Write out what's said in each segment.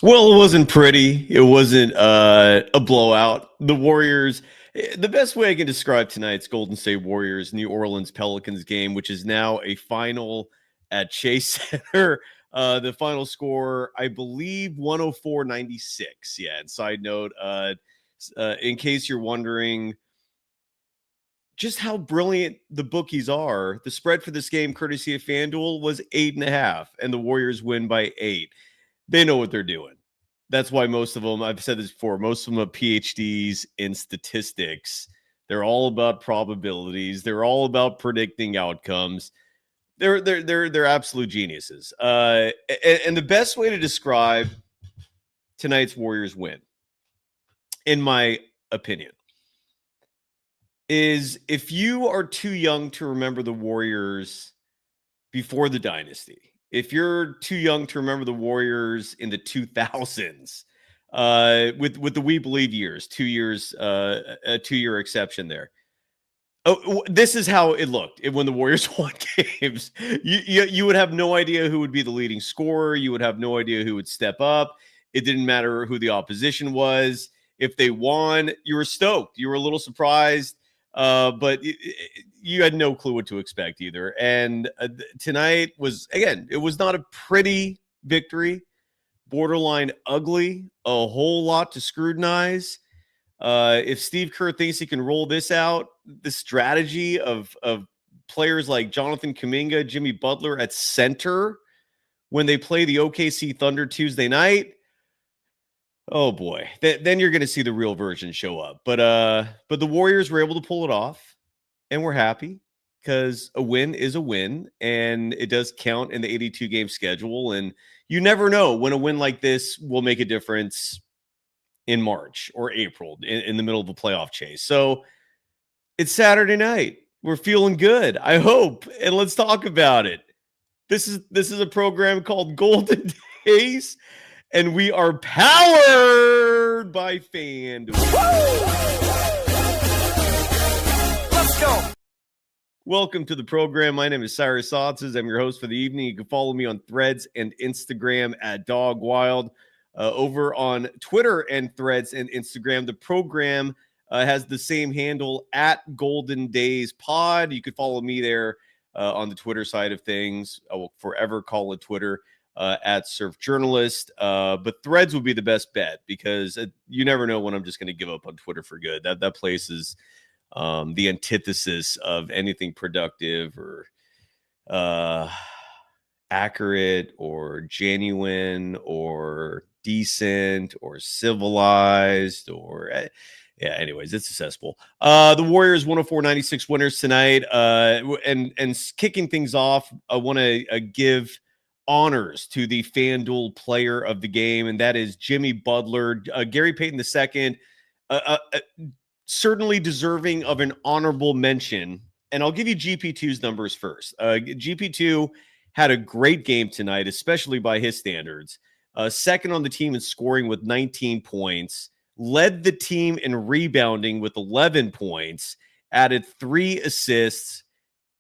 Well, it wasn't pretty. It wasn't a blowout. The Warriors, the best way I can describe tonight's Golden State Warriors New Orleans Pelicans game, which is now a final at Chase Center. The final score, I believe, 104-96. Yeah. And side note, in case you're wondering just how brilliant the bookies are, the spread for this game, courtesy of FanDuel, was 8.5, and the Warriors win by 8. They know what they're doing. That's why most of them, I've said this before, most of them have PhDs in statistics. They're all about probabilities. They're all about predicting outcomes. They're absolute geniuses. And the best way to describe tonight's Warriors win, in my opinion, is if you are too young to remember the Warriors before the dynasty, if you're too young to remember the Warriors in the 2000s, with the We Believe years, 2 years, a 2-year exception there. Oh, this is how it looked when the Warriors won games. You would have no idea who would be the leading scorer. You would have no idea who would step up. It didn't matter who the opposition was. If they won, you were stoked. You were a little surprised, but you had no clue what to expect either. And tonight was, again, it was not a pretty victory, borderline ugly, a whole lot to scrutinize. If Steve Kerr thinks he can roll this out, the strategy of players like Jonathan Kuminga, Jimmy Butler at center when they play the OKC Thunder Tuesday night, oh boy, then you're going to see the real version show up. But the Warriors were able to pull it off, and we're happy because a win is a win, and it does count in the 82-game schedule. And you never know when a win like this will make a difference in March or April in the middle of a playoff chase. So it's Saturday night. We're feeling good, I hope, and let's talk about it. This is a program called Golden Days, and we are powered by FanDuel. Let's go. Welcome to the program. My name is Cyrus. Saatsaz. I'm your host for the evening. You can follow me on Threads and Instagram at DogWild. Over on Twitter and Threads and Instagram, the program has the same handle at Golden Days Pod. You could follow me there on the Twitter side of things. I will forever call it Twitter at Surf Journalist. But Threads would be the best bet because you never know when I'm just going to give up on Twitter for good. That place is the antithesis of anything productive or accurate or genuine or decent or civilized or anyways, it's accessible. The Warriors 104-96 winners tonight. And kicking things off, I want to give honors to the FanDuel player of the game, and that is Jimmy Butler. Gary Payton II, certainly deserving of an honorable mention. And I'll give you GP2's numbers first. GP2 had a great game tonight, especially by his standards. Second on the team in scoring with 19 points, led the team in rebounding with 11 points, added 3 assists,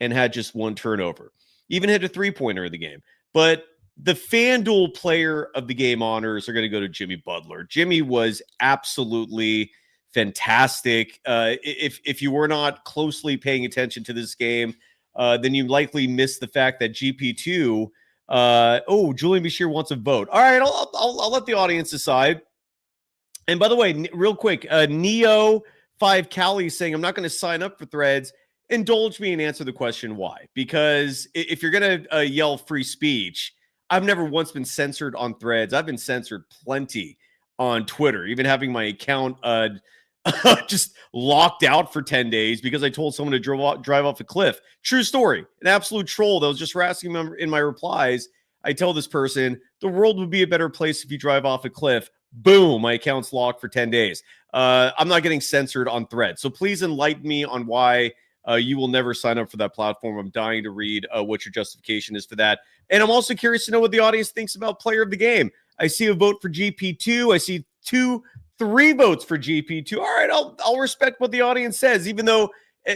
and had just 1 turnover. Even hit a 3-pointer in the game. But the FanDuel player of the game honors are going to go to Jimmy Butler. Jimmy was absolutely fantastic. If you were not closely paying attention to this game, then you likely missed the fact that GP2 Julian Bashir wants a vote. All right, I'll let the audience decide. And by the way, real quick, Neo 5 Cali saying, I'm not going to sign up for Threads. Indulge me and answer the question why. Because if you're going to yell free speech, I've never once been censored on Threads. I've been censored plenty on Twitter, even having my account just locked out for 10 days because I told someone to drive off a cliff. True story. An absolute troll that was just harassing me in my replies. I tell this person, the world would be a better place if you drive off a cliff. Boom, my account's locked for 10 days. I'm not getting censored on Threads. So please enlighten me on why you will never sign up for that platform. I'm dying to read what your justification is for that. And I'm also curious to know what the audience thinks about player of the game. I see a vote for GP2. I see 3 votes for GP2. All right, I'll respect what the audience says, even though,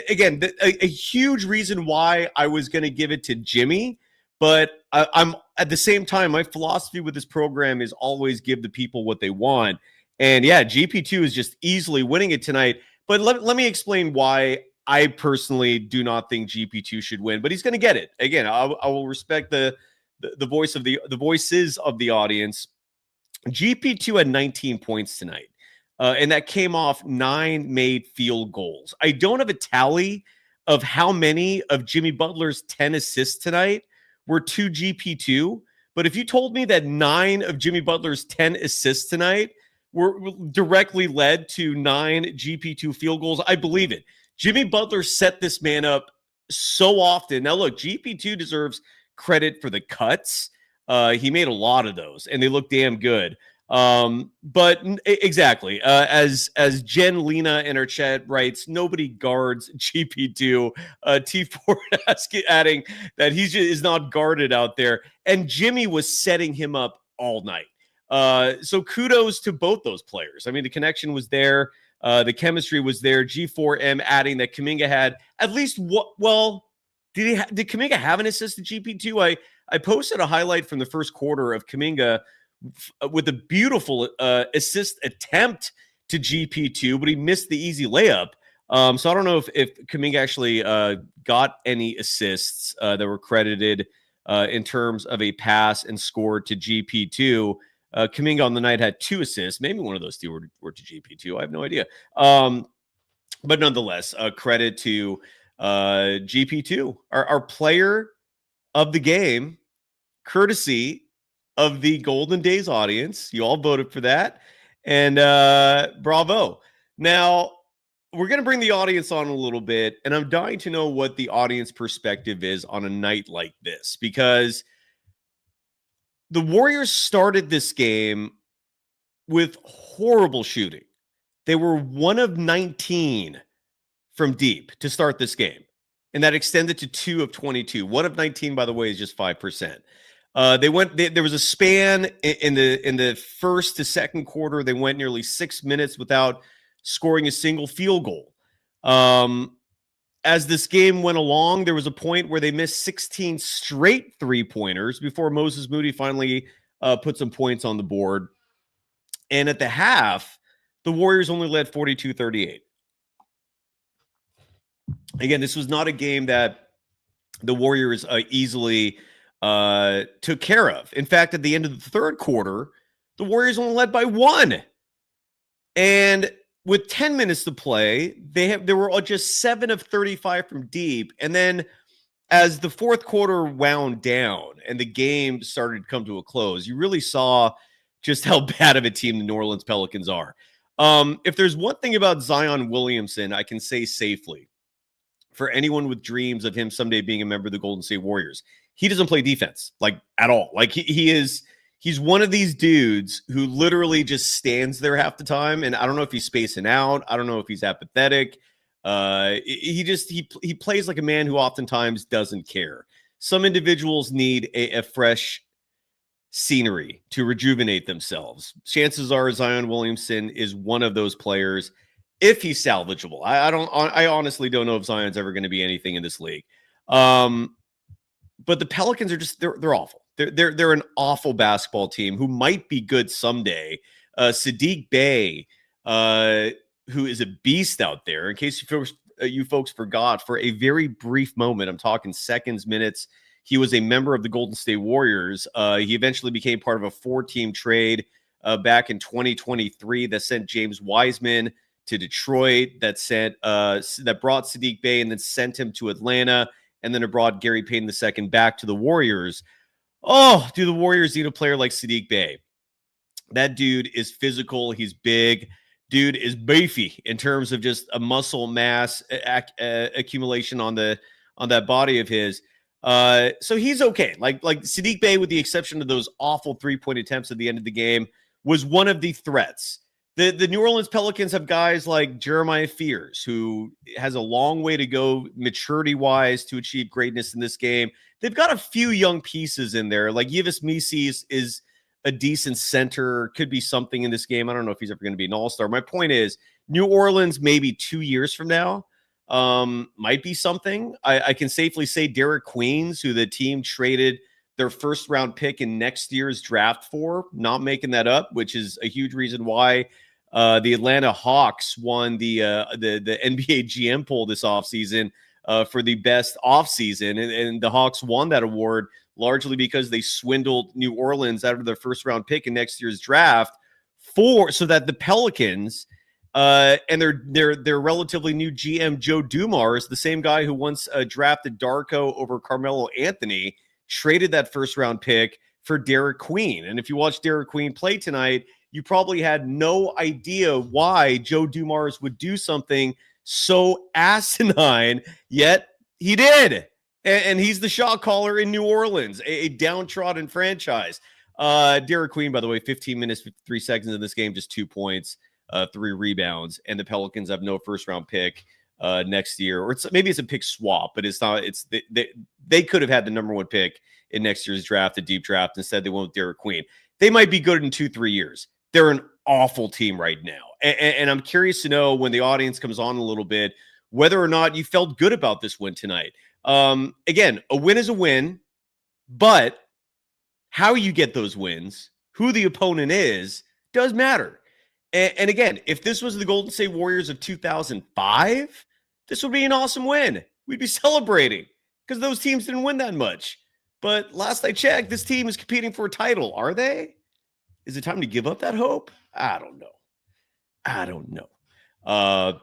again, a huge reason why I was going to give it to Jimmy, But I'm at the same time, my philosophy with this program is always give the people what they want. And yeah, GP2 is just easily winning it tonight. But let me explain why I personally do not think GP2 should win, but he's going to get it. Again, I will respect the voices of the audience. GP2 had 19 points tonight, and that came off 9 made field goals. I don't have a tally of how many of Jimmy Butler's 10 assists tonight were to GP2, but if you told me that 9 of Jimmy Butler's 10 assists tonight were directly led to 9 GP2 field goals, I believe it. Jimmy Butler set this man up so often. Now, look, GP2 deserves credit for the cuts. He made a lot of those, and they look damn good. But exactly, as Jen Lena in our chat writes, nobody guards GP2. T4 adding that he is not guarded out there, and Jimmy was setting him up all night. So kudos to both those players. I mean, the connection was there. The chemistry was there. G4M adding that Kuminga had at least what? Well, did Kuminga have an assist to GP2? I posted a highlight from the first quarter of Kuminga with a beautiful assist attempt to GP2, but he missed the easy layup. So I don't know if Kuminga actually got any assists that were credited in terms of a pass and score to GP2. Kuminga on the night had 2 assists. Maybe one of those 2 were to GP2. I have no idea. But nonetheless, credit to GP2, our player of the game, courtesy of the Golden Days audience. You all voted for that. And bravo. Now, we're going to bring the audience on a little bit, and I'm dying to know what the audience perspective is on a night like this, because the Warriors started this game with horrible shooting. They were 1 of 19 from deep to start this game, and that extended to 2 of 22. 1 of 19, by the way, is just 5%. There was a span in the first to second quarter. They went nearly 6 minutes without scoring a single field goal. As this game went along, there was a point where they missed 16 straight 3-pointers before Moses Moody finally put some points on the board. And at the half, the Warriors only led 42-38. Again, this was not a game that the Warriors easily took care of. In fact, at the end of the third quarter, the Warriors only led by 1. And with 10 minutes to play, they were just 7 of 35 from deep. And then as the fourth quarter wound down and the game started to come to a close, you really saw just how bad of a team the New Orleans Pelicans are. If there's one thing about Zion Williamson, I can say safely, for anyone with dreams of him someday being a member of the Golden State Warriors, he doesn't play defense, like, at all. Like, he's one of these dudes who literally just stands there half the time, and I don't know if he's spacing out. I don't know if he's apathetic. He plays like a man who oftentimes doesn't care. Some individuals need a fresh scenery to rejuvenate themselves. Chances are Zion Williamson is one of those players, if he's salvageable. I honestly don't know if Zion's ever going to be anything in this league. But the Pelicans are just, they're awful. They're an awful basketball team who might be good someday. Saddiq Bey, who is a beast out there. In case you folks forgot, for a very brief moment, I'm talking seconds, minutes, he was a member of the Golden State Warriors. He eventually became part of a 4-team trade back in 2023 that sent James Wiseman to Detroit, that brought Saddiq Bey and then sent him to Atlanta, and then it brought Gary Payton II back to the Warriors. Oh, do the Warriors need a player like Saddiq Bey? That dude is physical. He's big. Dude is beefy in terms of just a muscle mass accumulation on that body of his. So he's okay. Like Saddiq Bey, with the exception of those awful 3-point attempts at the end of the game, was one of the threats. The New Orleans Pelicans have guys like Jeremiah Fears, who has a long way to go maturity-wise to achieve greatness in this game. They've got a few young pieces in there. Like Yves Missi is a decent center, could be something in this game. I don't know if he's ever going to be an all-star. My point is, New Orleans, maybe 2 years from now, might be something. I can safely say Derek Queens, who the team traded their first round pick in next year's draft for. Not making that up, which is a huge reason why the Atlanta Hawks won the NBA GM poll this offseason for the best offseason. And the Hawks won that award largely because they swindled New Orleans out of their first round pick in next year's draft so that the Pelicans and their relatively new GM Joe Dumars, the same guy who once drafted Darko over Carmelo Anthony, traded that first round pick for Derek Queen. And if you watch Derek Queen play tonight, you probably had no idea why Joe Dumars would do something so asinine, yet he did. And he's the shot caller in New Orleans, a downtrodden franchise. Derek Queen, by the way, 15 minutes, 53 seconds in this game, just 2 points, 3 rebounds, and the Pelicans have no first-round pick next year. Or maybe it's a pick swap, but it's not. It's they could have had the number 1 pick in next year's draft, a deep draft. Instead, they went with Derek Queen. They might be good in 2-3 years. They're an awful team right now. And I'm curious to know when the audience comes on a little bit, whether or not you felt good about this win tonight. Again, a win is a win, but how you get those wins, who the opponent is, does matter. And again, if this was the Golden State Warriors of 2005, this would be an awesome win. We'd be celebrating because those teams didn't win that much. But last I checked, this team is competing for a title. Are they? Is it time to give up that hope? I don't know.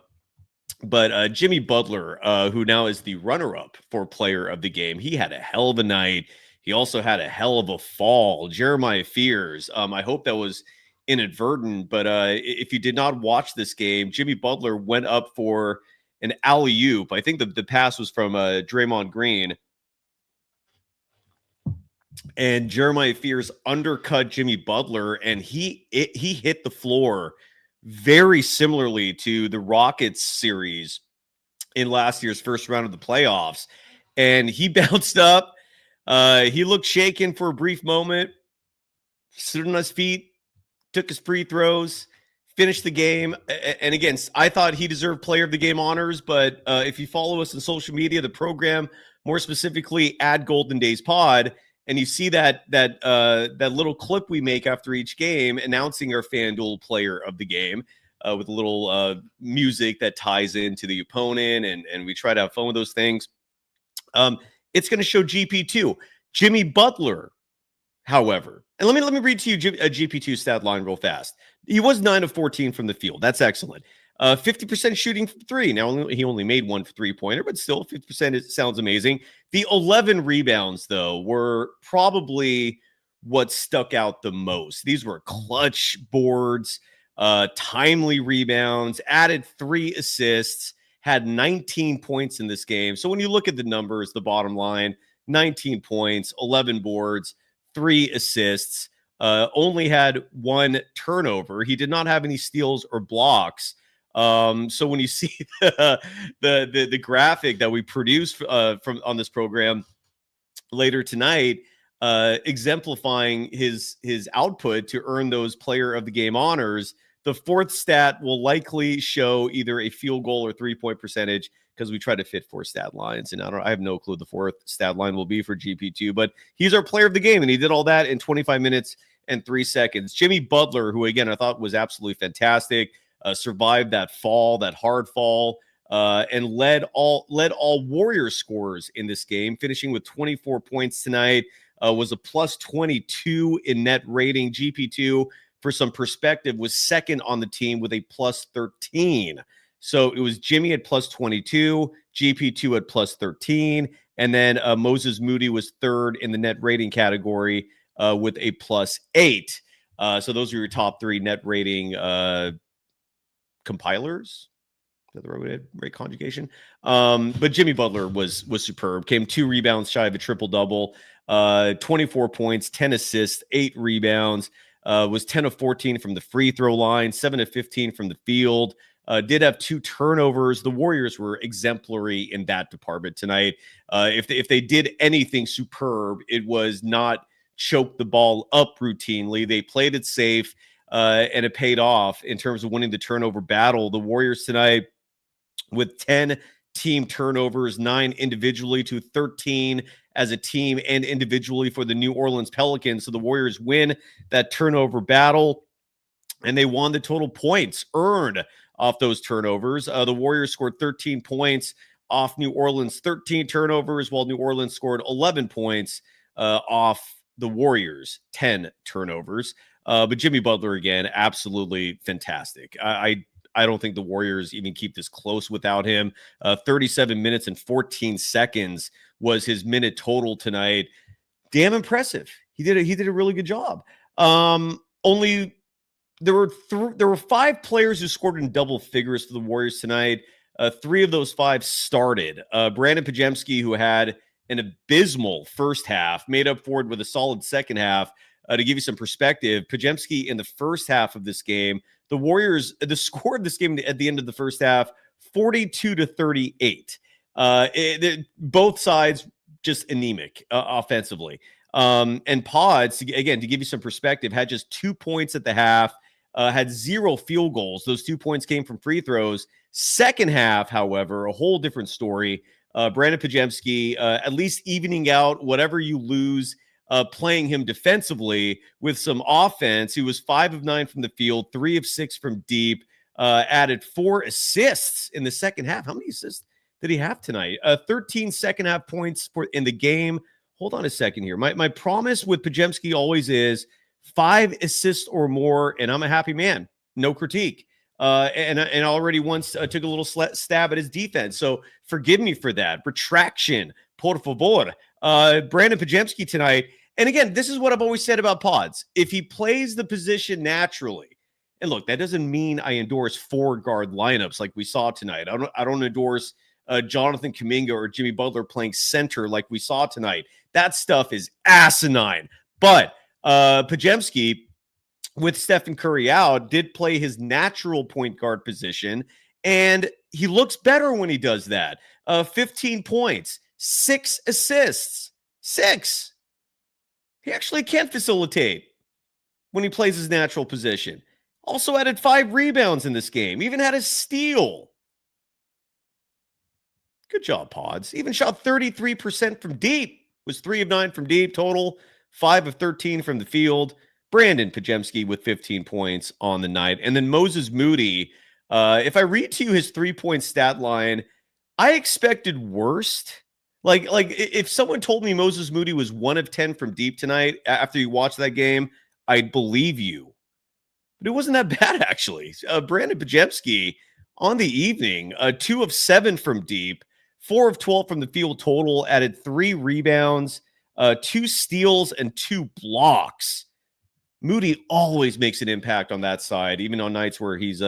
But Jimmy Butler, who now is the runner-up for player of the game, he had a hell of a night. He also had a hell of a fall. Jeremiah Fears, I hope that was inadvertent, but if you did not watch this game, Jimmy Butler went up for an alley-oop. I think the pass was from Draymond Green. And Jeremiah Fears undercut Jimmy Butler, and he hit the floor very similarly to the Rockets series in last year's first round of the playoffs. And he bounced up. He looked shaken for a brief moment, stood on his feet, took his free throws, finished the game. And again, I thought he deserved player of the game honors, but if you follow us on social media, the program, more specifically at Golden Days Pod, and you see that little clip we make after each game announcing our FanDuel player of the game with a little music that ties into the opponent, and we try to have fun with those things. It's going to show GP2. Jimmy Butler, however, and let me read to you a GP2 stat line real fast. He was 9 of 14 from the field. That's excellent. 50% shooting from 3. Now, he only made 1 3-pointer, but still 50% sounds amazing. The 11 rebounds, though, were probably what stuck out the most. These were clutch boards, timely rebounds, added 3 assists, had 19 points in this game. So when you look at the numbers, the bottom line, 19 points, 11 boards, 3 assists, only had 1 turnover. He did not have any steals or blocks. So when you see the graphic that we produced from on this program later tonight, exemplifying his output to earn those player of the game honors, the 4th stat will likely show either a field goal or 3-point percentage, because we try to fit 4 stat lines, and I have no clue what the 4th stat line will be for GP2, but he's our player of the game, and he did all that in 25 minutes and 3 seconds. Jimmy Butler, who again I thought was absolutely fantastic, survived that fall, that hard fall, and led all Warriors scorers in this game, finishing with 24 points tonight. Was a plus 22 in net rating. GP2, for some perspective, was second on the team with a plus 13. So it was Jimmy at plus 22, GP2 at plus 13, and then Moses Moody was third in the net rating category with a plus 8. So those are your top 3 net rating compilers. Is that the right conjugation? But Jimmy Butler was superb. Came 2 rebounds shy of a triple-double, 24 points, 10 assists, 8 rebounds, was 10 of 14 from the free throw line, 7 of 15 from the field, did have 2 turnovers. The Warriors were exemplary in that department tonight. If they did anything superb, it was not choke the ball up routinely. They played it safe, and it paid off in terms of winning the turnover battle. The Warriors tonight, with 10 team turnovers, 9 individually to 13 as a team and individually for the New Orleans Pelicans. So the Warriors win that turnover battle, and they won the total points earned off those turnovers. The Warriors scored 13 points off New Orleans' 13 turnovers, while New Orleans scored 11 points off the Warriors' 10 turnovers. But Jimmy Butler, again, absolutely fantastic. I don't think the Warriors even keep this close without him. 37 minutes and 14 seconds was his minute total tonight. Damn impressive. He did a really good job. Only there were 5 players who scored in double figures for the Warriors tonight. 3 of those 5 started. Brandon Pajemski, who had an abysmal first half, made up for it with a solid second half. To give you some perspective, Pajemski in the first half of this game, the Warriors, the score of this game at the end of the first half, 42-38. Both sides just anemic offensively. And Pods, again, to give you some perspective, had just 2 points at the half, had 0 field goals. Those 2 points came from free throws. Second half, however, a whole different story. Brandon Pajemski, at least evening out whatever you lose, playing him defensively with some offense. He was 5 of 9 from the field, 3 of 6 from deep, added 4 assists in the second half. How many assists did he have tonight? 13 second half points in the game. Hold on a second here. My promise with Pajemski always is 5 assists or more, and I'm a happy man. No critique. And already once took a little stab at his defense. So forgive me for that. Retraction, por favor. Brandon Pajemski tonight. And again, this is what I've always said about Pods. If he plays the position naturally, and look, that doesn't mean I endorse 4 guard lineups like we saw tonight. I don't endorse Jonathan Kuminga or Jimmy Butler playing center like we saw tonight. That stuff is asinine. But Pajemski, with Stephen Curry out, did play his natural point guard position, and he looks better when he does that. 15 points, 6 assists, 6. He actually can facilitate when he plays his natural position. Also added 5 rebounds in this game, even had a steal. Good job, Pods. Even shot 33% from deep. Was 3 of 9 from deep total, 5 of 13 from the field. Brandon Pajemski with 15 points on the night. And then Moses Moody, if I read to you his 3-point stat line, I expected worst. Like if someone told me Moses Moody was 1 of 10 from deep tonight after you watched that game, I'd believe you. But it wasn't that bad, actually. Brandon Pajemski on the evening, 2 of 7 from deep, 4 of 12 from the field total, added 3 rebounds, 2 steals, and 2 blocks. Moody always makes an impact on that side, even on nights where he's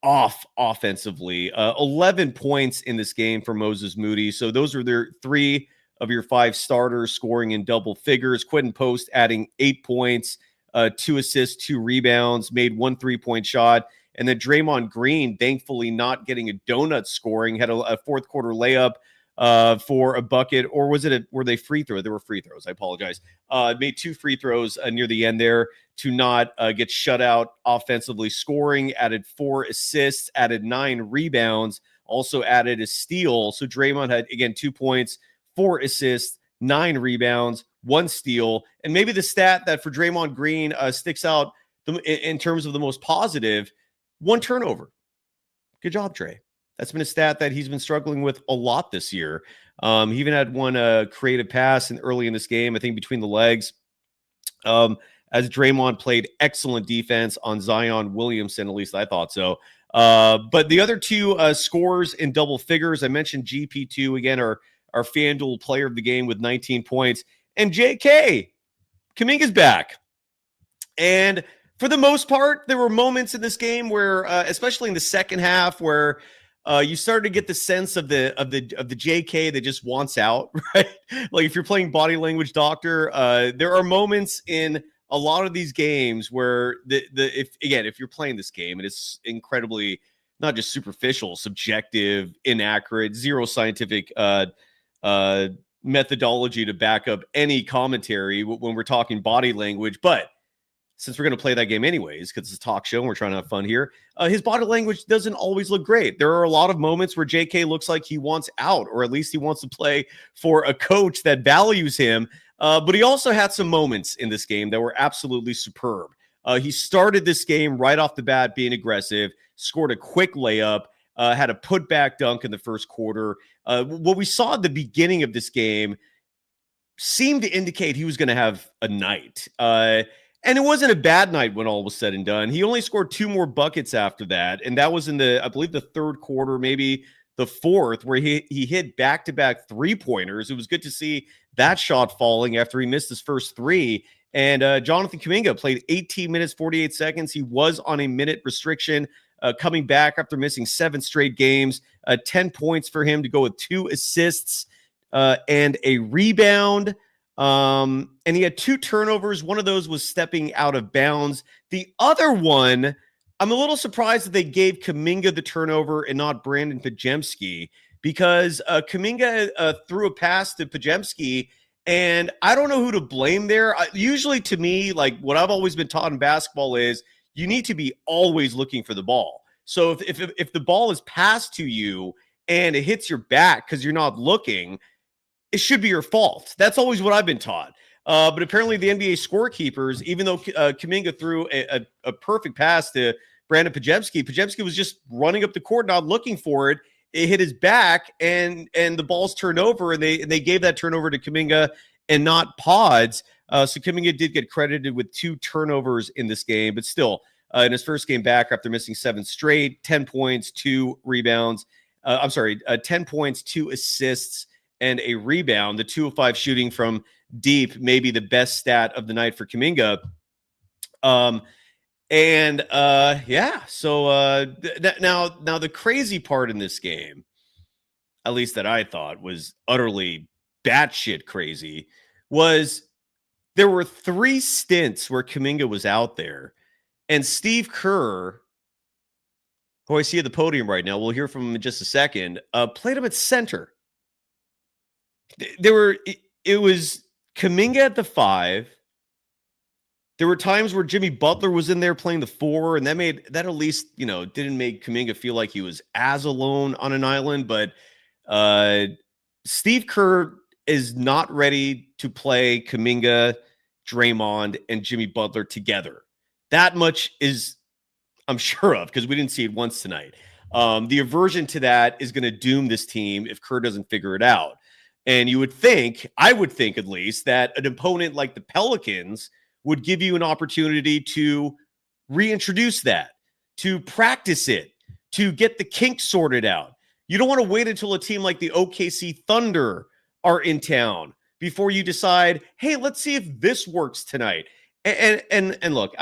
off offensively. 11 points in this game for Moses Moody. So those are their 3 of your 5 starters scoring in double figures. Quentin Post adding 8 points, 2 assists, 2 rebounds, made 1 3-point shot. And then Draymond Green, thankfully not getting a donut scoring, had a fourth quarter layup for a bucket, or were they free throws? There were free throws. I apologize. Made 2 free throws near the end there to not get shut out offensively scoring, added 4 assists, added 9 rebounds, also added a steal. So Draymond had, again, 2 points, 4 assists, 9 rebounds, 1 steal. And maybe the stat that for Draymond Green sticks out in terms of the most positive, 1 turnover. Good job, Dre. That's been a stat that he's been struggling with a lot this year. He even had 1 creative pass early in this game, I think between the legs, as Draymond played excellent defense on Zion Williamson, at least I thought so. But the other 2 scores in double figures, I mentioned GP2 again, our FanDuel player of the game with 19 points. And JK, Kuminga's back. And for the most part, there were moments in this game where, especially in the second half, where you started to get the sense of the JK that just wants out, right? Like if you're playing body language doctor, there are moments in a lot of these games where if you're playing this game, and it's incredibly not just superficial, subjective, inaccurate, zero scientific methodology to back up any commentary when we're talking body language, but since we're going to play that game anyways, because it's a talk show and we're trying to have fun here, his body language doesn't always look great. There are a lot of moments where JK looks like he wants out, or at least he wants to play for a coach that values him. But he also had some moments in this game that were absolutely superb. He started this game right off the bat being aggressive, scored a quick layup, had a putback dunk in the first quarter. What we saw at the beginning of this game seemed to indicate he was going to have a night. And it wasn't a bad night when all was said and done. He only scored 2 more buckets after that, and that was in I believe, the third quarter, maybe the fourth, where he hit back-to-back three-pointers. It was good to see that shot falling after he missed his first 3. And Jonathan Kuminga played 18 minutes, 48 seconds. He was on a minute restriction, coming back after missing 7 straight games. 10 points for him to go with 2 assists and a rebound. And he had 2 turnovers. One of those was stepping out of bounds. The other one, I'm a little surprised that they gave Kuminga the turnover and not Brandon Podziemski, because Kuminga threw a pass to Podziemski, and I don't know who to blame there. Usually, to me, like what I've always been taught in basketball is you need to be always looking for the ball. So if the ball is passed to you and it hits your back because you're not looking, it should be your fault. That's always what I've been taught. But apparently the NBA scorekeepers, even though Kuminga threw a perfect pass to Brandon Podziemski was just running up the court, not looking for it. It hit his back, and the ball's turned over, and they gave that turnover to Kuminga and not Pods. So Kuminga did get credited with 2 turnovers in this game, but still, in his first game back after missing 7 straight, 10 points, 2 rebounds. 10 points, 2 assists, and a rebound. The 2 of 5 shooting from deep, maybe the best stat of the night for Kuminga. So now the crazy part in this game, at least that I thought was utterly batshit crazy, was there were 3 stints where Kuminga was out there, and Steve Kerr, who I see at the podium right now, we'll hear from him in just a second, played him at center. It was Kuminga at the 5. There were times where Jimmy Butler was in there playing the 4, and that at least, didn't make Kuminga feel like he was as alone on an island. But Steve Kerr is not ready to play Kuminga, Draymond, and Jimmy Butler together. That much is I'm sure of, because we didn't see it once tonight. The aversion to that is going to doom this team if Kerr doesn't figure it out. And I would think at least, that an opponent like the Pelicans would give you an opportunity to reintroduce that, to practice it, to get the kinks sorted out. You don't want to wait until a team like the OKC Thunder are in town before you decide, hey, let's see if this works tonight. And look,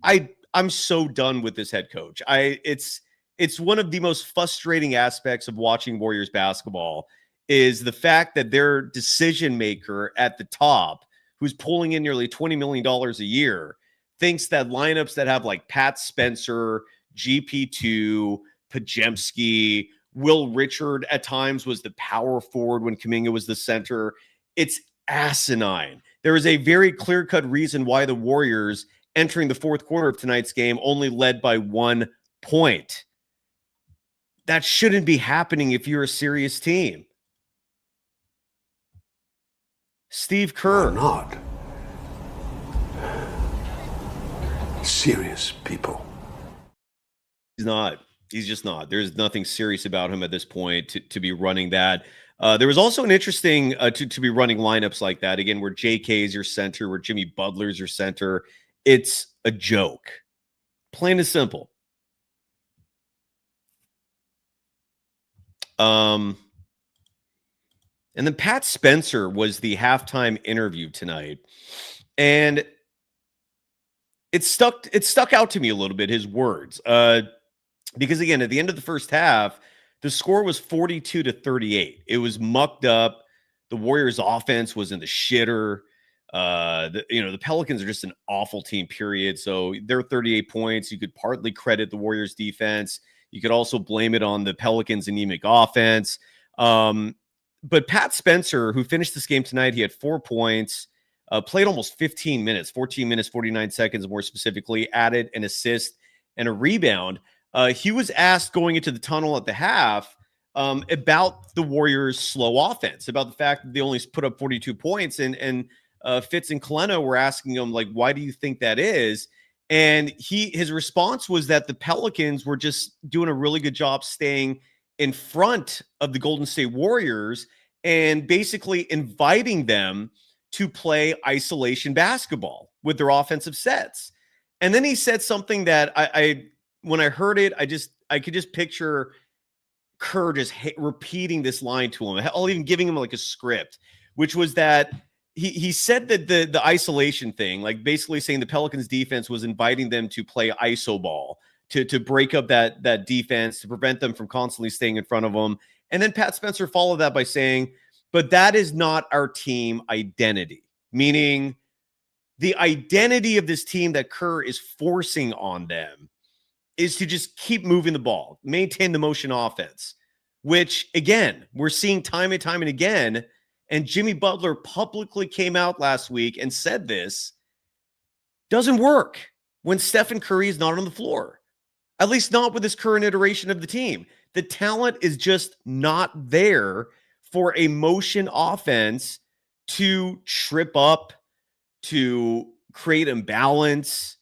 I'm so done with this head coach. It's one of the most frustrating aspects of watching Warriors basketball is the fact that their decision maker at the top, who's pulling in nearly $20 million a year, thinks that lineups that have like Pat Spencer, GP2, Podziemski, Will Richard at times was the power forward when Kuminga was the center. It's asinine. There is a very clear-cut reason why the Warriors entering the fourth quarter of tonight's game only led by 1 point. That shouldn't be happening if you're a serious team. Steve Kerr. We're not serious people. He's not. He's just not. There's nothing serious about him at this point to be running that. There was also an interesting to be running lineups like that, again, where JK is your center, where Jimmy Butler is your center. It's a joke. Plain and simple. And then Pat Spencer was the halftime interview tonight. And it stuck out to me a little bit, his words. Because again, at the end of the first half, the score was 42-38. It was mucked up. The Warriors offense was in the shitter. The Pelicans are just an awful team, period. So they're 38 points. You could partly credit the Warriors defense. You could also blame it on the Pelicans' anemic offense. But Pat Spencer, who finished this game tonight, he had 4 points, played almost 15 minutes, 14 minutes, 49 seconds more specifically, added an assist and a rebound. He was asked going into the tunnel at the half about the Warriors' slow offense, about the fact that they only put up 42 points. And Fitz and Kalena were asking him, like, why do you think that is? And his response was that the Pelicans were just doing a really good job staying in front of the Golden State Warriors and basically inviting them to play isolation basketball with their offensive sets. And then he said something that I when I heard it, I could just picture Kerr just repeating this line to him, I'll even giving him like a script, which was that he said that the isolation thing, like basically saying the Pelicans defense was inviting them to play iso ball, to break up that defense, to prevent them from constantly staying in front of them. And then Pat Spencer followed that by saying, but that is not our team identity, meaning the identity of this team that Kerr is forcing on them is to just keep moving the ball, maintain the motion offense, which, again, we're seeing time and time and again. And Jimmy Butler publicly came out last week and said this doesn't work when Stephen Curry is not on the floor, at least not with this current iteration of the team. The talent is just not there for a motion offense to trip up, to create imbalance,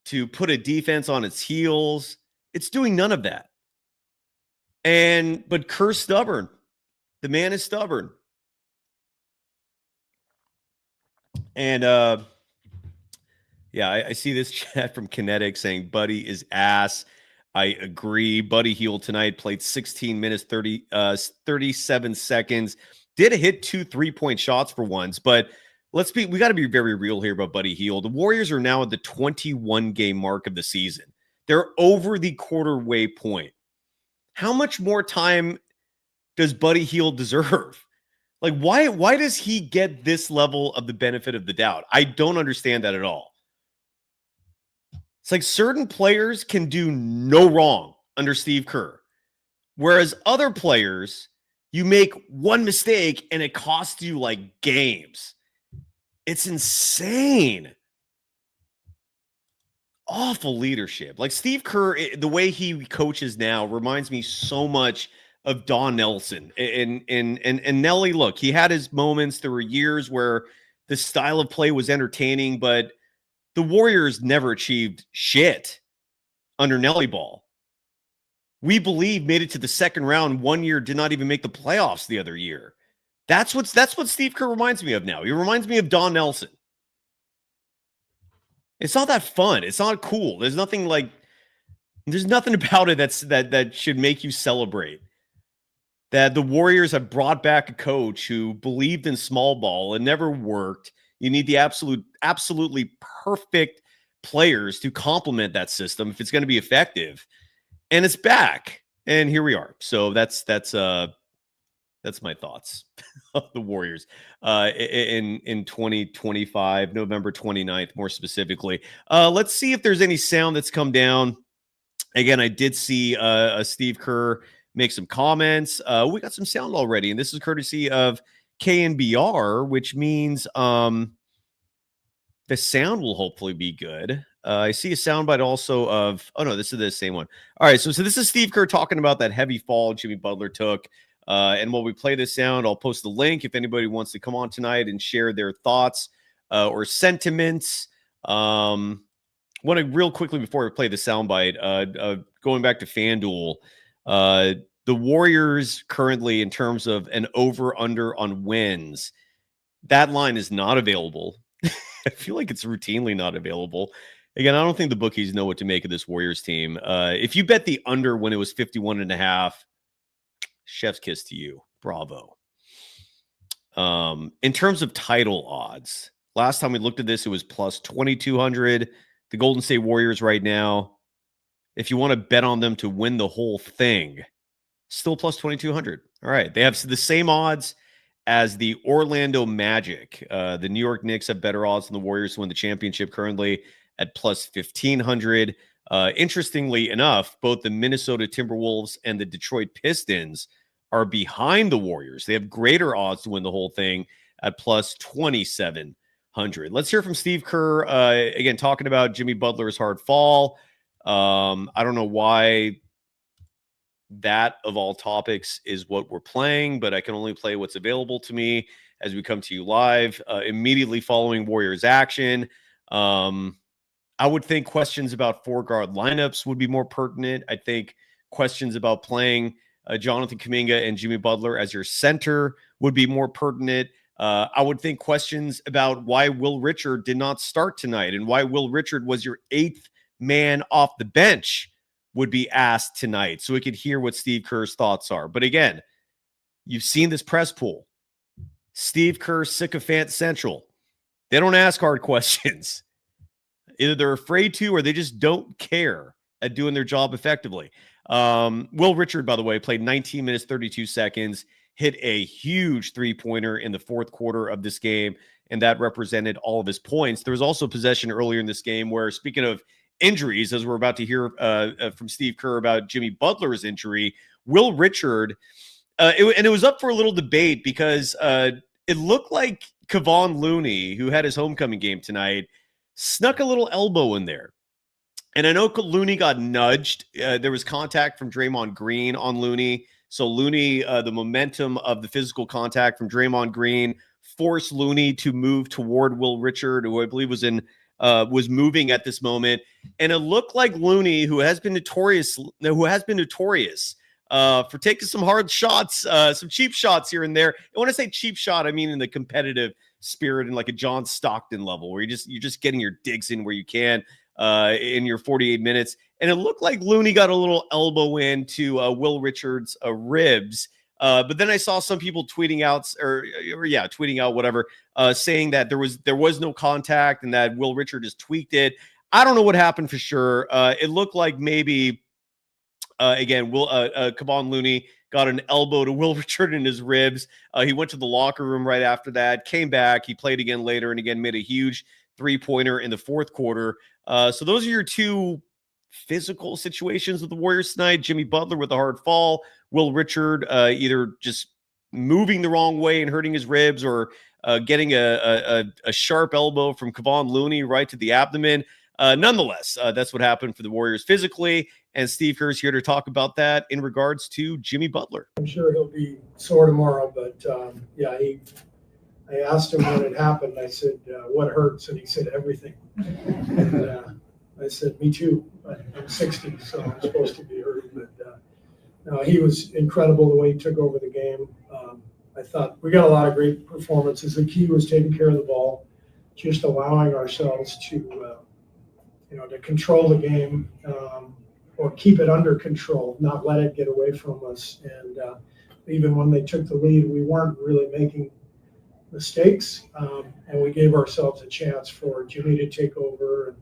to put a defense on its heels. It's doing none of that. But Kerr's stubborn. The man is stubborn. And I see this chat from Kinetic saying Buddy is ass. I agree. Buddy Hield tonight played 16 minutes, 37 seconds. Did hit 2 3-point shots for once, but we got to be very real here about Buddy Hield. The Warriors are now at the 21 game mark of the season. They're over the quarter-way point. How much more time does Buddy Hield deserve? Like, why does he get this level of the benefit of the doubt? I don't understand that at all. It's like certain players can do no wrong under Steve Kerr, whereas other players, you make one mistake and it costs you like games. It's insane. Awful leadership. Like Steve Kerr, the way he coaches now reminds me so much of Don Nelson. And Nelly, look, he had his moments. There were years where the style of play was entertaining, but the Warriors never achieved shit under Nelly ball. We believe made it to the second round one year, did not even make the playoffs the other year. That's what Steve Kerr reminds me of now. He reminds me of Don Nelson. It's not that fun. It's not cool. There's nothing about it that should make you celebrate. That the Warriors have brought back a coach who believed in small ball and never worked. You need the absolutely perfect players to complement that system if it's going to be effective. And it's back. And here we are. So that's my thoughts of the Warriors in 2025, November 29th, more specifically. Let's see if there's any sound that's come down. Again, I did see Steve Kerr make some comments. We got some sound already, and this is courtesy of KNBR, which means the sound will hopefully be good. I see a soundbite also of, oh no, this is the same one. All right, so this is Steve Kerr talking about that heavy fall Jimmy Butler took. And while we play this sound, I'll post the link if anybody wants to come on tonight and share their thoughts or sentiments. Want to real quickly before we play the soundbite, going back to FanDuel, the Warriors currently in terms of an over-under on wins, that line is not available. I feel like it's routinely not available. Again, I don't think the bookies know what to make of this Warriors team. If you bet the under when it was 51.5, chef's kiss to you. Bravo. In terms of title odds, last time we looked at this, it was plus 2,200. The Golden State Warriors right now, if you want to bet on them to win the whole thing, still plus 2,200. All right. They have the same odds as the Orlando Magic. The New York Knicks have better odds than the Warriors to win the championship currently at plus 1,500. Interestingly enough, both the Minnesota Timberwolves and the Detroit Pistons are behind the Warriors. They have greater odds to win the whole thing at plus 2,700. 100. Let's hear from Steve Kerr, again, talking about Jimmy Butler's hard fall. I don't know why that, of all topics, is what we're playing, but I can only play what's available to me as we come to you live, immediately following Warriors action. I would think questions about 4-guard lineups would be more pertinent. I think questions about playing Jonathan Kuminga and Jimmy Butler as your center would be more pertinent. I would think questions about why Will Richard did not start tonight and why Will Richard was your 8th man off the bench would be asked tonight, so we could hear what Steve Kerr's thoughts are. But again, you've seen this press pool. Steve Kerr, sycophant central. They don't ask hard questions. Either they're afraid to or they just don't care at doing their job effectively. Will Richard, by the way, played 19 minutes, 32 seconds, hit a huge three-pointer in the fourth quarter of this game, and that represented all of his points. There was also possession earlier in this game where, speaking of injuries, as we're about to hear from Steve Kerr about Jimmy Butler's injury, Will Richard, it was up for a little debate because it looked like Kevon Looney, who had his homecoming game tonight, snuck a little elbow in there. And I know Looney got nudged. There was contact from Draymond Green on Looney. So Looney, the momentum of the physical contact from Draymond Green forced Looney to move toward Will Richard, who I believe was moving at this moment. And it looked like Looney, who has been notorious for taking some hard shots, some cheap shots here and there. And when I say cheap shot, I mean in the competitive spirit and like a John Stockton level, where you're just getting your digs in where you can in your 48 minutes. And it looked like Looney got a little elbow into Will Richard's ribs. But then I saw some people tweeting out whatever, saying that there was no contact and that Will Richard just tweaked it. I don't know what happened for sure. It looked like maybe Kevon Looney got an elbow to Will Richard in his ribs. He went to the locker room right after that, came back. He played again later and again made a huge three-pointer in the fourth quarter. So those are your two physical situations with the Warriors tonight. Jimmy Butler with a hard fall. Will Richard either just moving the wrong way and hurting his ribs or getting a sharp elbow from Kevon Looney right to the abdomen. Nonetheless, that's what happened for the Warriors physically. And Steve Kerr's here to talk about that in regards to Jimmy Butler. I'm sure he'll be sore tomorrow, but I asked him when it happened. I said, what hurts? And he said, everything. And I said, me too. I'm 60, so I'm supposed to be hurting. But no, he was incredible the way he took over the game. I thought we got a lot of great performances. The key was taking care of the ball, just allowing ourselves to control the game or keep it under control, not let it get away from us. And even when they took the lead, we weren't really making mistakes, and we gave ourselves a chance for Jimmy to take over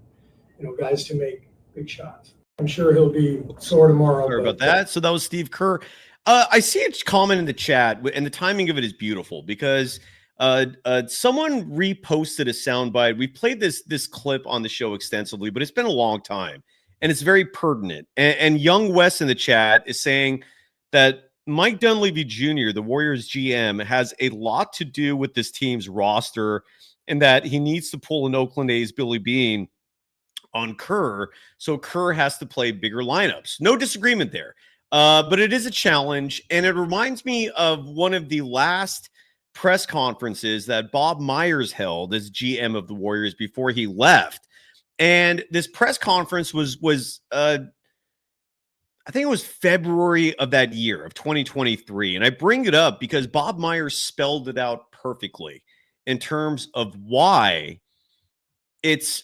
and guys to make big shots. I'm sure he'll be sore tomorrow. Sorry about that. So that was Steve Kerr. I see a comment in the chat, and the timing of it is beautiful because someone reposted a soundbite. We played this clip on the show extensively, but it's been a long time, and it's very pertinent. And Young Wes in the chat is saying that Mike Dunleavy Jr., the Warriors GM, has a lot to do with this team's roster and that he needs to pull an Oakland A's Billy Beane on Kerr, so Kerr has to play bigger lineups. No disagreement there. But it is a challenge, and it reminds me of one of the last press conferences that Bob Myers held as GM of the Warriors before he left. And this press conference was I think it was February of that year of 2023. And I bring it up because Bob Myers spelled it out perfectly in terms of why it's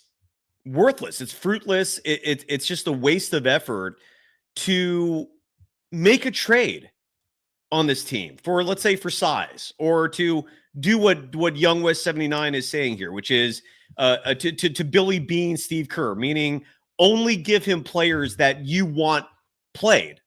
worthless. It's fruitless. It's just a waste of effort to make a trade on this team for, let's say, for size, or to do what Young West 79 is saying here, which is to Billy Beane, Steve Kerr, meaning only give him players that you want played.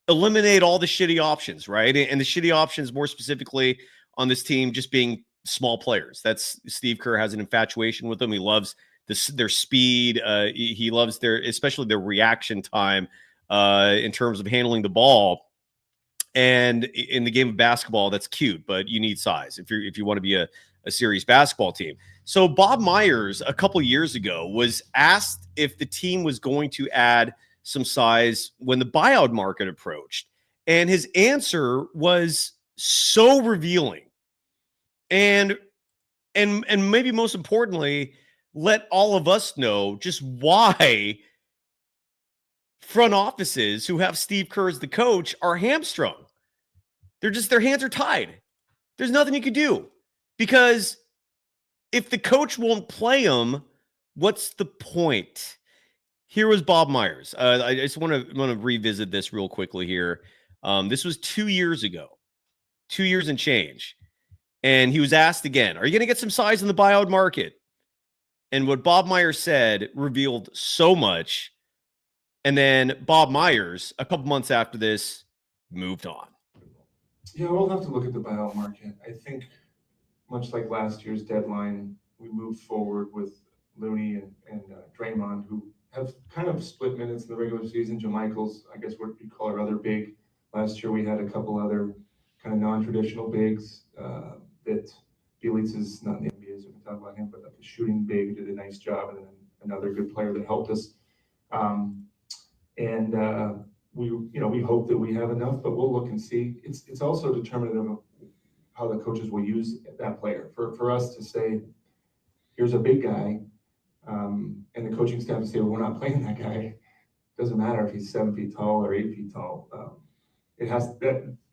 Eliminate all the shitty options, right? And the shitty options, more specifically on this team, just being small players. That's Steve Kerr has an infatuation with them. He loves their speed. He loves especially their reaction time in terms of handling the ball. And in the game of basketball, that's cute, but you need size if you want to be a serious basketball team. So Bob Myers a couple years ago was asked if the team was going to add some size when the buyout market approached. And his answer was so revealing. And maybe most importantly, let all of us know just why front offices who have Steve Kerr as the coach are hamstrung. Their hands are tied. There's nothing you can do, because if the coach won't play them, what's the point? Here was Bob Myers. I just want to revisit this real quickly here. This was 2 years ago, 2 years and change. And he was asked again, are you going to get some size in the buyout market? And what Bob Myers said revealed so much. And then Bob Myers, a couple months after this, moved on. Yeah, we'll have to look at the buyout market. I think much like last year's deadline, we moved forward with Looney and Draymond, who have kind of split minutes in the regular season. Michaels, I guess what you call our other big. Last year we had a couple other kind of non-traditional bigs that Felix is not in the NBA, so we can talk about him, but like a shooting big did a nice job, and then another good player that helped us. We hope that we have enough, but we'll look and see. It's also determinative of how the coaches will use that player. For us to say, here's a big guy, and the coaching staff to say, well, we're not playing that guy. Doesn't matter if he's 7 feet tall or 8 feet tall.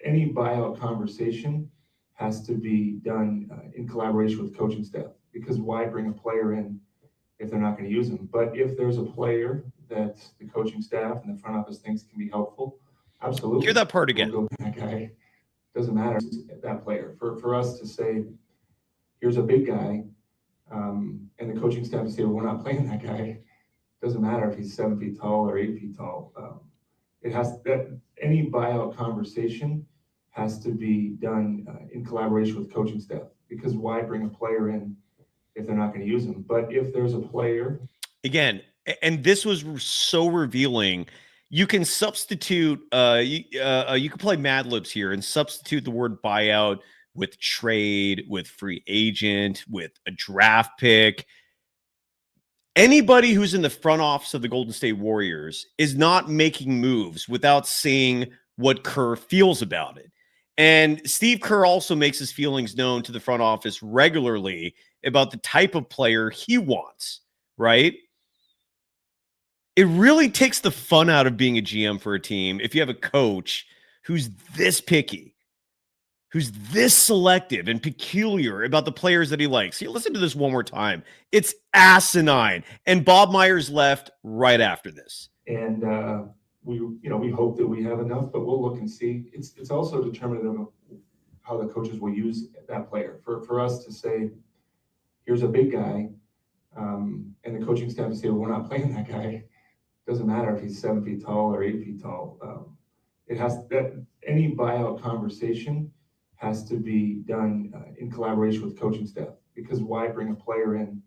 Any buyout conversation has to be done in collaboration with the coaching staff, because why bring a player in if they're not going to use him? But if there's a player that the coaching staff and the front office thinks can be helpful, absolutely. Hear that part again. We'll go with that guy. Doesn't matter that player. For us to say, here's a big guy, and the coaching staff to say, well, we're not playing that guy. Doesn't matter if he's 7 feet tall or 8 feet tall. Any buyout conversation has to be done in collaboration with the coaching staff, because why bring a player in if they're not going to use him? But if there's a player, again, and this was so revealing. You can substitute, you can play Mad Libs here and substitute the word buyout with trade, with free agent, with a draft pick. Anybody who's in the front office of the Golden State Warriors is not making moves without seeing what Kerr feels about it. And Steve Kerr also makes his feelings known to the front office regularly about the type of player he wants, right? It really takes the fun out of being a GM for a team if you have a coach who's this picky, who's this selective and peculiar about the players that he likes. Here, listen to this one more time. It's asinine. And Bob Myers left right after this. And we hope that we have enough, but we'll look and see. It's also determinative of how the coaches will use that player. For us to say, here's a big guy, and the coaching staff to say, well, we're not playing that guy. Doesn't matter if he's 7 feet tall or 8 feet tall. Any buyout conversation has to be done in collaboration with the coaching staff, because why bring a player in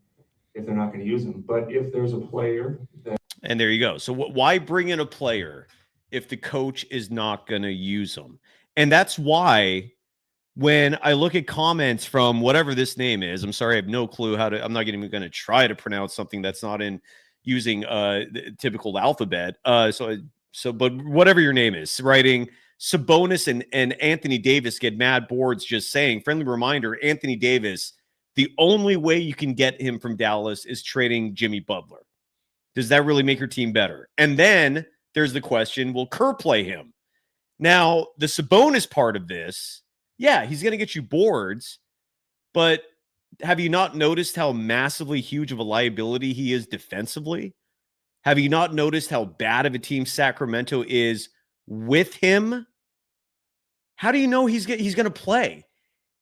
if they're not going to use him? But if there's a player that... And there you go. So why bring in a player if the coach is not going to use them? And that's why when I look at comments from whatever this name is, I'm sorry, I have no clue how to, I'm not even going to try to pronounce something that's not in using the typical alphabet. But whatever your name is, writing Sabonis and Anthony Davis get mad boards just saying, friendly reminder, Anthony Davis, the only way you can get him from Dallas is trading Jimmy Butler. Does that really make your team better? And then there's the question, will Kerr play him? Now, the Sabonis part of this, yeah, he's going to get you boards, but have you not noticed how massively huge of a liability he is defensively? Have you not noticed how bad of a team Sacramento is with him? How do you know he's going to play?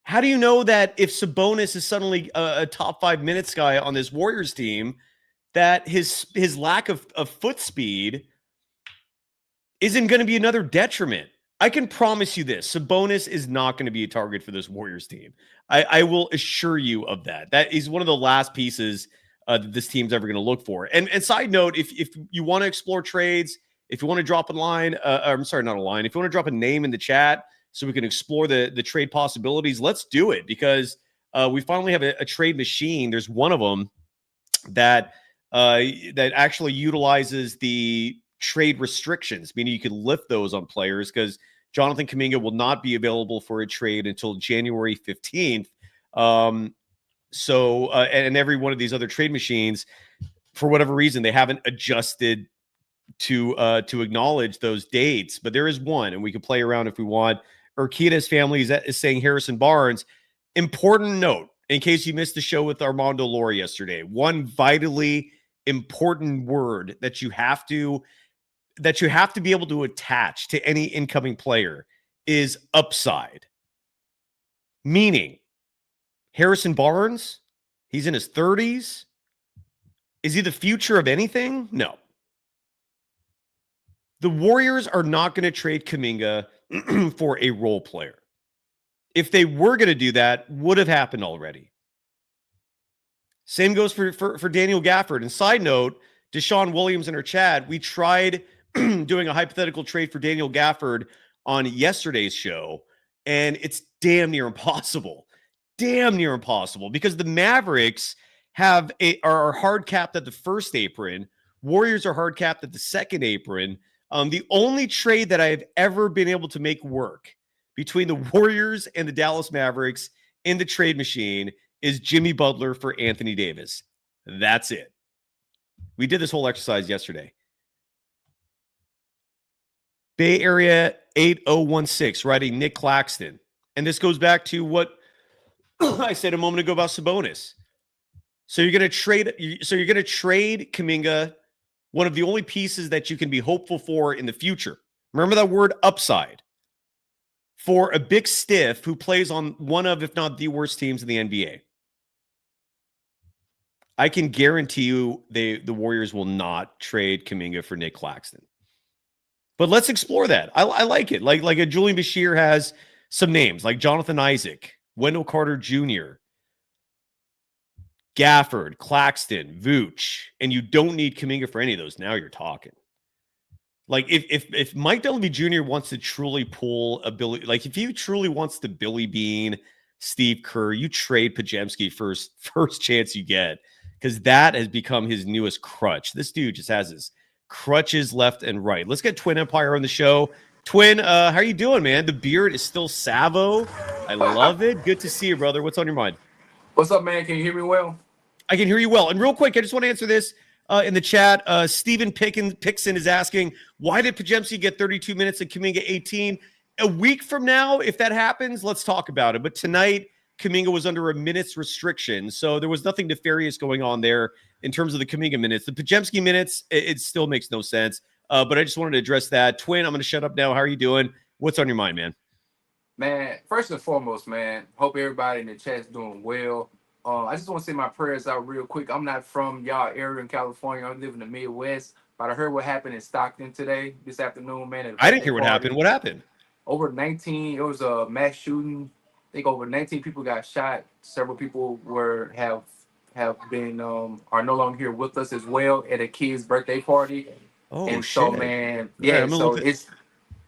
How do you know that if Sabonis is suddenly a top 5 minutes guy on this Warriors team, that his lack of foot speed isn't going to be another detriment? I can promise you this. Sabonis is not going to be a target for this Warriors team. I will assure you of that. That is one of the last pieces that this team's ever going to look for. And side note, if you want to explore trades, if you want to drop a line, I'm sorry, not a line. If you want to drop a name in the chat so we can explore the trade possibilities, let's do it, because We finally have a trade machine. There's one of them that actually utilizes the trade restrictions, meaning you can lift those on players because Jonathan Kuminga will not be available for a trade until January 15th. And every one of these other trade machines, for whatever reason, they haven't adjusted to acknowledge those dates. But there is one, and we can play around if we want. Urquidez family is saying Harrison Barnes. Important note, in case you missed the show with Armando Lora yesterday, one vitally important word that you have to be able to attach to any incoming player is upside. Meaning, Harrison Barnes, he's in his 30s. Is he the future of anything? No. The Warriors are not going to trade Kuminga for a role player. If they were going to do that, would have happened already. Same goes for Daniel Gafford. And side note, Deshaun Williamson or Chad, we tried doing a hypothetical trade for Daniel Gafford on yesterday's show, and it's damn near impossible. Damn near impossible because the Mavericks are hard capped at the first apron. Warriors are hard capped at the second apron. The only trade that I have ever been able to make work between the Warriors and the Dallas Mavericks in the trade machine is Jimmy Butler for Anthony Davis. That's it. We did this whole exercise yesterday. Bay Area 8016 writing Nick Claxton. And this goes back to what I said a moment ago about Sabonis. So you're going to trade Kuminga, one of the only pieces that you can be hopeful for in the future. Remember that word upside. For a big stiff who plays on one of, if not the worst teams in the NBA. I can guarantee you the Warriors will not trade Kuminga for Nick Claxton. But let's explore that. I like it. Like a Julian Bashir has some names, like Jonathan Isaac, Wendell Carter Jr., Gafford, Claxton, Vooch, and you don't need Kuminga for any of those. Now you're talking. Like if Mike Dunleavy Jr. wants to truly pull a Billy, like if he truly wants to Billy Bean, Steve Kerr, you trade Podziemski first chance you get because that has become his newest crutch. This dude just has his crutches left and right. Let's get Twin Empire on the show. Twin, how are you doing, man? The beard is still Savo. I love it. Good to see you, brother. What's on your mind? What's up, man? Can you hear me well? I can hear you well. And real quick, I just want to answer this in the chat. Stephen Pixon is asking, why did Podziemski get 32 minutes and Kuminga 18? A week from now, if that happens, let's talk about it. But tonight, Kuminga was under a minutes restriction, so there was nothing nefarious going on there in terms of the Kuminga minutes. The Podziemski minutes, it still makes no sense. But I just wanted to address that. Twin, I'm going to shut up now. How are you doing? What's on your mind, man? Man, first and foremost, man, hope everybody in the chat's doing well. I just want to say my prayers out real quick. I'm not from y'all area in California. I live in the Midwest, but I heard what happened in Stockton this afternoon, man. I didn't hear what happened. What happened? Over 19, it was a mass shooting. I think over 19 people got shot. Several people have been are no longer here with us as well at a kid's birthday party. Oh, and shit. So, man, yeah. Man.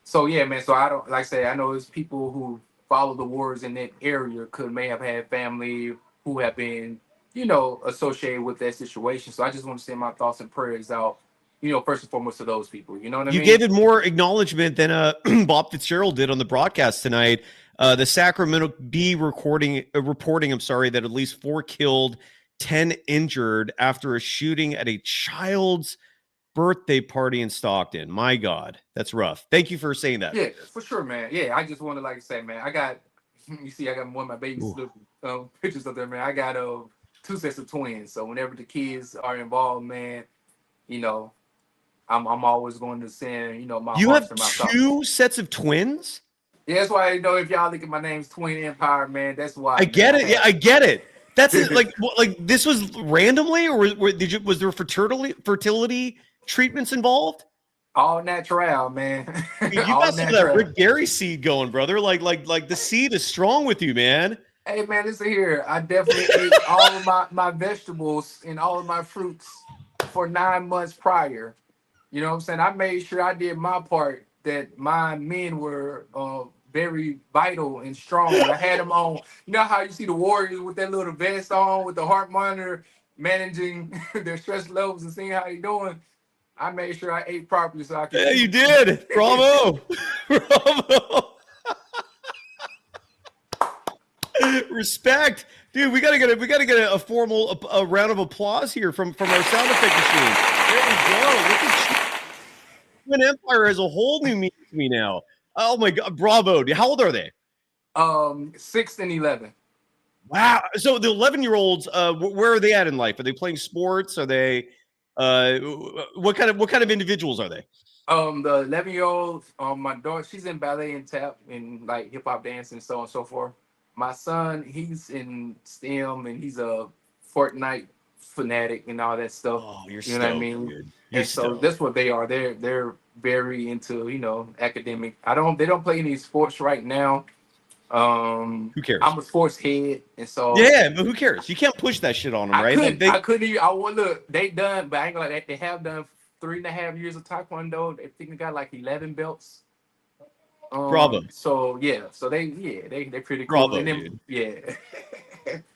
So I don't, like I say, I know it's people who follow the wars in that area may have had family who have been, associated with that situation. So I just want to send my thoughts and prayers out, first and foremost to those people. You know what I mean? You gave it more acknowledgement than Bob Fitzgerald did on the broadcast tonight. The Sacramento Bee reporting, that at least 4 killed, 10 injured after a shooting at a child's birthday party in Stockton. My God, that's rough. Thank you for saying that. Yeah, for sure, man. Yeah, I just want to say, man, I got one of my baby's pictures up there, man. I got 2 sets of twins. So whenever the kids are involved, man, I'm always going to send, my You heart have to my 2 sets of twins? Yeah, that's why if y'all think of my name's Twin Empire, man, that's why. I get it. Yeah, I get it. That's it. Like this was randomly, or was there fertility treatments involved? All natural, man. You got some of that Rick Gary seed going, brother. Like the seed is strong with you, man. Hey, man, listen here. I definitely ate all of my vegetables and all of my fruits for 9 months prior. You know what I'm saying? I made sure I did my part, that my men were very vital and strong. I had him on. You know how you see the Warriors with that little vest on with the heart monitor, managing their stress levels and seeing how they're doing. I made sure I ate properly so I could. Yeah, you did. Bravo. Bravo. Respect. Dude, we gotta get a formal round of applause here from our sound effect machine. There we go. Look at you. An Empire has a whole new meaning to me now. Oh my God, bravo. How old are they? 6 and 11. Wow. So the 11-year-olds, where are they at in life? Are they playing sports? Are they what kind of individuals are they? The 11-year-old, my daughter, she's in ballet and tap and like hip hop dance and so on and so forth. My son, he's in STEM and he's a Fortnite fanatic and all that stuff. Oh, you're you know what I mean? Dude. And so that's what they are. They're very into, academic. They don't play any sports right now. Who cares? I'm a sports head, and so yeah, but who cares? You can't push that shit on them, right? I couldn't. I would look. They done, but I ain't gonna like that. They have done 3.5 years of Taekwondo. They think they got like 11 belts. Bravo. So yeah, they pretty cool. Bravo, and then, dude. Yeah.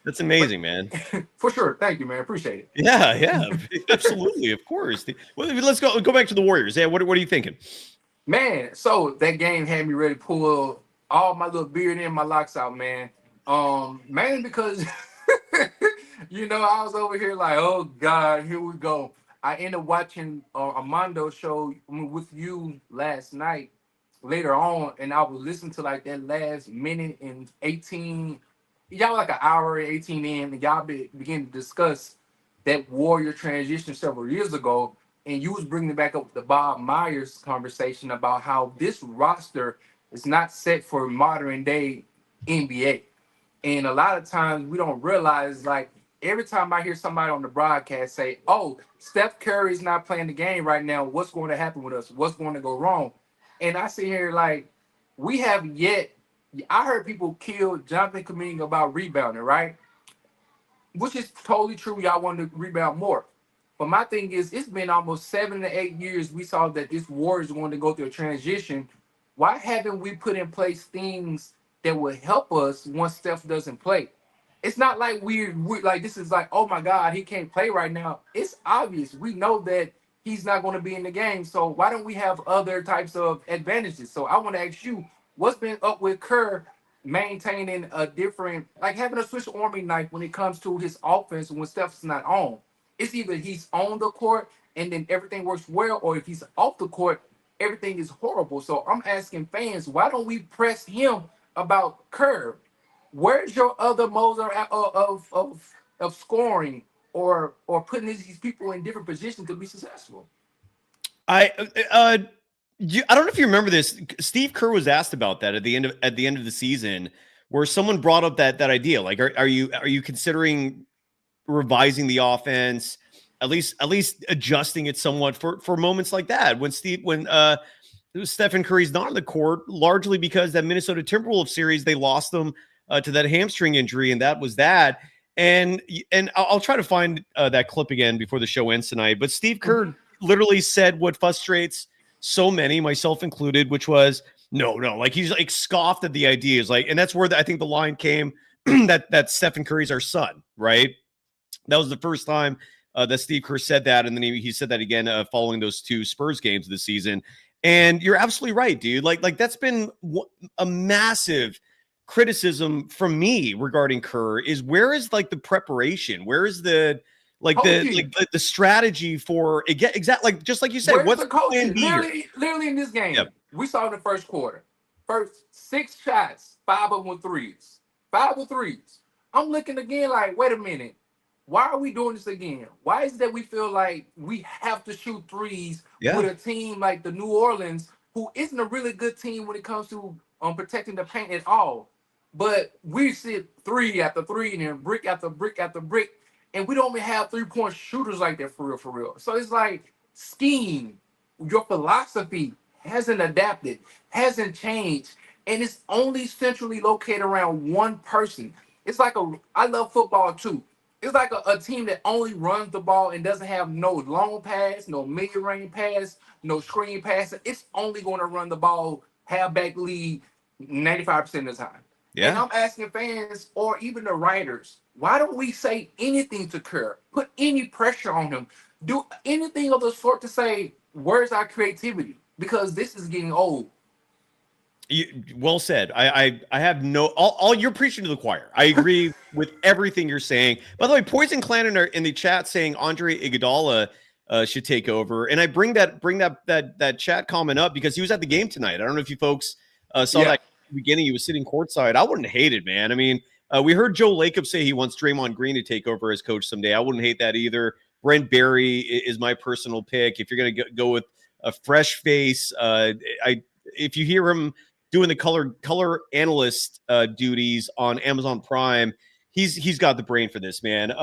That's amazing, man. For sure. Thank you, man. Appreciate it. Yeah, absolutely, of course. Well, let's go back to the Warriors. Yeah, what are you thinking? Man, so that game had me ready to pull all my little beard and my locks out, man. Mainly because I was over here like, oh God, here we go. I ended up watching Armando show with you last night later on, and I was listening to like that last minute and 18. Y'all like an hour and 18 in, and y'all begin to discuss that Warrior transition several years ago, and you was bringing back up the Bob Myers conversation about how this roster is not set for modern day NBA. And a lot of times we don't realize, like, every time I hear somebody on the broadcast say, oh, Steph Curry's not playing the game right now, what's going to happen with us? What's going to go wrong? And I sit here like, we have yet, I heard people kill Jonathan Kuminga about rebounding, right? Which is totally true. Y'all want to rebound more. But my thing is, it's been almost 7 to 8 years we saw that this Warriors going to go through a transition. Why haven't we put in place things that will help us once Steph doesn't play? It's not like we're like, this is like, oh my God, he can't play right now. It's obvious. We know that he's not going to be in the game. So why don't we have other types of advantages? So I want to ask you, what's been up with Kerr maintaining a different, like having a Swiss Army knife when it comes to his offense when Steph's not on? It's either he's on the court and then everything works well, or if he's off the court, everything is horrible. So I'm asking fans, why don't we press him about Kerr? Where's your other modes of scoring or putting these people in different positions to be successful? I don't know if you remember this. Steve Kerr was asked about that at the end of the season, where someone brought up that idea. Like, are you considering revising the offense, at least adjusting it somewhat for moments like that when Stephen Curry's not on the court, largely because that Minnesota Timberwolves series, they lost them to that hamstring injury, and that was that. And I'll try to find that clip again before the show ends tonight. But Steve Kerr literally said what frustrates so many, myself included, which was no, like he's like scoffed at the ideas, like, and that's where I think the line came that Stephen Curry's our son, right? That was the first time that Steve Kerr said that, and then he said that again following those 2 Spurs games this season. And you're absolutely right, dude. Like that's been a massive criticism from me regarding Kerr is where is like the preparation? Where is the strategy for exactly like just like you said? Where's what's the coaching? literally in this game, yep. We saw in the first quarter, first 6 shots, 5 of them threes, 5 of threes. I'm looking again like, wait a minute. Why are we doing this again? Why is it that we feel like we have to shoot threes with a team like the New Orleans, who isn't a really good team when it comes to protecting the paint at all? But we sit 3 after 3 and then brick after brick after brick, and we don't even have 3-point shooters like that for real. So it's like scheme, your philosophy hasn't adapted, hasn't changed, and it's only centrally located around one person. It's like I love football too. It's like a team that only runs the ball and doesn't have no long pass, no mid-range pass, no screen pass. It's only going to run the ball, halfback lead, 95% of the time. Yeah. And I'm asking fans or even the writers, why don't we say anything to Kerr? Put any pressure on him. Do anything of the sort to say, where's our creativity? Because this is getting old. Well said. I have no all you're preaching to the choir. I agree with everything you're saying. By the way, Poison Clan in the chat saying Andre Iguodala should take over, and I bring that chat comment up because he was at the game tonight. I don't know if you folks saw that at the beginning. He was sitting courtside. I wouldn't hate it, man. I mean, we heard Joe Lacob say he wants Draymond Green to take over as coach someday. I wouldn't hate that either. Brent Barry is my personal pick. If you're going to go with a fresh face, if you hear him doing the color analyst duties on Amazon Prime, he's got the brain for this, man.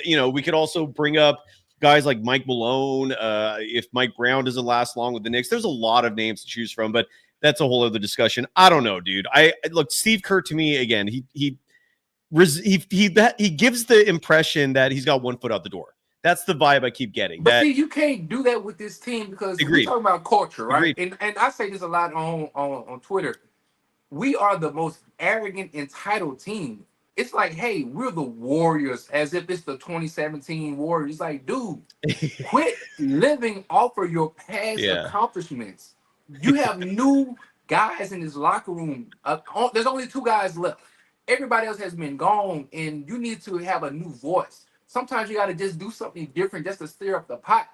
We could also bring up guys like Mike Malone. If Mike Brown doesn't last long with the Knicks, there's a lot of names to choose from, but that's a whole other discussion. I don't know, dude. Look, Steve Kerr to me again. He gives the impression that he's got one foot out the door. That's the vibe I keep getting. But see, you can't do that with this team because we're talking about culture, right? And I say this a lot on Twitter. We are the most arrogant, entitled team. It's like, hey, we're the Warriors, as if it's the 2017 Warriors. It's like, dude, quit living off of your past accomplishments. You have new guys in this locker room. There's only 2 guys left. Everybody else has been gone, and you need to have a new voice. Sometimes you got to just do something different just to stir up the pot.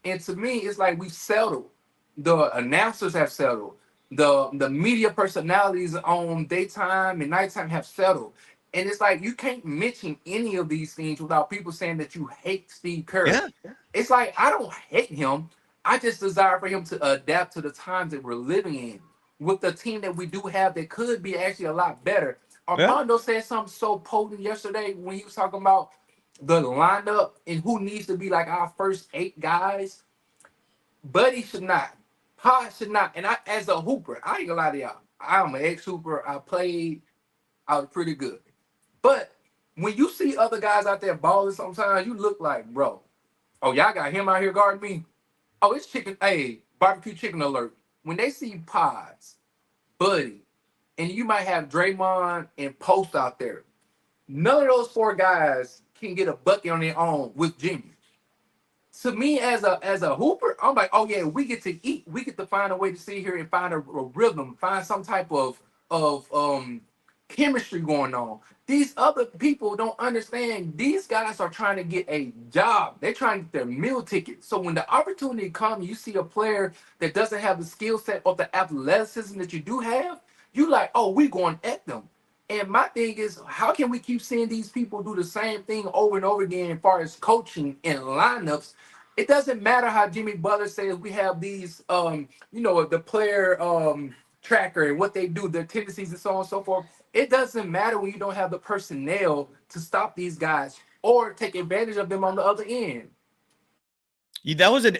And to me, it's like we've settled. The announcers have settled. The media personalities on daytime and nighttime have settled. And it's like you can't mention any of these things without people saying that you hate Steve Kerr. Yeah. It's like, I don't hate him. I just desire for him to adapt to the times that we're living in with the team that we do have that could be actually a lot better. Armando said something so potent yesterday when he was talking about the lineup and who needs to be like our first 8 guys. Buddy should not. Pod should not. And I, as a hooper, I ain't gonna lie to y'all. I'm an ex-hooper. I was pretty good. But when you see other guys out there balling sometimes, you look like, bro, oh, y'all got him out here guarding me? Oh, it's chicken. Hey, barbecue chicken alert. When they see Pods, Buddy, and you might have Draymond and Post out there, none of those 4 guys can get a bucket on their own with Jimmy. To me, as a hooper, I'm like, oh yeah, we get to eat. We get to find a way to sit here and find a rhythm, find some type of chemistry going on. These other people don't understand. These guys are trying to get a job. They're trying to get their meal ticket. So when the opportunity comes, you see a player that doesn't have the skill set or the athleticism that you do have, you like, oh, we going at them. And my thing is, how can we keep seeing these people do the same thing over and over again as far as coaching and lineups? It doesn't matter how Jimmy Butler says we have these, the player tracker and what they do, their tendencies and so on and so forth. It doesn't matter when you don't have the personnel to stop these guys or take advantage of them on the other end. That was an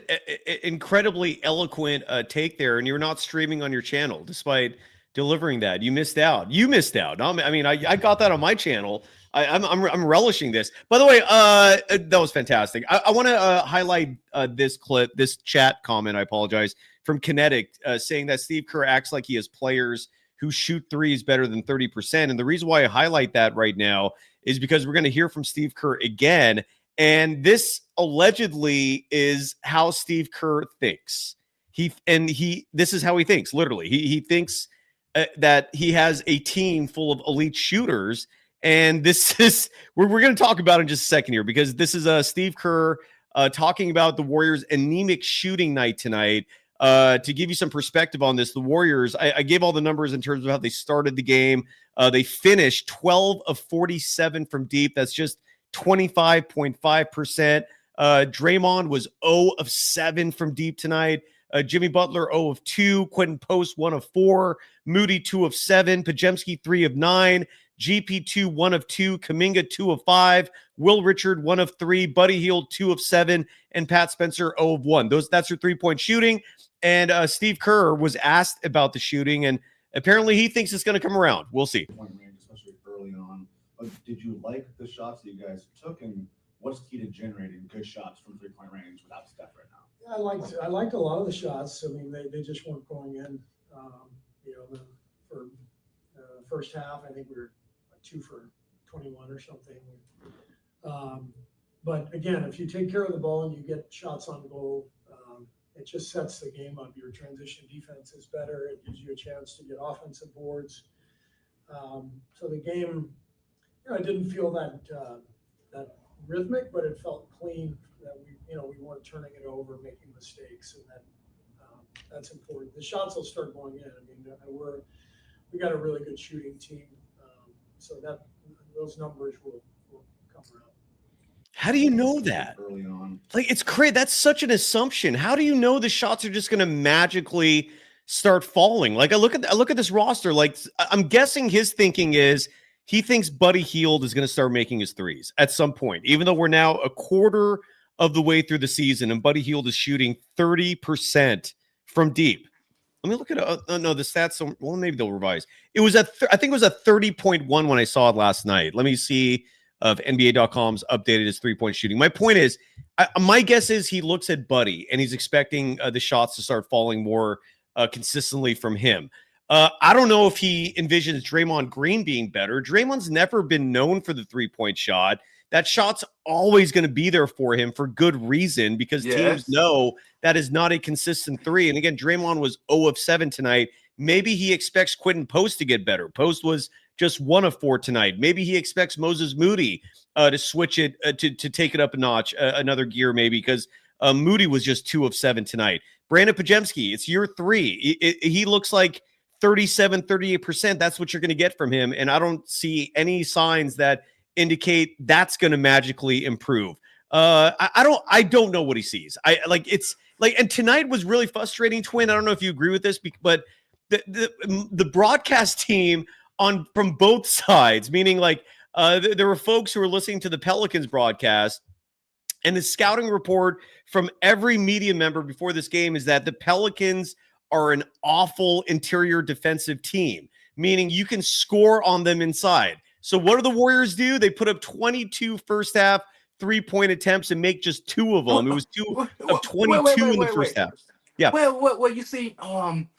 incredibly eloquent take there, and you're not streaming on your channel despite delivering that. You missed out. I mean, I got that on my channel. I'm relishing this. By the way, that was fantastic. I want to highlight this clip, this chat comment. I apologize, from Kinetic saying that Steve Kerr acts like he has players who shoot threes better than 30%. And the reason why I highlight that right now is because we're going to hear from Steve Kerr again. And this allegedly is how Steve Kerr thinks. This is how he thinks. Literally, he thinks that he has a team full of elite shooters. And this is, we're going to talk about it in just a second here, because this is Steve Kerr talking about the Warriors' anemic shooting night tonight. To give you some perspective on this, the Warriors, I gave all the numbers in terms of how they started the game. They finished 12 of 47 from deep. That's just 25.5%. Draymond was 0 of 7 from deep tonight. Jimmy Butler 0 of 2. Quentin Post 1 of 4. Moody 2 of 7. Pajemski 3 of 9. GP2 1 of 2. Kuminga 2 of 5. Will Richard 1 of 3. Buddy Hield 2 of 7. And Pat Spencer 0 of 1. That's your 3-point shooting. And Steve Kerr was asked about the shooting, and apparently he thinks it's going to come around. We'll see. Especially early on. Did you like the shots that you guys took, and what's key to generating good shots from 3-point range without Steph right now? I liked a lot of the shots. I mean, they just weren't going in, for first half. I think we were 2 for 21 or something. But again, if you take care of the ball and you get shots on goal, it just sets the game up. Your transition defense is better. It gives you a chance to get offensive boards. So the game, it didn't feel that rhythmic, but it felt clean. That we weren't turning it over, making mistakes, and that's important. The shots will start going in. I mean, we got a really good shooting team, so that those numbers will come around. How do you know that? Early on. Like, it's crazy. That's such an assumption. How do you know the shots are just going to magically start falling? Like, I look at this roster. Like, I'm guessing his thinking is he thinks Buddy Hield is going to start making his threes at some point, even though we're now a quarter of the way through the season and Buddy Hield is shooting 30% from deep. Let me look at the stats. Well, maybe they'll revise. It was I think it was a 30.1 when I saw it last night. Let me see if NBA.com's updated his 3-point shooting. My point is, my guess is he looks at Buddy and he's expecting the shots to start falling more consistently from him. I don't know if he envisions Draymond Green being better. Draymond's never been known for the 3-point shot. That shot's always going to be there for him for good reason, because teams know that is not a consistent 3. And again, Draymond was 0 of 7 tonight. Maybe he expects Quentin Post to get better. Post was just 1 of 4 tonight. Maybe he expects Moses Moody to switch it, to take it up a notch, another gear maybe, because Moody was just 2 of 7 tonight. Brandon Pajemski, it's year 3. He looks like 37, 38%. That's what you're going to get from him. And I don't see any signs that indicate that's going to magically improve. I don't know what he sees. And tonight was really frustrating, Twin. I don't know if you agree with this, but the broadcast team from both sides, meaning there were folks who were listening to the Pelicans broadcast, and the scouting report from every media member before this game is that the Pelicans are an awful interior defensive team, meaning you can score on them inside. So what do the Warriors do? They put up 22 first half 3-point attempts and make just 2 of them. It was 2 of 22 in the first half. Yeah. Well, you see, in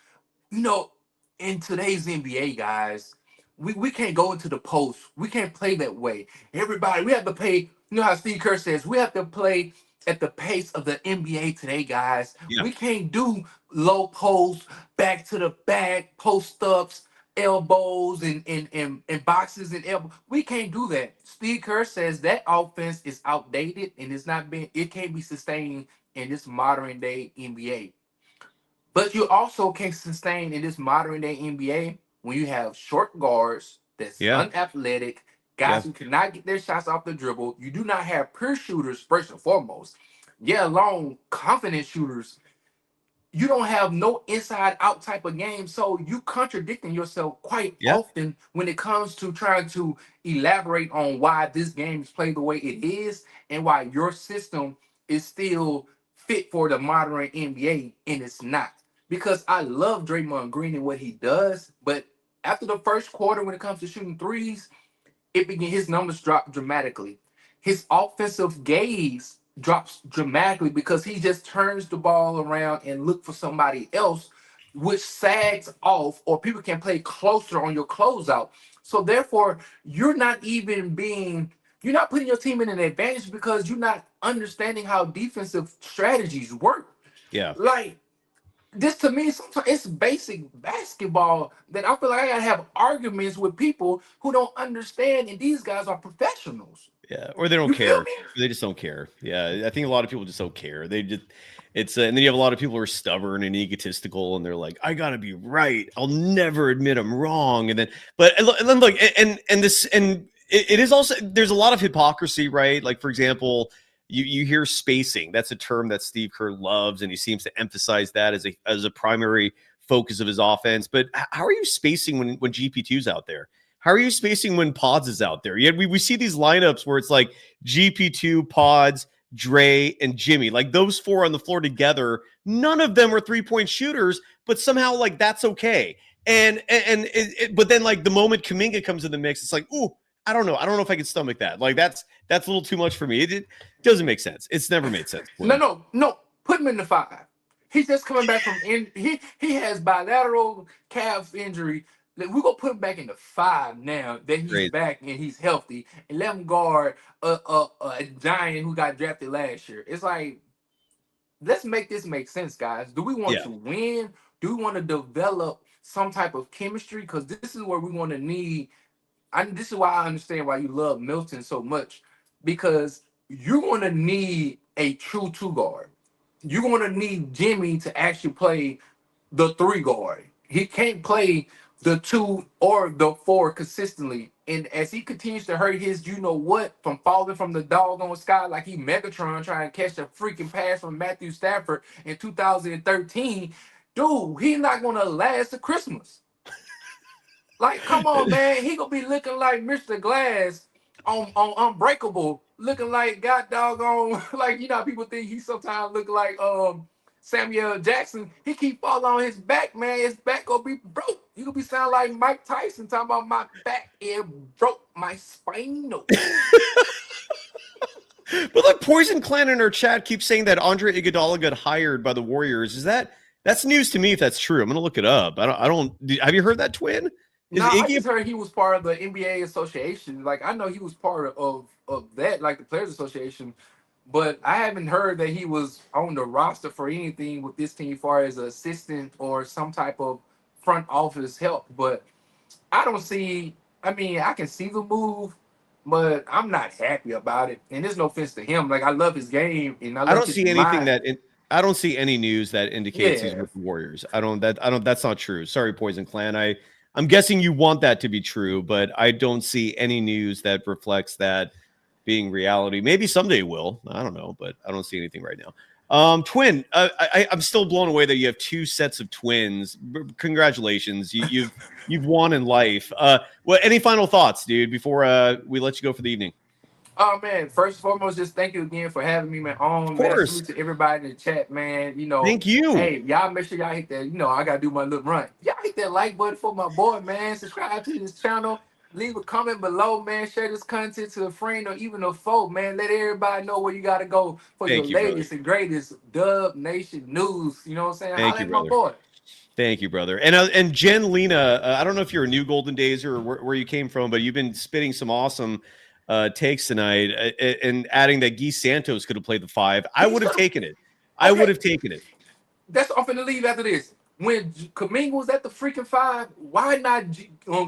today's NBA, guys, we can't go into the post. We can't play that way. Everybody, we have to play. You know how Steve Kerr says, we have to play at the pace of the NBA today, guys. Yeah. We can't do low post, back to the back, post ups, elbows, and boxes and elbows. We can't do that. Steve Kerr says that offense is outdated and it can't be sustained in this modern day NBA. But you also can't sustain in this modern day NBA when you have short guards that's unathletic, guys who cannot get their shots off the dribble. You do not have pure shooters, first and foremost. Long, confident shooters. You don't have no inside-out type of game, so you contradicting yourself quite often when it comes to trying to elaborate on why this game is played the way it is and why your system is still fit for the modern NBA, and it's not. Because I love Draymond Green and what he does, but after the first quarter, when it comes to shooting threes, his numbers drop dramatically. His offensive gaze drops dramatically because he just turns the ball around and look for somebody else, which sags off, or people can play closer on your closeout. So therefore, you're not putting your team in an advantage because you're not understanding how defensive strategies work. Yeah. This to me, sometimes it's basic basketball that I feel like I gotta have arguments with people who don't understand, and these guys are professionals. Yeah, or they don't care. They just don't care. Yeah, I think a lot of people just don't care. And then you have a lot of people who are stubborn and egotistical, and they're like, "I gotta be right. I'll never admit I'm wrong." And then look, it is also, there's a lot of hypocrisy, right? Like, for example, you hear spacing. That's a term that Steve Kerr loves, and he seems to emphasize that as a primary focus of his offense. But how are you spacing when GP2's out there? How are you spacing when Pods is out there? Yet we see these lineups where it's like GP2, Pods, Dre, and Jimmy. Like, those 4 on the floor together, none of them are 3-point shooters, but somehow that's okay. But then the moment Kuminga comes in the mix, it's like, ooh, I don't know. I don't know if I can stomach that. That's a little too much for me. It doesn't make sense. It's never made sense. No. Put him in the 5. He's just coming back from he has bilateral calf injury. We're going to put him back in the 5 now that he's back and he's healthy, and let him guard a giant who got drafted last year. It's like, let's make this make sense, guys. Do we want to win? Do we want to develop some type of chemistry? Because this is where we want to need. This is why I understand why you love Milton so much, because you're going to need a true 2 guard. You're going to need Jimmy to actually play the 3 guard. He can't play the 2 or the 4 consistently. And as he continues to hurt his, you know what, from falling from the doggone sky like he Megatron trying to catch a freaking pass from Matthew Stafford in 2013, dude, he's not going to last to Christmas. Like, come on, man. He going to be looking like Mr. Glass on Unbreakable, looking like God doggone, like, you know, people think he sometimes look like Samuel Jackson. He keep falling on his back, man. His back gonna be broke. He gonna be sound like Mike Tyson talking about my back. It broke my spine. No. But like Poison Clan in our chat keeps saying that Andre Iguodala got hired by the Warriors. That's news to me if that's true? I'm gonna look it up. I don't. Have you heard that, Twin? I just heard he was part of the NBA association. Like, I know he was part of that, like the Players Association. But I haven't heard that he was on the roster for anything with this team as far as an assistant or some type of front office help. But I don't see, I mean, I can see the move, but I'm not happy about it. And there's no offense to him. Like, I love his game, and I don't see anything I don't see any news that indicates he's with the Warriors. That's not true. Sorry, Poison Clan. I'm guessing you want that to be true, but I don't see any news that reflects that being reality. Maybe someday will. I don't know, but I don't see anything right now. Twin, I'm still blown away that you have 2 sets of twins. Congratulations, you've won in life. Well, any final thoughts, dude, before we let you go for the evening? Oh man, first and foremost, just thank you again for having me, man. Of course. Salute to everybody in the chat, man. You know, thank you. Hey, y'all make sure y'all hit that. You know, I gotta do my little run. Y'all hit that like button for my boy, man. Subscribe to this channel. Leave a comment below, man. Share this content to a friend or even a foe, man. Let everybody know where you got to go for your latest and greatest Dub Nation news. You know what I'm saying? Thank you, brother. My boy. Thank you, brother. And Jen Lena, I don't know if you're a new Golden Days or where you came from, but you've been spitting some awesome takes tonight and adding that Guy Santos could have played the 5. I would have taken it. I would have taken it. I'm finna leave after this. When Kuminga was at the freaking 5, why not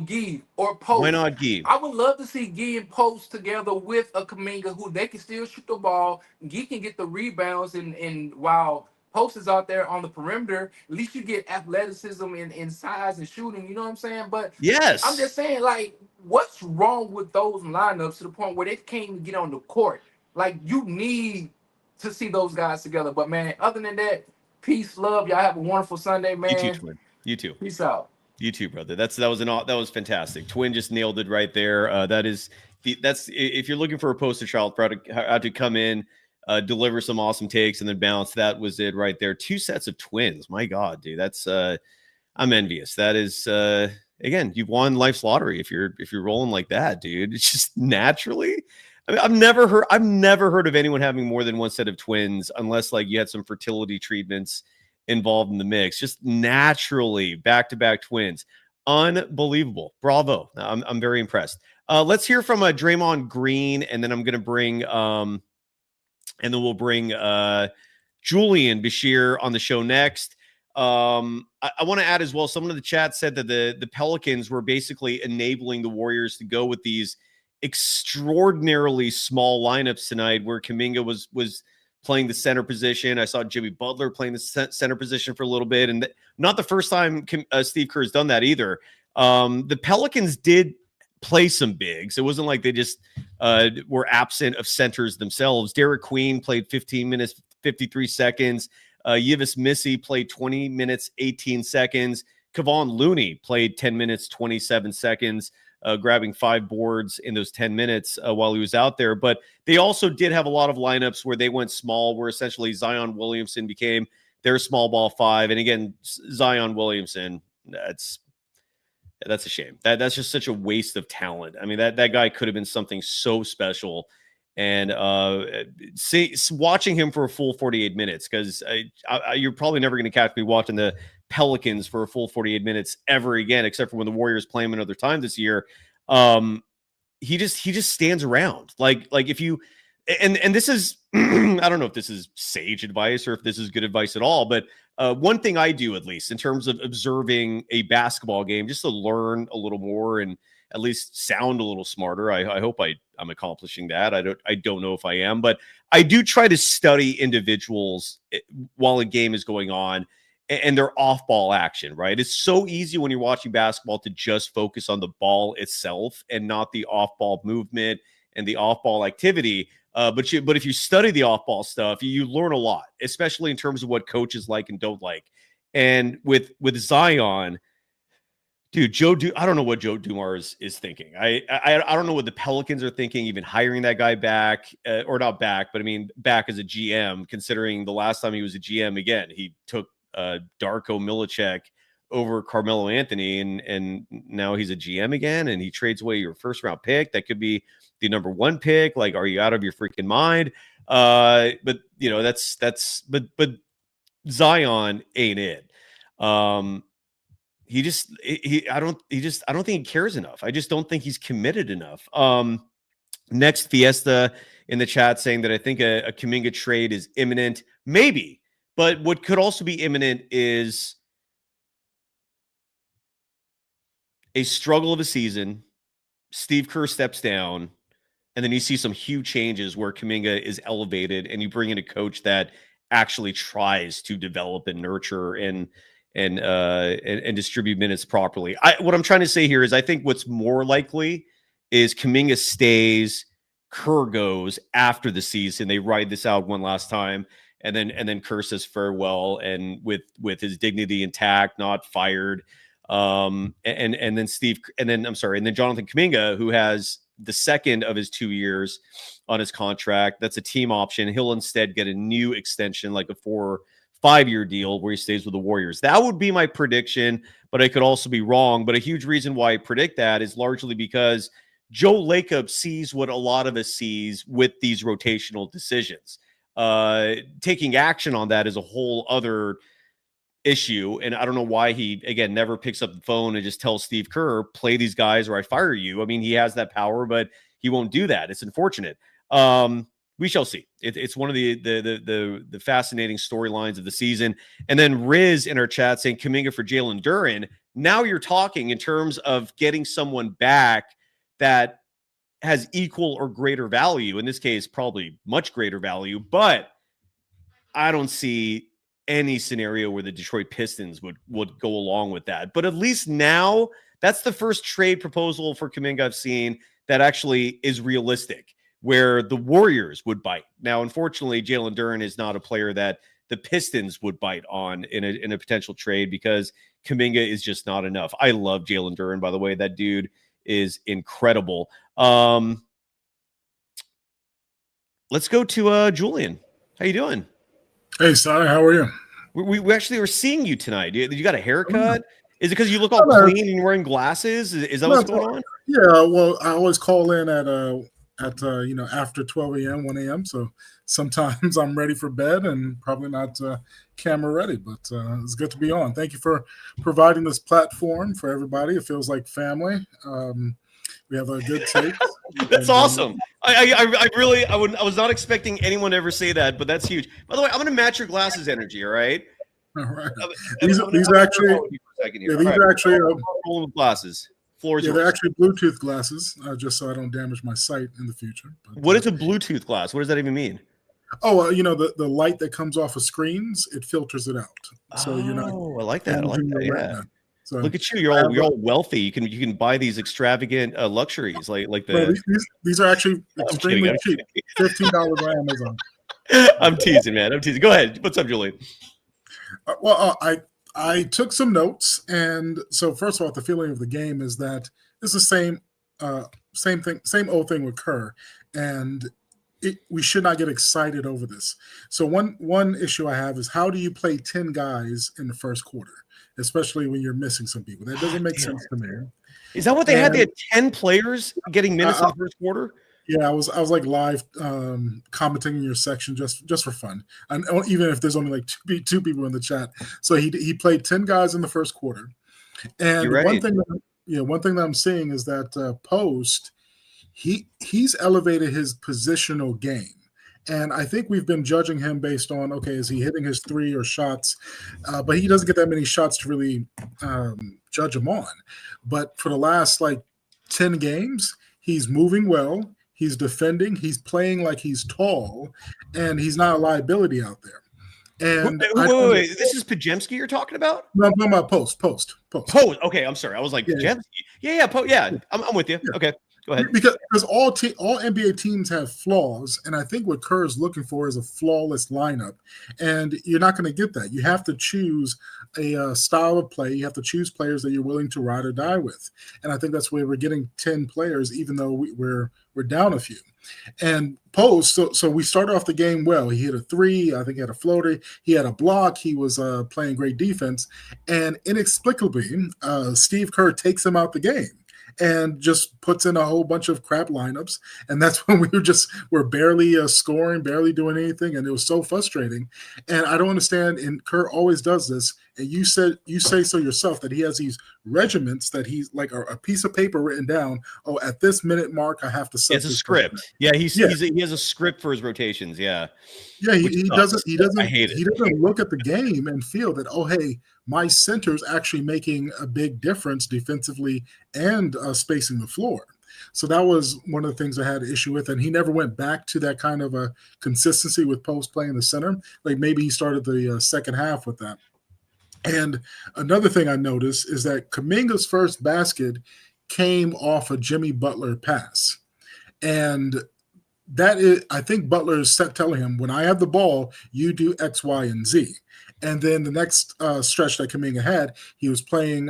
Guy or Post? Why not Guy? I would love to see Guy and Post together with a Kuminga who they can still shoot the ball. Guy can get the rebounds, and while Post is out there on the perimeter, at least you get athleticism and size and shooting. You know what I'm saying? But yes, I'm just saying, like, what's wrong with those lineups to the point where they can't even get on the court? Like, you need to see those guys together. But man, other than that, peace, love. Y'all have a wonderful Sunday, man. You too, Twin. You too. Peace out. You too, brother. That was fantastic. Twin just nailed it right there. That's if you're looking for a poster child for how to come in, deliver some awesome takes and then bounce. That was it right there. 2 sets of twins. My God, dude. That's I'm envious. That is again, you've won life's lottery if you're rolling like that, dude. It's just naturally. I mean, I've never heard of anyone having more than 1 set of twins unless like you had some fertility treatments involved in the mix. Just naturally back-to-back twins. Unbelievable. Bravo. I'm very impressed. Let's hear from Draymond Green, and then I'm going to bring we'll bring Julian Bashir on the show next. I want to add as well, someone in the chat said that the Pelicans were basically enabling the Warriors to go with these extraordinarily small lineups tonight, where Kuminga was playing the center position. I saw Jimmy Butler playing the center position for a little bit, and not the first time Steve Kerr has done that either. The Pelicans did play some bigs. It wasn't like they just were absent of centers themselves. Derek Queen played 15 minutes, 53 seconds. Yves Missy played 20 minutes, 18 seconds. Kevon Looney played 10 minutes, 27 seconds. Grabbing 5 boards in those 10 minutes while he was out there. But they also did have a lot of lineups where they went small, where essentially Zion Williamson became their small ball 5. And again, Zion Williamson, that's a shame. That's just such a waste of talent. I mean, that guy could have been something so special. And watching him for a full 48 minutes, because you're probably never going to catch me watching the Pelicans for a full 48 minutes ever again, except for when the Warriors play him another time this year. He just stands around. Like if you and this is I don't know if this is sage advice or if this is good advice at all, but one thing I do, at least in terms of observing a basketball game, just to learn a little more and at least sound a little smarter. I hope I'm accomplishing that. I don't know if I am, but I do try to study individuals while a game is going on and their off-ball action, right? It's so easy when you're watching basketball to just focus on the ball itself and not the off-ball movement and the off-ball activity. But if you study the off-ball stuff, you learn a lot, especially in terms of what coaches like and don't like. And with Zion, dude, I don't know what Joe Dumars is thinking. I don't know what the Pelicans are thinking, even hiring that guy back, or not back, but I mean back as a GM, considering the last time he was a GM, again, he took Darko Milicic over Carmelo Anthony, and now he's a GM again, and he trades away your first round pick. That could be the number 1 pick. Like, are you out of your freaking mind? But you know, but Zion ain't it. I don't think he cares enough. I just don't think he's committed enough. Next Fiesta in the chat saying that I think a Kuminga trade is imminent. Maybe, but what could also be imminent is a struggle of a season. Steve Kerr steps down, and then you see some huge changes where Kuminga is elevated, and you bring in a coach that actually tries to develop and nurture and distribute minutes properly. What I'm trying to say here is I think what's more likely is Kuminga stays, Kerr goes after the season. They ride this out one last time, and then Kerr says farewell, and with his dignity intact, not fired. And then Jonathan Kuminga, who has the second of his 2 years on his contract, that's a team option. He'll instead get a new extension, like a 4 or 5-year deal where he stays with the Warriors. That would be my prediction, but I could also be wrong. But a huge reason why I predict that is largely because Joe Lacob sees what a lot of us sees with these rotational decisions. Taking action on that is a whole other issue, and I don't know why he, again, never picks up the phone and just tells Steve Kerr, play these guys or I fire you. I mean, he has that power, but he won't do that. It's unfortunate. We shall see. It's one of the fascinating storylines of the season. And then Riz in our chat saying Kuminga for Jalen Duren. Now you're talking in terms of getting someone back that has equal or greater value. In this case, probably much greater value, but I don't see any scenario where the Detroit Pistons would go along with that. But at least now, that's the first trade proposal for Kuminga I've seen that actually is realistic, where the Warriors would bite. Now, unfortunately, Jalen Duren is not a player that the Pistons would bite on in a potential trade because Kuminga is just not enough. I love Jalen Duren, by the way. That dude is incredible. Let's go to Julian. How you doing? Hey, Sai, how are you? We actually were seeing you tonight. You got a haircut? Is it because you look all clean and you're wearing glasses? Is that what's going on? Yeah, well, I always call in at after 12 a.m., 1 a.m. So sometimes I'm ready for bed and probably not camera ready, but it's good to be on. Thank you for providing this platform for everybody. It feels like family. We have a good take. That's awesome. I was not expecting anyone to ever say that, but that's huge. By the way, I'm going to match your glasses energy. All right. All right. These are actually rolling with glasses. Floor is yours. They're actually Bluetooth glasses, just so I don't damage my sight in the future. But, what is a Bluetooth glass? What does that even mean? Oh, the light that comes off of screens, it filters it out. So you're not. Oh, I like that. Yeah. So, look at you. You're all wealthy. You can buy these extravagant luxuries like the. No, these are actually extremely cheap. $15 on Amazon. I'm teasing, man. I'm teasing. Go ahead. What's up, Julian? I took some notes, and so first of all, the feeling of the game is that it's the same old thing with Kerr, and we should not get excited over this. So one issue I have is how do you play 10 guys in the first quarter, especially when you're missing some people? That doesn't make sense to me. Is that what they had? They had 10 players getting minutes in the first quarter? Yeah, I was like live commenting in your section just for fun, and even if there's only like two people in the chat. So he played 10 guys in the first quarter, and You're right. one thing that I'm seeing is that Post he's elevated his positional game. And I think we've been judging him based on, okay, is he hitting his three or shots? But he doesn't get that many shots to really judge him on. But for the last 10 games, he's moving well. He's defending. He's playing like he's tall, and he's not a liability out there. And wait. This is Pajemski you're talking about? No, I'm talking about Post. Okay, I'm sorry. I was like, Pajemski. Yeah. I'm with you. Yeah. Okay. Go ahead. Because all NBA teams have flaws, and I think what Kerr is looking for is a flawless lineup, and you're not going to get that. You have to choose a style of play. You have to choose players that you're willing to ride or die with, and I think that's where we're getting 10 players, even though we're down a few. And Post, so we started off the game well. He hit a three. I think he had a floater. He had a block. He was playing great defense, and inexplicably, Steve Kerr takes him out the game and just puts in a whole bunch of crap lineups. And that's when we're barely scoring, barely doing anything. And it was so frustrating. And I don't understand. And Kerr always does this. And you say so yourself that he has these regiments that he's like a piece of paper written down. Oh, at this minute mark, I have to set it's a script. Player. Yeah, he has a script for his rotations. Yeah. Yeah, he doesn't. I hate it. He doesn't look at the game and feel that, oh, hey, my center's actually making a big difference defensively and spacing the floor. So that was one of the things I had an issue with, and he never went back to that kind of a consistency with Post playing the center. Like maybe he started the second half with that. And another thing I noticed is that Kuminga's first basket came off a Jimmy Butler pass, and that is, I think Butler is telling him, when I have the ball, you do X, Y, and Z. And then the next stretch that Kuminga had, he was playing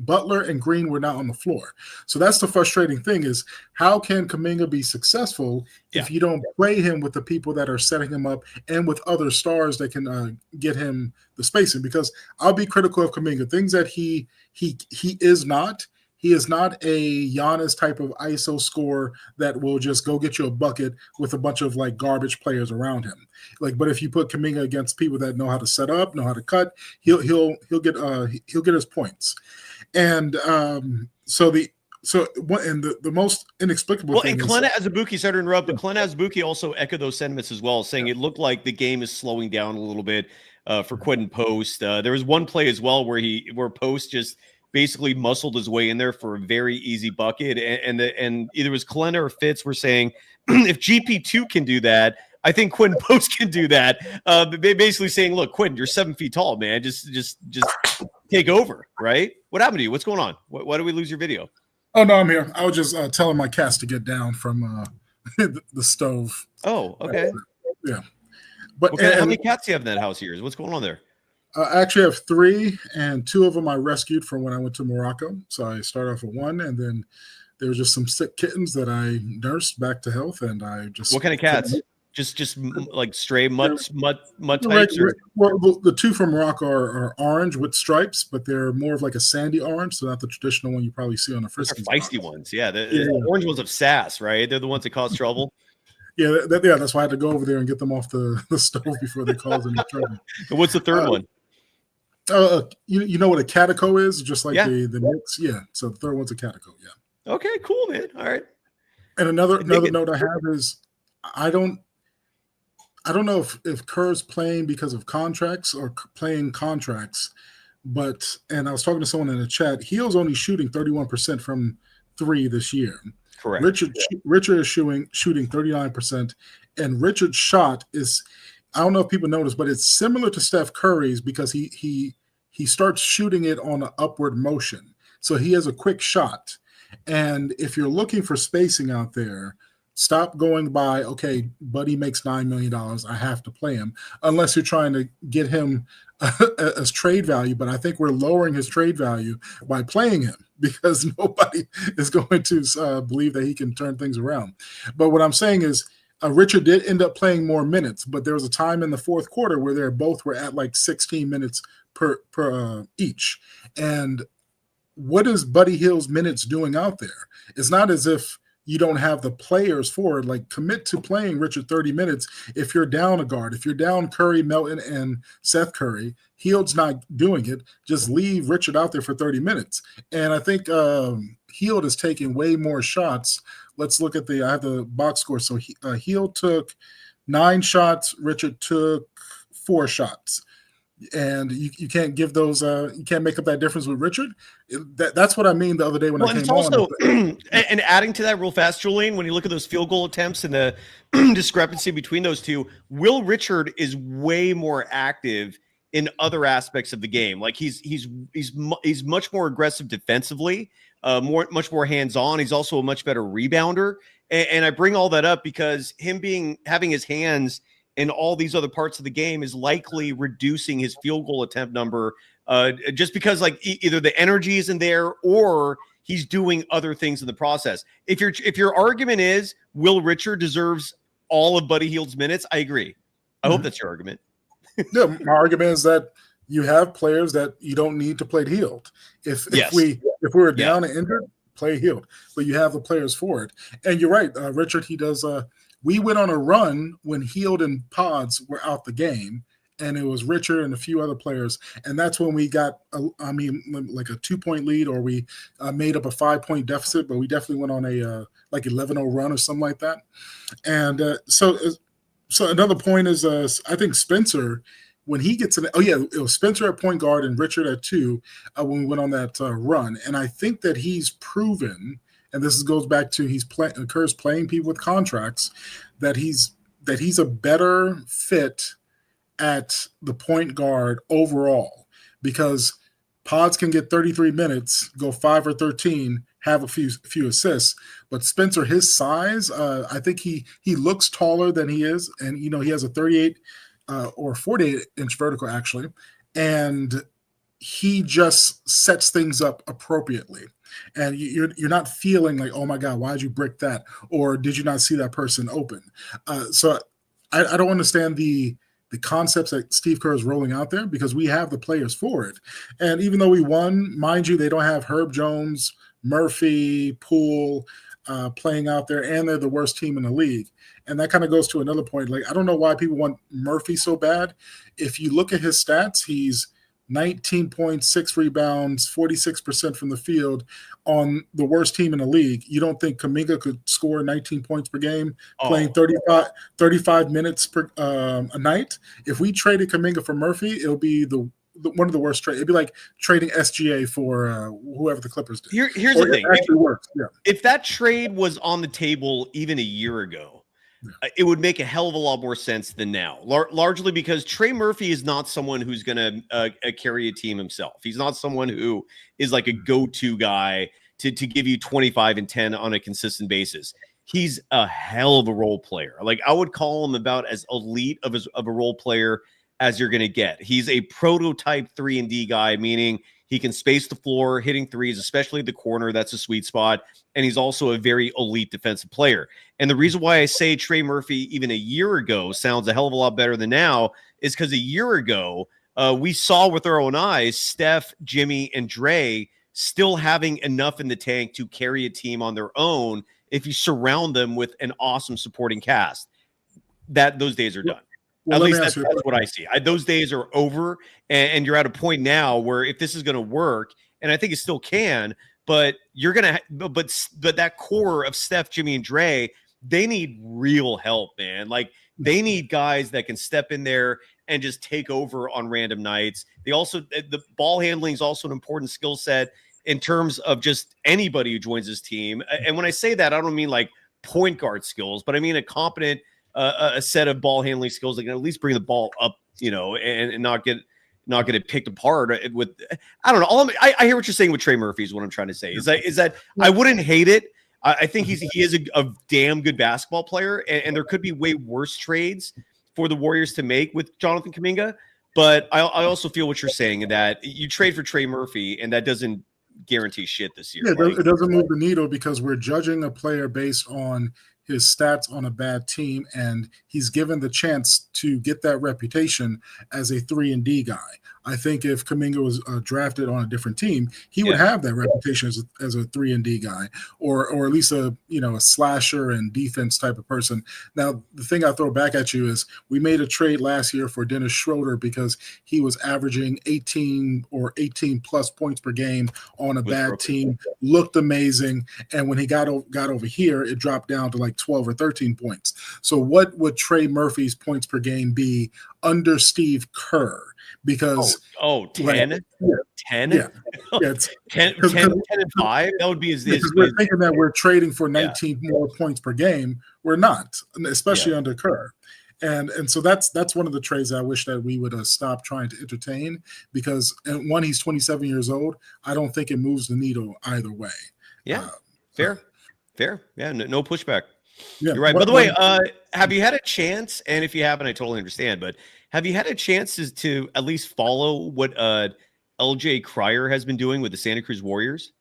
Butler and Green were not on the floor. So that's the frustrating thing is, how can Kuminga be successful if you don't play him with the people that are setting him up and with other stars that can get him the spacing? Because I'll be critical of Kuminga. Things that he is not. He is not a Giannis type of ISO scorer that will just go get you a bucket with a bunch of garbage players around him. But if you put Kuminga against people that know how to set up, know how to cut, he'll get his points. And the most inexplicable thing. Well, and Klena Azubuike, sorry to interrupt, but Klena Azubuike also echoed those sentiments as well, saying it looked like the game is slowing down a little bit for Quentin Post. There was one play as well where Post just basically muscled his way in there for a very easy bucket. And either it was Kalena or Fitz were saying, if GP2 can do that, I think Quentin Post can do that. Basically saying, look, Quentin, you're 7 feet tall, man. Just take over, right? What happened to you? What's going on? Why did we lose your video? Oh, no, I'm here. I was just telling my cats to get down from the stove. Oh, okay. Yeah. But how many cats do you have in that house of yours? What's going on there? I actually have 3, and 2 of them I rescued from when I went to Morocco. So I started off with 1, and then there were just some sick kittens that I nursed back to health, and I just. What kind of cats? Just like stray mutt types? Well, the 2 from Morocco are orange with stripes, but they're more of like a sandy orange, so not the traditional one you probably see on the frisky. Feisty ones, yeah. The orange ones of Sass, right? They're the ones that cause trouble. Yeah, that's why I had to go over there and get them off the stove before they caused any trouble. And what's the third one? You know what a catico is? Just like the Knicks. Yeah. So the third one's a catico. Yeah. Okay, cool, man. All right. And another note I have is I don't know if Kerr's playing because of contracts or playing contracts, and I was talking to someone in the chat, Heel's only shooting 31% from 3 this year. Correct. Richard is shooting 39%, and Richard's shot is, I don't know if people notice, but it's similar to Steph Curry's because he starts shooting it on an upward motion. So he has a quick shot. And if you're looking for spacing out there, stop going by, okay, Buddy makes $9 million, I have to play him, unless you're trying to get him as trade value. But I think we're lowering his trade value by playing him because nobody is going to believe that he can turn things around. But what I'm saying is, Richard did end up playing more minutes, but there was a time in the fourth quarter where they both were at 16 minutes per each. And what is Buddy Hield's minutes doing out there? It's not as if you don't have the players for it. Like, commit to playing Richard 30 minutes if you're down a guard. If you're down Curry, Melton, and Seth Curry, Hield's not doing it. Just leave Richard out there for 30 minutes. And I think Hield is taking way more shots. Let's look at I have the box score. So Hield took 9 shots. Richard took 4 shots. And you can't give those. You can't make up that difference with Richard. That's what I mean the other day when I came also, on. And adding to that real fast, Julian, when you look at those field goal attempts and the discrepancy between those two, Will Richard is way more active in other aspects of the game. Like he's much more aggressive defensively, much more hands on. He's also a much better rebounder. And I bring all that up because having his hands in all these other parts of the game is likely reducing his field goal attempt number just because like either the energy isn't there or he's doing other things in the process. If your argument is Will Richard deserves all of Buddy Hield's minutes, I agree. I hope that's your argument. Yeah, my argument is that you have players that you don't need to play Hield. If we were down and injured, play Hield. But you have the players for it. And you're right, Richard, he does we went on a run when Hield and Pods were out the game, and it was Richard and a few other players. And that's when we got, like a 2-point lead, or we made up a 5-point deficit, but we definitely went on a like 11-0 run or something like that. And so another point is I think Spencer, when he gets in, it was Spencer at point guard and Richard at 2 when we went on that run. And I think that he's proven, and this goes back to Kerr's playing people with contracts, that he's a better fit at the point guard overall, because Pods can get 33 minutes, go 5 or 13, have a few assists. But Spencer, his size, I think he looks taller than he is, and he has a 38 or 48-inch vertical actually, and he just sets things up appropriately. And you're not feeling like, oh my God, why did you brick that? Or did you not see that person open? So I don't understand the concepts that Steve Kerr is rolling out there, because we have the players for it. And even though we won, mind you, they don't have Herb Jones, Murphy, Poole playing out there, and they're the worst team in the league. And that kind of goes to another point. Like, I don't know why people want Murphy so bad. If you look at his stats, he's 19 points, 6 rebounds, 46% from the field on the worst team in the league. You don't think Kuminga could score 19 points per game, playing 35 minutes per a night? If we traded Kuminga for Murphy, it'll be one of the worst trades. It'd be like trading SGA for whoever the Clippers did. Here's the thing. Actually works. Yeah. If that trade was on the table even a year ago, it would make a hell of a lot more sense than now, largely because Trey Murphy is not someone who's going to carry a team himself. He's not someone who is like a go-to guy to give you 25 and 10 on a consistent basis. He's a hell of a role player. Like, I would call him about as elite of a role player as you're going to get. He's a prototype 3-and-D guy, meaning he can space the floor, hitting threes, especially the corner. That's a sweet spot. And he's also a very elite defensive player. And the reason why I say Trey Murphy even a year ago sounds a hell of a lot better than now is because a year ago, we saw with our own eyes Steph, Jimmy, and Dre still having enough in the tank to carry a team on their own if you surround them with an awesome supporting cast. Those days are done. Well, at least that's what I see. Those days are over, and you're at a point now where if this is going to work, and I think it still can, but you're going to, but that core of Steph, Jimmy, and Dre, they need real help, man. Like, they need guys that can step in there and just take over on random nights. The ball handling is also an important skill set in terms of just anybody who joins this team. And when I say that, I don't mean like point guard skills, but I mean a competent, a set of ball handling skills that can at least bring the ball up, and not get it picked apart with, I don't know. I hear what you're saying with Trey Murphy is what I'm trying to say. Is that I wouldn't hate it. I think he is a damn good basketball player, and there could be way worse trades for the Warriors to make with Jonathan Kuminga. But I also feel what you're saying, in that you trade for Trey Murphy, and that doesn't guarantee shit this year. Yeah, it doesn't move the needle, because we're judging a player based on his stats on a bad team, and he's given the chance to get that reputation as a 3-and-D guy. I think if Kuminga was drafted on a different team, he would have that reputation as a 3-and-D guy, or at least a slasher and defense type of person. Now, the thing I throw back at you is we made a trade last year for Dennis Schroeder because he was averaging 18 or 18 plus points per game on a bad team, looked amazing, and when he got over here, it dropped down to like 12 or 13 points. So what would Trey Murphy's points per game be under Steve Kerr? Because 10? 10? Yeah. It's 10 and 5? That would be his we're thinking that we're trading for 19 more points per game. We're not, especially under Kerr. And so that's one of the trades I wish that we would stop trying to entertain, because one, he's 27 years old. I don't think it moves the needle either way. Yeah, fair. Yeah, no pushback. Yeah. You're right. By the way, have you had a chance, and if you haven't, I totally understand, but have you had a chance to at least follow what LJ Cryer has been doing with the Santa Cruz Warriors?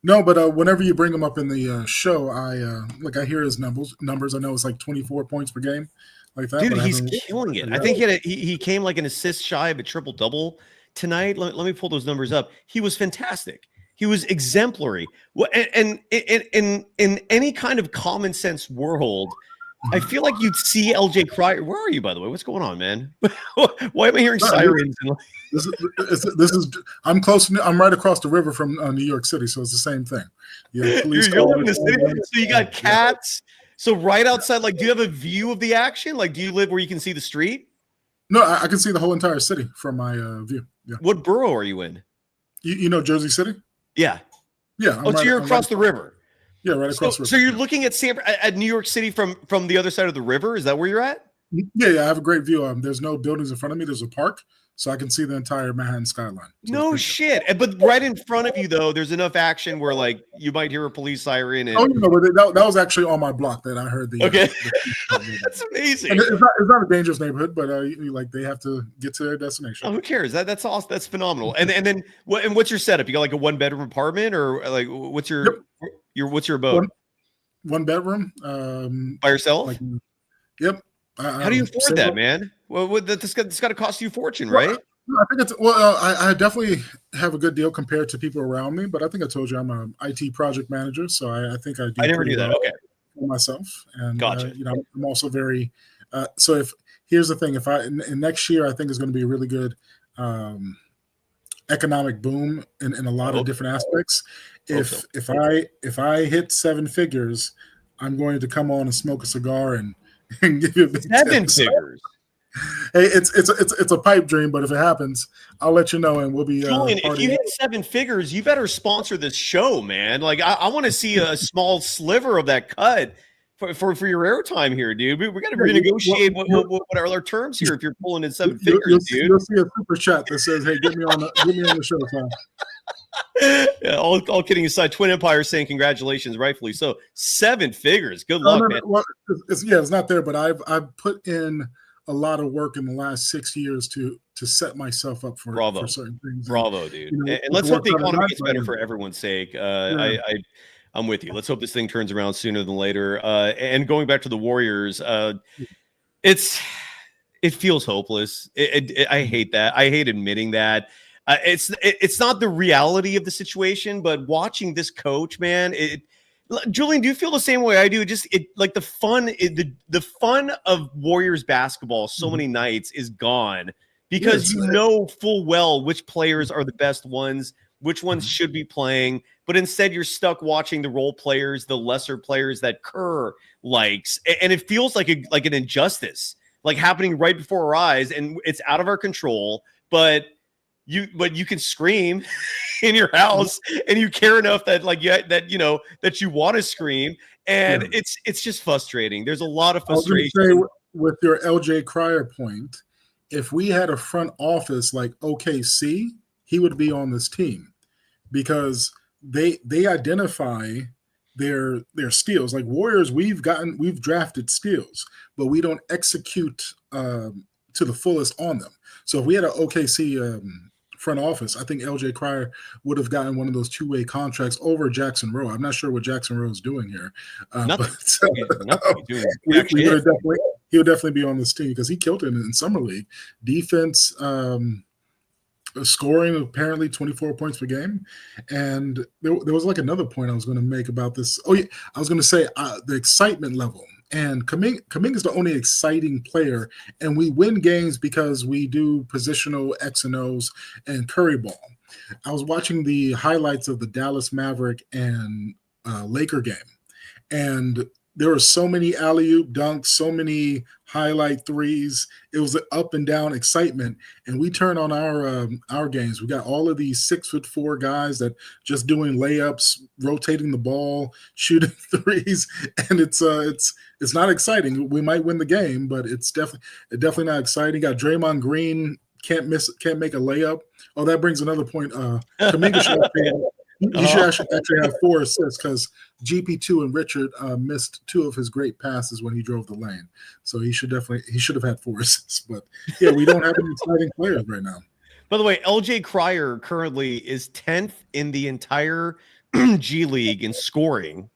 No, but whenever you bring him up in the show, I hear his numbers. I know it's like 24 points per game, like that. Dude, he's killing it. I think he came like an assist shy of a triple-double tonight. Let me pull those numbers up. He was fantastic. He was exemplary. And in any kind of common sense world, I feel like you'd see LJ Cryer. Where are you, by the way? What's going on, man? Why am I hearing sirens? This is. I'm close. I'm right across the river from New York City, so it's the same thing. Yeah, you're living in the city, so you got cats. So right outside, like, do you have a view of the action? Like, do you live where you can see the street? No, I can see the whole entire city from my view. Yeah. What borough are you in? You know Jersey City? Yeah. Yeah. So you're across the river. Yeah, right across the river. So you're looking at New York City from the other side of the river? Is that where you're at? Yeah, I have a great view. There's no buildings in front of me. There's a park, so I can see the entire Manhattan skyline. So no shit. But right in front of you, though, there's enough action where, like, you might hear a police siren. And... that was actually on my block that I heard the. Okay, that's amazing. And it's not a dangerous neighborhood, but they have to get to their destination. Oh, who cares? That's awesome. That's phenomenal. And then what's your setup? You got like a 1-bedroom apartment, or like what's your abode? One bedroom. By yourself? Yep. How do you afford that, man? Well, that's got to cost you a fortune, right? I think I definitely have a good deal compared to people around me, but I think I told you I'm an IT project manager, so I think I do. I never knew that. Okay. For myself, and gotcha. I'm also very. So here's the thing, if in next year, I think is going to be a really good economic boom in a lot of different aspects. If I hit 7 figures, I'm going to come on and smoke a cigar and give you a big 7 figures. Hey, it's a pipe dream, but if it happens, I'll let you know, and we'll be. Julian, if you hit 7 figures, you better sponsor this show, man. Like, I want to see a small sliver of that cut for your airtime here, dude. We got to renegotiate what are our terms here if you're pulling in 7 figures, dude. You'll see a super chat that says, "Hey, get me on the show, Tom." Yeah, all kidding aside, Twin Empire saying congratulations, rightfully so. 7 figures, good luck, man. Well, it's not there, but I've put in a lot of work in the last 6 years to set myself up for certain things. Bravo, dude. And let's hope the economy gets better for everyone's sake. I'm with you. Let's hope this thing turns around sooner than later. And going back to the Warriors, it feels hopeless. I hate that. I hate admitting that. It's not the reality of the situation, but watching this coach, man, Julian, do you feel the same way I do? Like the fun of Warriors basketball so many nights is gone because you know full well which players are the best ones, which ones should be playing, but instead you're stuck watching the role players, the lesser players that Kerr likes, and it feels like an injustice, like happening right before our eyes, and it's out of our control. But you can scream in your house, and you care enough that that you want to scream, and it's just frustrating. There's a lot of frustration. I was gonna say, with your LJ Cryer point, if we had a front office like OKC, he would be on this team because they identify their steals. Like Warriors, we've drafted steals, but we don't execute to the fullest on them. So if we had an OKC front office, I think LJ Cryer would have gotten one of those 2-way contracts over Jackson Rowe. I'm not sure what Jackson Rowe is doing here. Nothing. He would definitely be on this team because he killed it in Summer League. Defense, scoring apparently 24 points per game. And there was like another point I was going to make about this. Oh yeah, I was going to say the excitement level. And Kuminga is the only exciting player, and we win games because we do positional X and O's and curry ball. I was watching the highlights of the Dallas Maverick and Laker game, and there were so many alley-oop dunks, so many highlight threes. It was an up and down excitement. And we turn on our games. We got all of these 6'4" guys that just doing layups, rotating the ball, shooting threes, and it's not exciting. We might win the game, but it's definitely not exciting. Got Draymond Green can't make a layup. Oh, that brings another point. Kuminga should actually have 4 assists because GP2 and Richard missed 2 of his great passes when he drove the lane. So he should have had 4 assists. But yeah, we don't have any exciting players right now. By the way, LJ Cryer currently is 10th in the entire G League in scoring.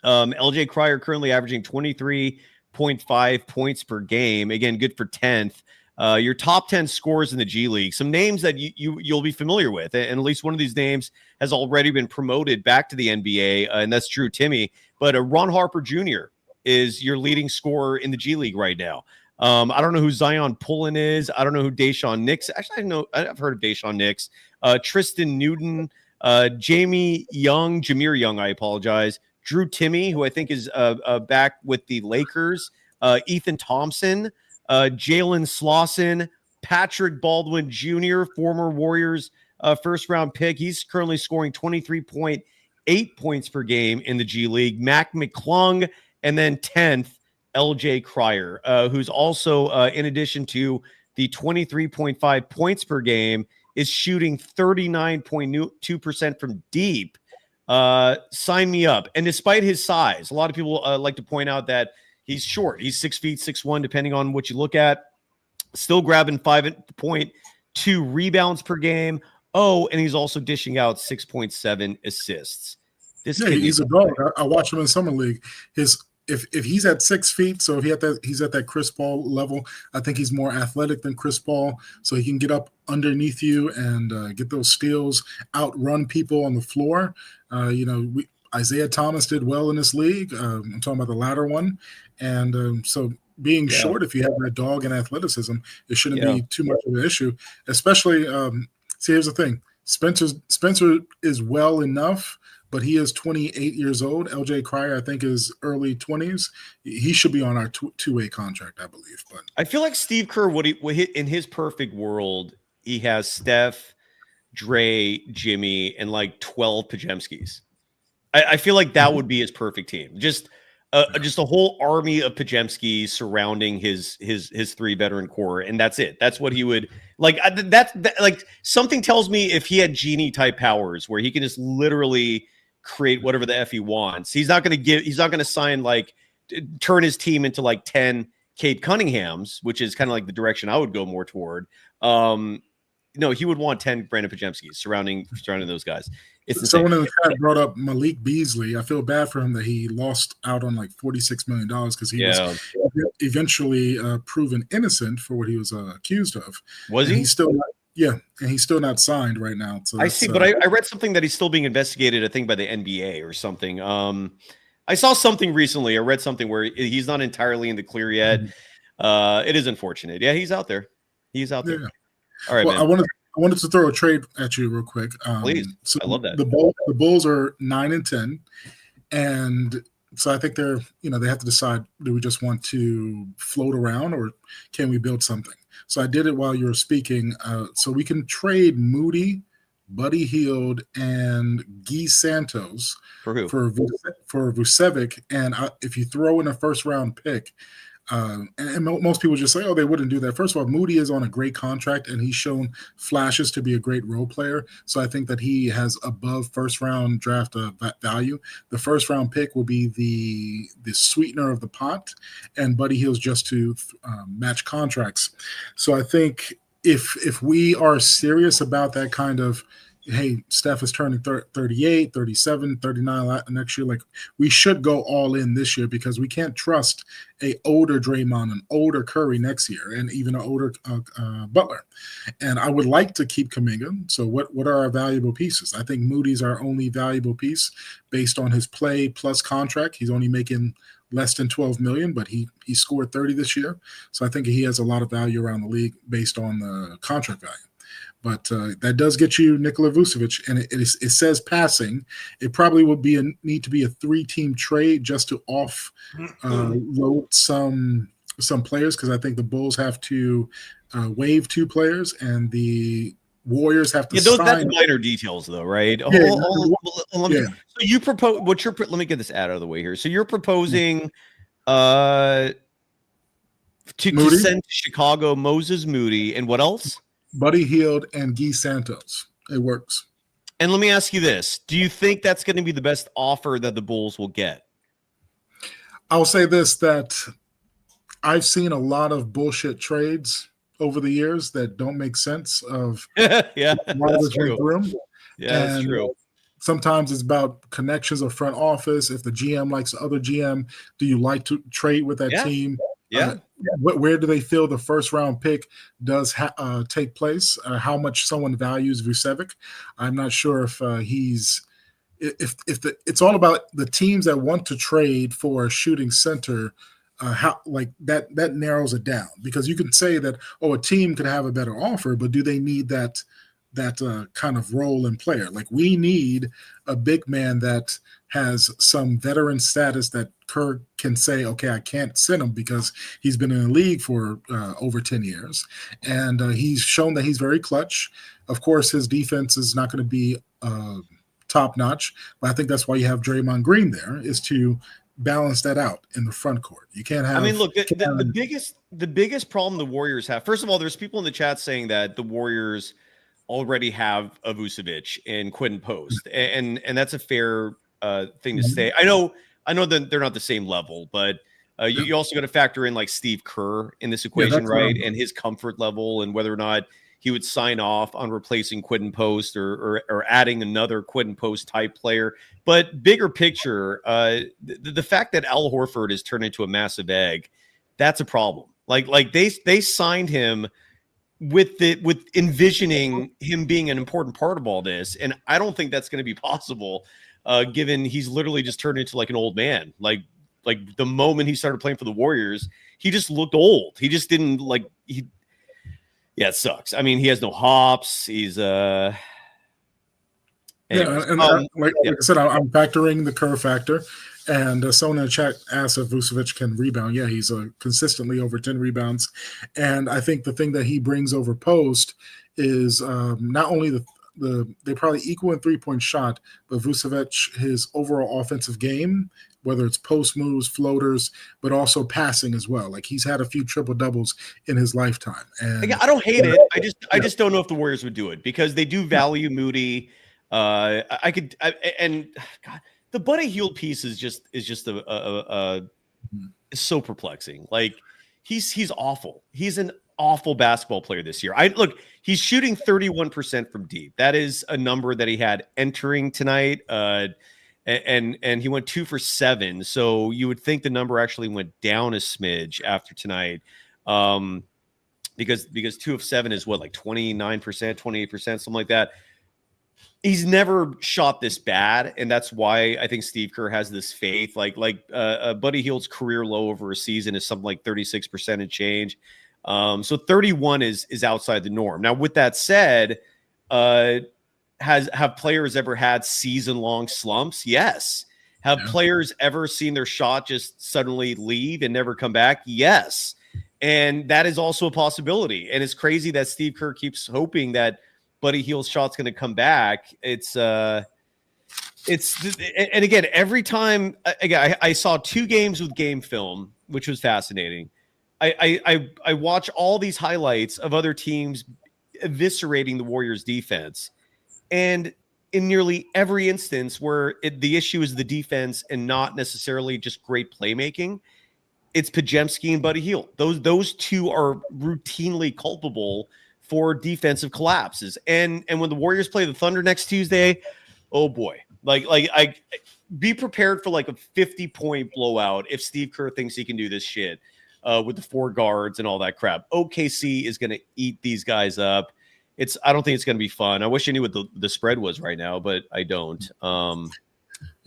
LJ Cryer currently averaging 23.5 points per game. Again, good for 10th. Your top 10 scores in the G League, some names that you'll be familiar with, and at least one of these names has already been promoted back to the NBA, and that's Drew Timmy. But Ron Harper Jr. is your leading scorer in the G League right now. I don't know who Zion Pullen is. I don't know who Deshaun Nix. Actually, I've heard of Deshaun Nix. Tristan Newton, Jameer Young. I apologize. Drew Timmy, who I think is back with the Lakers. Ethan Thompson. Jalen Slauson, Patrick Baldwin Jr., former Warriors first-round pick. He's currently scoring 23.8 points per game in the G League. Mac McClung, and then 10th, LJ Cryer, who's also, in addition to the 23.5 points per game, is shooting 39.2% from deep. Sign me up. And despite his size, a lot of people like to point out that he's short. He's 6 feet, 6'1", depending on what you look at. Still grabbing 5.2 rebounds per game. Oh, and he's also dishing out 6.7 assists. He's a dog. I watched him in summer league. If he's at 6 feet, so if he's at that Chris Paul level, I think he's more athletic than Chris Paul, so he can get up underneath you and get those steals, outrun people on the floor. Isaiah Thomas did well in this league. I'm talking about the latter one. And so being short, if you have that dog and athleticism, it shouldn't be too much of an issue, especially here's the thing. Spencer is well enough, but he is 28 years old. LJ Cryer, I think, is early 20s. He should be on our two-way contract, I believe. But I feel like Steve Kerr would hit in his perfect world. He has Steph, Dre, Jimmy, and like 12 Pajemskis. I feel like that would be his perfect team. Just a whole army of Pajemskis surrounding his 3 veteran core, and that's it. That's what he would like. Like something tells me if he had genie type powers where he can just literally create whatever the F he wants. He's not going to sign turn his team into like 10 Cade Cunninghams, which is kind of like the direction I would go more toward. No, he would want 10 Brandon Pajemskis surrounding those guys. Someone in the chat brought up Malik Beasley. I feel bad for him that he lost out on like $46 million because he was eventually proven innocent for what he was accused of. Was he? He's still not, and he's still not signed right now. So I see, but I read something that he's still being investigated, I think, by the NBA or something. I saw something recently. I read something where he's not entirely in the clear yet. It is unfortunate. Yeah, he's out there. He's out there. Yeah. All right, well, man. I wanted to throw a trade at you real quick. Please. So I love that. The Bulls are 9-10, and so I think they have to decide: do we just want to float around, or can we build something? So I did it while you were speaking. So we can trade Moody, Buddy Hield, and Guy Santos for who? For Vucevic, and if you throw in a first-round pick. And most people just say, oh, they wouldn't do that. First of all, Moody is on a great contract, and he's shown flashes to be a great role player. So I think that he has above first-round draft value. The first-round pick will be the sweetener of the pot, and Buddy Hield's just to match contracts. So I think if we are serious about that kind of hey, Steph is turning 38, 37, 39 next year. Like, we should go all in this year because we can't trust a older Draymond, an older Curry next year, and even an older Butler. And I would like to keep Kuminga. So what are our valuable pieces? I think Moody's our only valuable piece based on his play plus contract. He's only making less than $12 million, but he scored 30 this year. So I think he has a lot of value around the league based on the contract value. But that does get you Nikola Vucevic, and it says passing. It probably would need to be a 3-team trade just to load some players, because I think the Bulls have to waive 2 players, and the Warriors have to sign. That's minor details, though, right? Yeah, So you propose let me get this out of the way here. So you're proposing to send to Chicago Moses Moody and what else? Buddy Hield and Guy Santos. It works. And let me ask you this. Do you think that's going to be the best offer that the Bulls will get? I'll say this, that I've seen a lot of bullshit trades over the years that don't make sense of yeah, that's true. Yeah, that's true. Sometimes it's about connections of front office. If the GM likes the other GM, do you like to trade with that team? Yeah. Where do they feel the first round pick does take place? How much someone values Vucevic? I'm not sure if it's all about the teams that want to trade for a shooting center. How like that narrows it down, because you can say that, a team could have a better offer, but do they need that kind of role and player? Like, we need a big man that has some veteran status that Kerr can say, okay, I can't send him because he's been in the league for over 10 years. And he's shown that he's very clutch. Of course, his defense is not going to be top notch, but I think that's why you have Draymond Green there, is to balance that out in the front court. You can't have. I mean, look, the biggest problem the Warriors have. First of all, there's people in the chat saying that the Warriors already have a Vucevic and Quentin Post, and that's a fair thing to say. I know that they're not the same level, but you also got to factor in like Steve Kerr in this equation, right? And his comfort level, and whether or not he would sign off on replacing Quentin Post or adding another Quentin Post type player. But bigger picture, the fact that Al Horford has turned into a massive egg, that's a problem. Like they signed him with envisioning him being an important part of all this, and I don't think that's going to be possible, given he's literally just turned into like an old man. Like the moment he started playing for the Warriors, he just looked old. He just didn't Yeah, it sucks. I mean, he has no hops. He's like I said, I'm factoring the Kerr factor. And someone in the chat asked if Vucevic can rebound. Yeah, he's consistently over 10 rebounds. And I think the thing that he brings over Post is not only they probably equal in three-point shot, but Vucevic, his overall offensive game, whether it's post moves, floaters, but also passing as well. Like, he's had a few triple doubles in his lifetime. And I don't hate it. I just don't know if the Warriors would do it, because they do value Moody. God, the Buddy Hield piece is just so perplexing. Like, he's awful. He's an awful basketball player this year. He's shooting 31% from deep. That is a number that he had entering tonight. And he went 2 for 7. So you would think the number actually went down a smidge after tonight. Because 2 of 7 is what, like 29%, 28%, something like that. He's never shot this bad, and that's why I think Steve Kerr has this faith. Buddy Hield's career low over a season is something like 36% and change. So 31 is outside the norm. Now, with that said, have players ever had season-long slumps? Yes. Have players ever seen their shot just suddenly leave and never come back? Yes. And that is also a possibility. And it's crazy that Steve Kerr keeps hoping that Buddy Hield's shot's going to come back. And again, every time, I saw 2 games with game film, which was fascinating. I watch all these highlights of other teams eviscerating the Warriors defense. And in nearly every instance where the issue is the defense and not necessarily just great playmaking, it's Podziemski and Buddy Hield. Those two are routinely culpable for defensive collapses. And when the Warriors play the Thunder next Tuesday, oh boy, I be prepared for like a 50-point blowout if Steve Kerr thinks he can do this shit with the 4 guards and all that crap. OKC is going to eat these guys up. I don't think it's going to be fun. I wish I knew what the spread was right now, but I don't.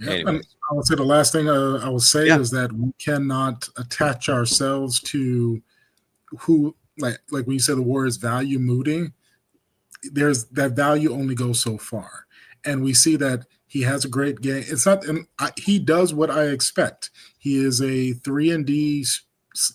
Anyway. I would say the last thing I will say is that we cannot attach ourselves to who, like when you say the Warriors value Moody, there's that value only goes so far. And we see that he has a great game. It's not, he does what I expect. He is a 3-and-D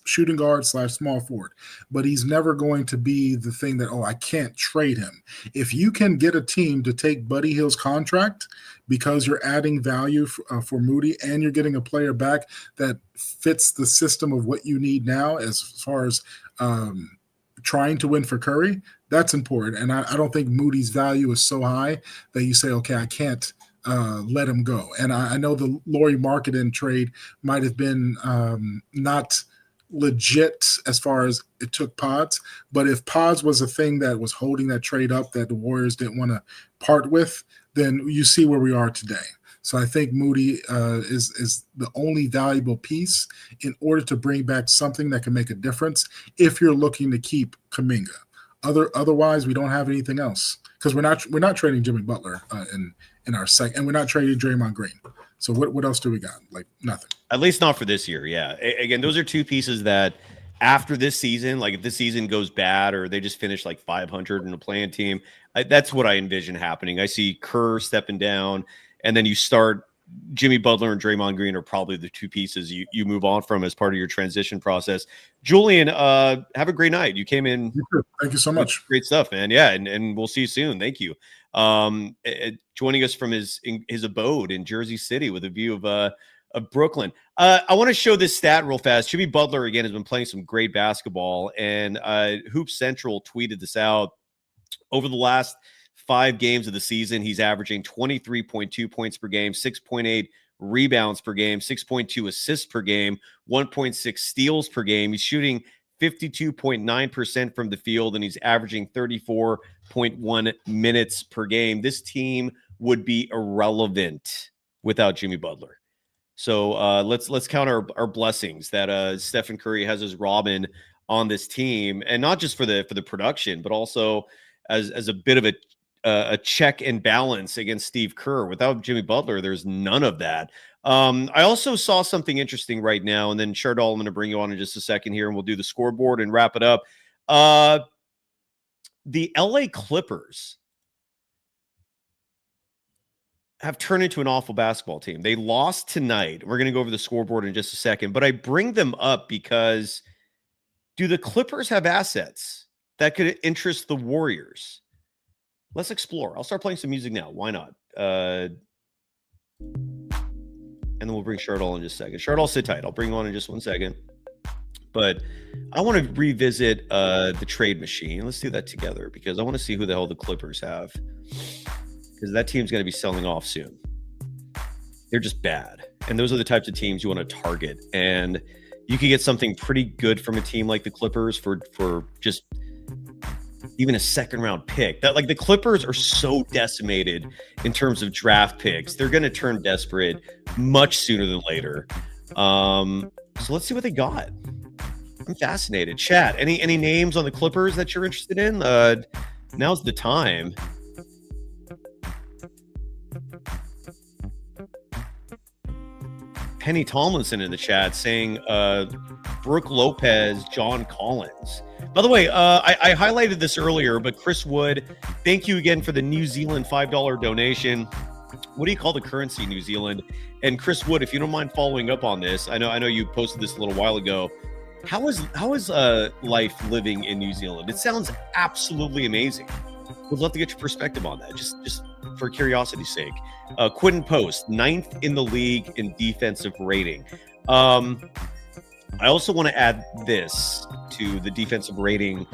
shooting guard / small forward, but he's never going to be the thing that, I can't trade him. If you can get a team to take Buddy Hield's contract because you're adding value for Moody and you're getting a player back that fits the system of what you need now as far as trying to win for Curry, that's important. And I don't think Moody's value is so high that you say, okay, I can't let him go. And I know the Lauri Markkanen trade might have been not legit as far as it took Pods, but if Pods was a thing that was holding that trade up that the Warriors didn't want to part with, then you see where we are today. So I think Moody is the only valuable piece in order to bring back something that can make a difference if you're looking to keep Kuminga. Otherwise, we don't have anything else because we're not trading Jimmy Butler in our second, and we're not trading Draymond Green. So what else do we got? Like nothing. At least not for this year. Yeah. Again, those are 2 pieces that after this season, like if this season goes bad or they just finish like 500 in a playing team, that's what I envision happening. I see Kerr stepping down, and then you start Jimmy Butler and Draymond Green are probably the 2 pieces you move on from as part of your transition process. Julian, have a great night. You came in. Thank you so much. Great stuff, man. Yeah. And we'll see you soon. Thank you. Joining us from his abode in Jersey City with a view of Brooklyn. I want to show this stat real fast. Jimmy Butler, again, has been playing some great basketball, and Hoop Central tweeted this out. Over the last 5 games of the season, he's averaging 23.2 points per game, 6.8 rebounds per game, 6.2 assists per game, 1.6 steals per game. He's shooting 52.9% from the field, and he's averaging 34.1 minutes per game. This team would be irrelevant without Jimmy Butler. So let's count our blessings that Stephen Curry has as Robin on this team, and not just for the production, but also as a bit of a check and balance against Steve Kerr. Without Jimmy Butler, there's none of that. I also saw something interesting right now, and then Shardal, I'm going to bring you on in just a second here, and we'll do the scoreboard and wrap it up. The LA Clippers have turned into an awful basketball team. They lost tonight. We're going to go over the scoreboard in just a second, but I bring them up because do the Clippers have assets that could interest the Warriors? Let's explore. I'll start playing some music now. Why not? And then we'll bring Shardal in just a second. Shardal, sit tight. I'll bring you on in just 1 second. But I want to revisit the trade machine. Let's do that together because I want to see who the hell the Clippers have. Because that team's going to be selling off soon. They're just bad. And those are the types of teams you want to target. And you could get something pretty good from a team like the Clippers for just even a second-round pick. That, like, the Clippers are so decimated in terms of draft picks. They're going to turn desperate much sooner than later. So let's see what they got. I'm fascinated. Chat, any names on the Clippers that you're interested in? Now's the time. Penny Tomlinson in the chat saying Brooke Lopez, John Collins. By the way, I highlighted this earlier, but Chris Wood, thank you again for the New Zealand $5 donation. What do you call the currency, New Zealand? And Chris Wood, if you don't mind following up on this, I know you posted this a little while ago. How is life living in New Zealand? It sounds absolutely amazing. Would love to get your perspective on that, just for curiosity's sake. Quinton Post, 9th in the league in defensive rating. I also want to add this to the defensive rating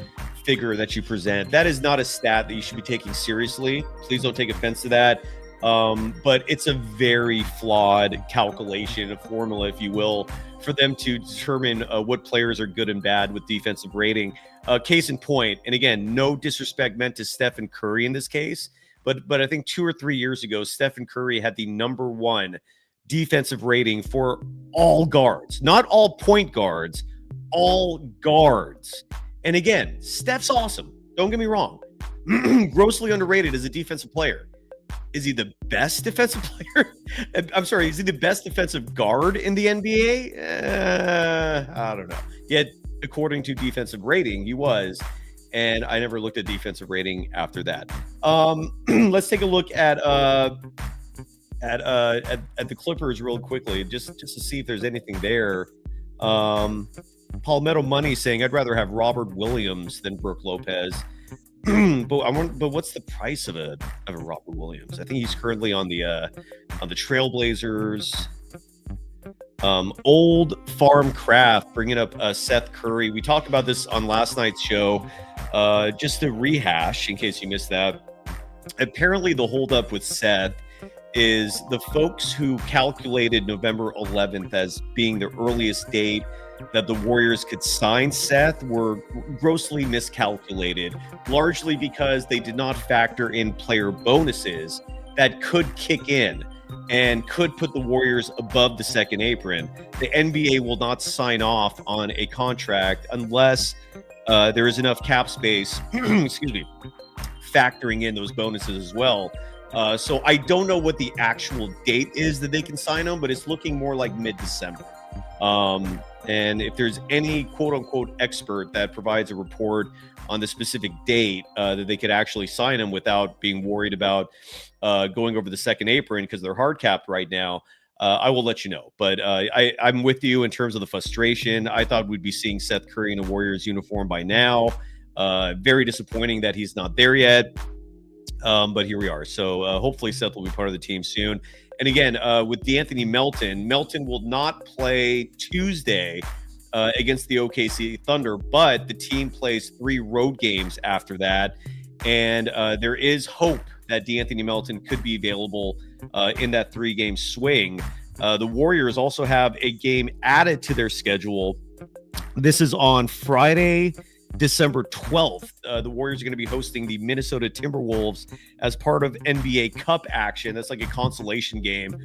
figure that you present. That is not a stat that you should be taking seriously. Please don't take offense to that. But it's a very flawed calculation, a formula, if you will, for them to determine what players are good and bad with defensive rating. Case in point, and again, no disrespect meant to Stephen Curry in this case, but I think 2 or 3 years ago, Stephen Curry had the number 1 defensive rating for all guards, not all point guards, all guards. And again, Steph's awesome. Don't get me wrong. Grossly underrated as a defensive player. Is he the best defensive player? I'm sorry, is he the best defensive guard in the NBA? I don't know. Yet, according to defensive rating, he was. And I never looked at defensive rating after that. Let's take a look at the Clippers real quickly, just to see if there's anything there. Palmetto Money saying, I'd rather have Robert Williams than Brook Lopez. but what's the price of a Robert Williams? I think he's currently on the Trailblazers. Old Farm Craft bringing up Seth Curry. We talked about this on last night's show. Just to rehash, in case you missed that, apparently the holdup with Seth is the folks who calculated November 11th as being the earliest date that the Warriors could sign Seth were grossly miscalculated, largely because they did not factor in player bonuses that could kick in and could put the Warriors above the second apron. The NBA will not sign off on a contract unless there is enough cap space, excuse me, factoring in those bonuses as well. So I don't know what the actual date is that they can sign them, but it's looking more like mid-December. And if there's any quote-unquote expert that provides a report on the specific date that they could actually sign them without being worried about going over the second apron because they're hard capped right now, I will let you know. But I'm with you in terms of the frustration. I thought we'd be seeing Seth Curry in a Warriors uniform by now. Very disappointing that he's not there yet. But here we are. So hopefully Seth will be part of the team soon. And again, with DeAnthony Melton will not play Tuesday against the OKC Thunder, but the team plays 3 road games after that. And there is hope that DeAnthony Melton could be available in that 3-game swing. The Warriors also have a game added to their schedule. This is on Friday, December 12th. The Warriors are going to be hosting the Minnesota Timberwolves as part of NBA Cup action. That's like a consolation game.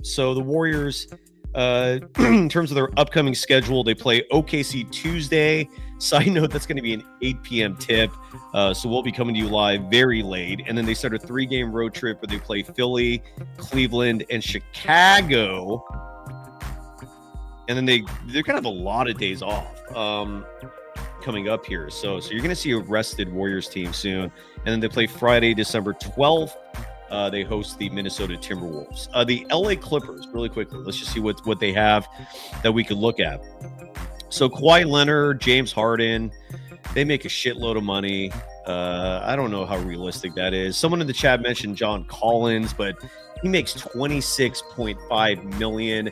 So the Warriors, in terms of their upcoming schedule, they play OKC Tuesday. Side note, that's going to be an 8 p.m. tip. So we'll be coming to you live very late. And then they start a 3-game road trip where they play Philly, Cleveland, and Chicago. And then they're kind of a lot of days off. Coming up here. So you're going to see a rested Warriors team soon. And then they play Friday, December 12th. They host the Minnesota Timberwolves. The LA Clippers, really quickly. Let's just see what they have that we could look at. So Kawhi Leonard, James Harden, they make a shitload of money. I don't know how realistic that is. Someone in the chat mentioned John Collins, but he makes $26.5 million.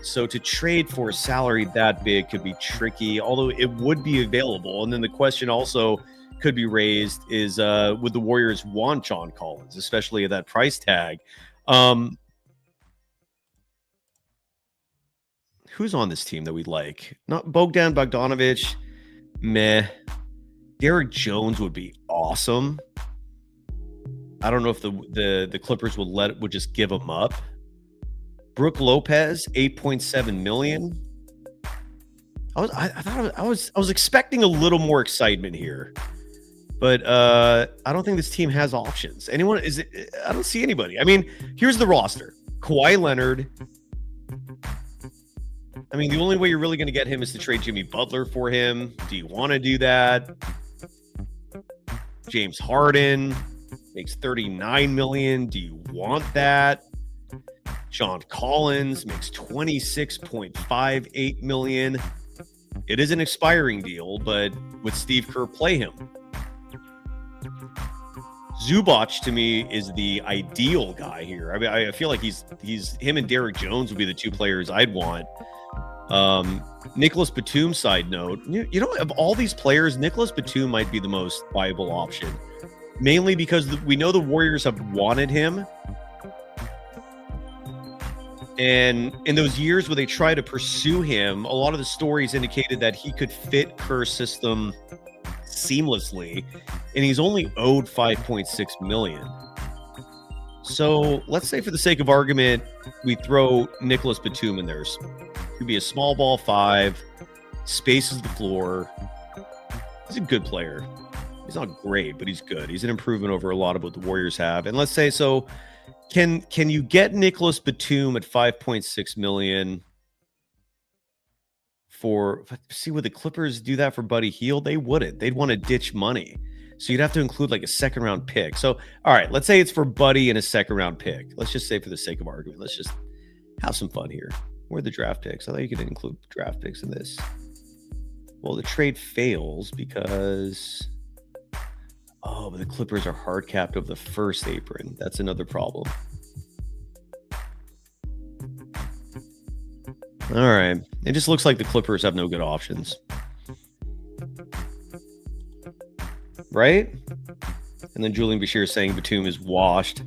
So to trade for a salary that big could be tricky, although it would be available. And then the question also could be raised is, would the Warriors want John Collins, especially at that price tag? Who's on this team that we like? Not Bogdan Bogdanović. Meh. Derrick Jones would be awesome. I don't know if the Clippers would just give him up. Brook Lopez, $8.7 million. I was expecting a little more excitement here, but I don't think this team has options. I don't see anybody. I mean, here's the roster: Kawhi Leonard. I mean, the only way you're really going to get him is to trade Jimmy Butler for him. Do you want to do that? James Harden makes $39 million. Do you want that? John Collins makes $26.58 million. It is an expiring deal, but would Steve Kerr play him? Zubac to me is the ideal guy here. I mean, I feel like he's him and Derrick Jones would be the 2 players I'd want. Nicholas Batum, side note, you know, of all these players, Nicholas Batum might be the most viable option, mainly because we know the Warriors have wanted him. And in those years where they tried to pursue him, a lot of the stories indicated that he could fit Kerr's system seamlessly, and he's only owed $5.6 million. So let's say, for the sake of argument, we throw Nicholas Batum in there. Could be a small ball 5, spaces the floor. He's a good player. He's not great, but he's good. He's an improvement over a lot of what the Warriors have. And let's say, so can you get Nicholas Batum at $5.6 million for? See, would the Clippers do that for Buddy Hield? They wouldn't. They'd want to ditch money. So you'd have to include like a second-round pick. So, all right, let's say it's for Buddy and a second-round pick. Let's just say, for the sake of argument, let's just have some fun here. Where are the draft picks? I thought you could include draft picks in this. Well, the trade fails because... Oh, but the Clippers are hard capped of the first apron. That's another problem. All right. It just looks like the Clippers have no good options. Right? And then Julian Bashir saying Batum is washed.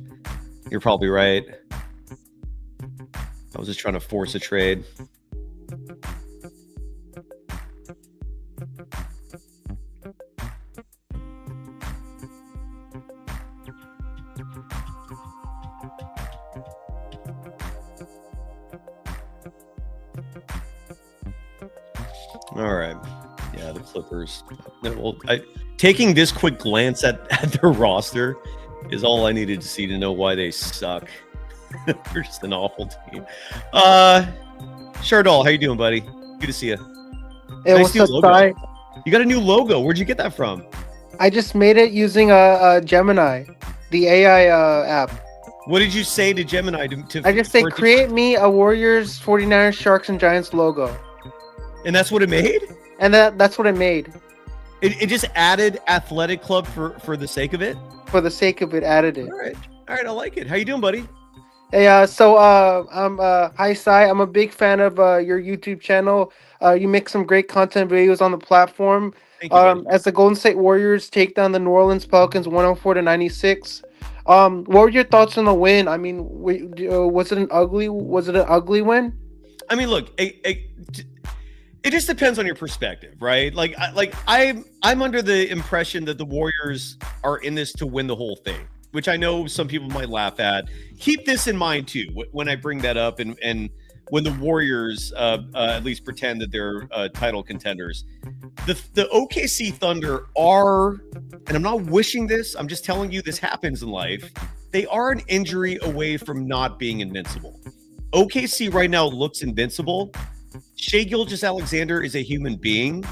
You're probably right. I was just trying to force a trade. All right. Yeah, the Clippers. Well, taking this quick glance at their roster is all I needed to see to know why they suck. They're just an awful team. Shardall, how you doing, buddy? Good to see you. It nice was new logo. You got a new logo. Where'd you get that from? I just made it using a Gemini, the AI app. What did you say to Gemini? I just say, create me a Warriors, 49ers, Sharks, and Giants logo. And that's what it made? And that's what it made. It just added Athletic Club for the sake of it? For the sake of it, added it. All right, I like it. How you doing, buddy? Hey, I'm hi Sai. I'm a big fan of your YouTube channel. You make some great content videos on the platform. Thank you, as the Golden State Warriors take down the New Orleans Pelicans 104-96. What were your thoughts on the win? I mean, was it an ugly win? I mean, look, it just depends on your perspective, right? I'm under the impression that the Warriors are in this to win the whole thing, which I know some people might laugh at. Keep this in mind too when I bring that up, and when the Warriors at least pretend that they're title contenders. The OKC Thunder are, and I'm not wishing this, I'm just telling you this happens in life. They are an injury away from not being invincible. OKC right now looks invincible. Shai Gilgeous-Alexander is a human being.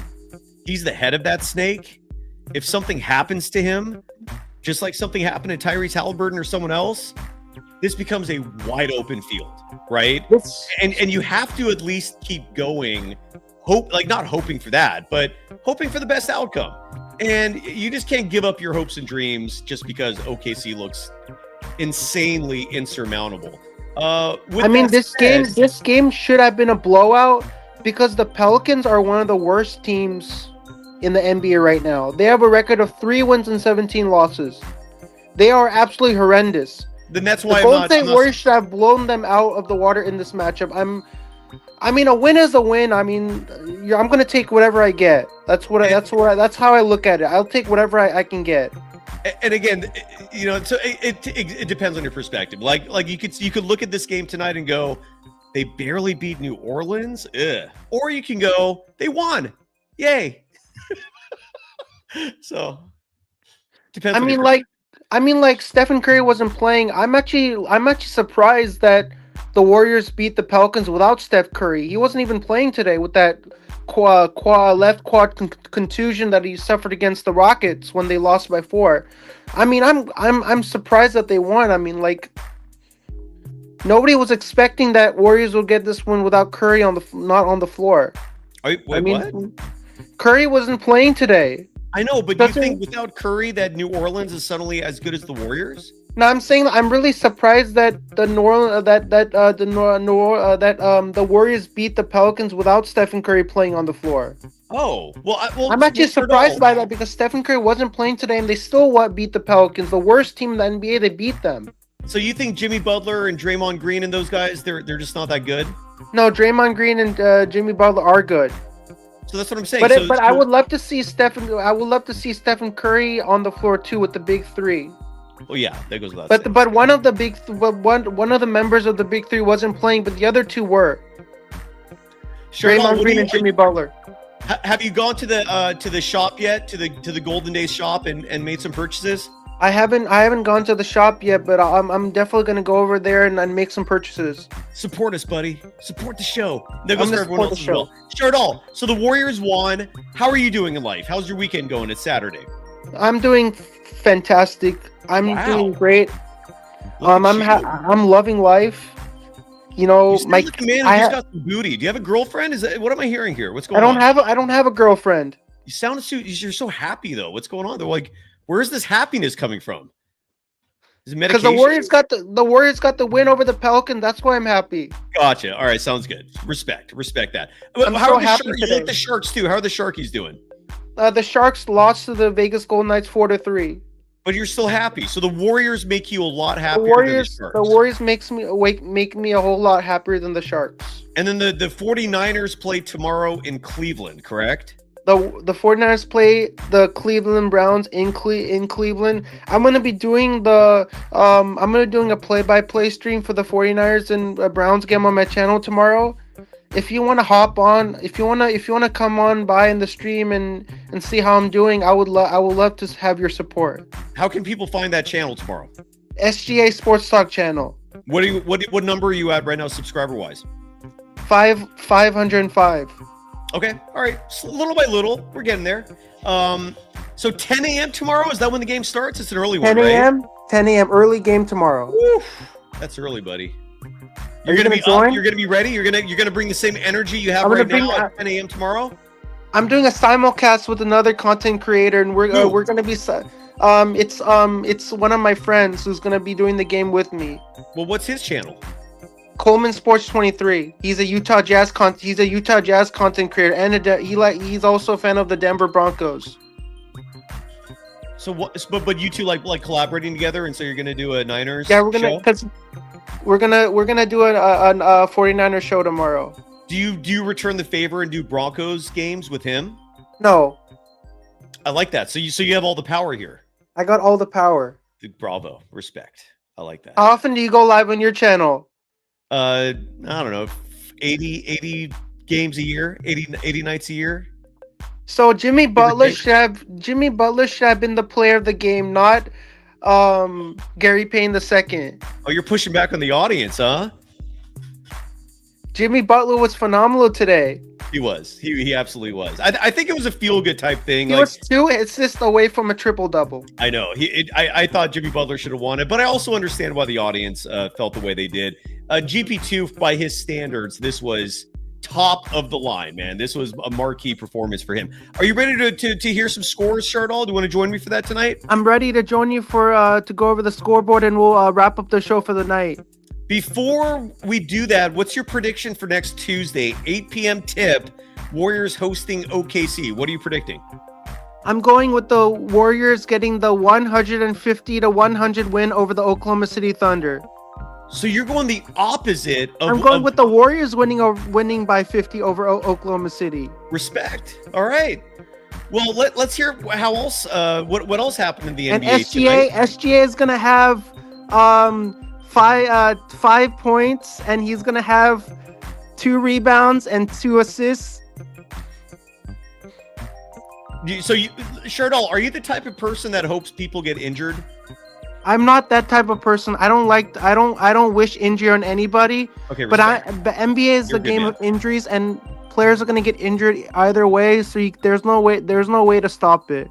He's the head of that snake. If something happens to him, just like something happened to Tyrese Halliburton or someone else, this becomes a wide open field, right? And you have to at least keep going, not hoping for that, but hoping for the best outcome. And you just can't give up your hopes and dreams just because OKC looks insanely insurmountable. This game should have been a blowout because the Pelicans are one of the worst teams in the NBA right now. They have a record of 3 wins and 17 losses. They are absolutely horrendous. Then that's why the Golden State Warriors should have blown them out of the water in this matchup. A win is a win. I'm going to take whatever I get. That's how I look at it. I'll take whatever I can get. And again, so it depends on your perspective. Like you could look at this game tonight and go, they barely beat New Orleans. Ugh. Or you can go, they won. Yay. So depends. Like Stephen Curry wasn't playing. I'm actually surprised that the Warriors beat the Pelicans without Steph Curry. He wasn't even playing today with that left quad contusion that he suffered against the Rockets when they lost by 4. I'm surprised that they won. Nobody was expecting that Warriors would get this one without Curry not on the floor. What? Curry wasn't playing today. I know, but do you think without Curry that New Orleans is suddenly as good as the Warriors? No, I'm saying I'm really surprised that the Warriors beat the Pelicans without Stephen Curry playing on the floor. Oh, well, I'm actually surprised by that because Stephen Curry wasn't playing today and they still beat the Pelicans, the worst team in the NBA. They beat them. So you think Jimmy Butler and Draymond Green and those guys, they're just not that good? No, Draymond Green and Jimmy Butler are good. So that's what I'm saying. But I would love to see Stephen Curry on the floor too with the big three. Oh yeah, that goes without But saying. but one of the big one of the members of the big three wasn't playing, but the other two were. Draymond Green and Jimmy Butler. Have you gone to the shop yet? To the Golden Days shop and made some purchases? I haven't gone to the shop yet, but I'm definitely gonna go over there and make some purchases. Support us, buddy. Support the show. That goes I'm for gonna everyone else support as well. Shardall, so the Warriors won. How are you doing in life? How's your weekend going? It's Saturday. I'm doing fantastic. I'm doing great. I'm loving life. You know, You sound like a man who just got some booty. Do you have a girlfriend? What am I hearing here? What's going on? I don't have a girlfriend. You sound you're so happy though. What's going on? They're like, where's this happiness coming from? Is it medication? Because the Warriors got the win over the Pelicans. That's why I'm happy. Gotcha. All right, sounds good. Respect that. I'm How so are the happy Sharks? You today. like the Sharks too? How are the Sharkies doing? The Sharks lost to the Vegas Golden Knights 4-3. But you're still happy. So the Warriors make you a lot The happier Warriors, than the the Sharks. Warriors make me a whole lot happier than the Sharks. And then the 49ers play tomorrow in Cleveland, correct? The 49ers play the Cleveland Browns in Cleveland. I'm gonna be doing doing a play-by-play stream for the 49ers and Browns game on my channel tomorrow. If you want to hop on, if you want to come on by in the stream and see how I'm doing, I would love to have your support. How can people find that channel tomorrow? SGA Sports Talk channel. What number are you at right now, subscriber wise? 505. Okay, all right. Little by little, we're getting there. So 10 a.m. tomorrow, is that when the game starts? It's an early 10 one, right? a.m. 10 a.m. early game tomorrow. Woo, that's early, buddy. You're you gonna be join? up, you're gonna be ready. You're gonna bring the same energy you have I'm right gonna now bring- at 10 a.m. tomorrow. I'm doing a simulcast with another content creator, and we're gonna be it's one of my friends who's gonna be doing the game with me. Well, what's his channel? Coleman Sports 23. He's a Utah Jazz content creator, and he's also a fan of the Denver Broncos. So what? But you two like collaborating together, and so you're gonna do a Niners. Yeah, we're gonna do a 49er show tomorrow. Do you return the favor and do Broncos games with him? No, I like that. So you have all the power here. I got all the power. Bravo, respect. I like that. How often do you go live on your channel? I don't know, 80 games a year, 80 nights a year. So Jimmy Butler should have been the player of the game, not Gary Payton II. Oh, you're pushing back on the audience, huh? Jimmy Butler was phenomenal today. He was. He absolutely was. I think it was a feel-good type thing. He was 2 assists away from a triple-double. I know. I thought Jimmy Butler should have won it, but I also understand why the audience felt the way they did. GP2, by his standards, this was top of the line, man. This was a marquee performance for him. Are you ready to hear some scores, Shardall? Do you want to join me for that tonight? I'm ready to join you for to go over the scoreboard, and we'll wrap up the show for the night. Before we do that, what's your prediction for next Tuesday, 8 p.m. tip, Warriors hosting OKC? What are you predicting? I'm going with the Warriors getting the 150-100 win over the Oklahoma City Thunder. So you're going the opposite of... I'm going with the Warriors winning by 50 over Oklahoma City. Respect. All right. Well, let's hear how else. What else happened in the And NBA SGA is gonna have 5 points, and he's gonna have 2 rebounds and 2 assists. Shardall, are you the type of person that hopes people get injured? I'm not that type of person. I don't wish injury on anybody. Okay, but respect. the NBA is You're the a good game man. of injuries, and players are gonna get injured either way. So there's no way to stop it.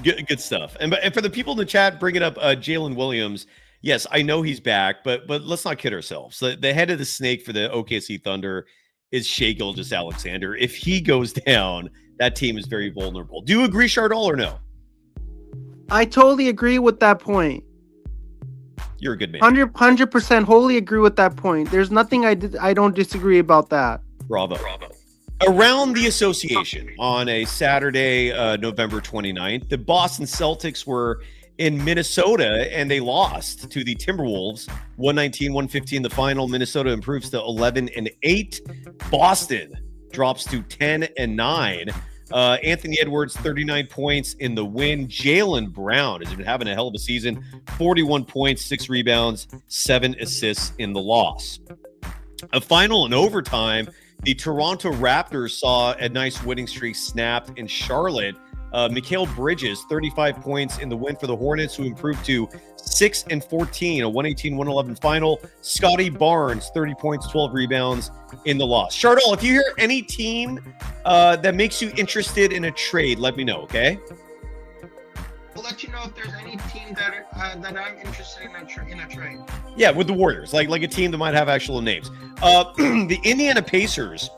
Good stuff. And for the people in the chat bringing up Jalen Williams, yes, I know he's back, but let's not kid ourselves. The head of the snake for the OKC Thunder is Shai Gilgeous-Alexander. If he goes down, that team is very vulnerable. Do you agree, Shardall, or no? I totally agree with that point. You're a good man. 100% wholly agree with that point. There's nothing I don't disagree about that. Bravo. Around the association on a Saturday, November 29th, the Boston Celtics were in Minnesota, and they lost to the Timberwolves 119-115 the final. Minnesota improves to 11-8. Boston drops to 10-9. Anthony Edwards, 39 points in the win. Jaylen Brown has been having a hell of a season. 41 points, 6 rebounds, 7 assists in the loss. A final in overtime, the Toronto Raptors saw a nice winning streak snapped in Charlotte. Mikal Bridges, 35 points in the win for the Hornets, who improved to 6-14, a 118-111 final. Scotty Barnes, 30 points, 12 rebounds in the loss. Chardol, if you hear any team that makes you interested in a trade, let me know, okay? We'll let you know if there's any team that I'm interested in a trade. Yeah, with the Warriors, like a team that might have actual names. The Indiana Pacers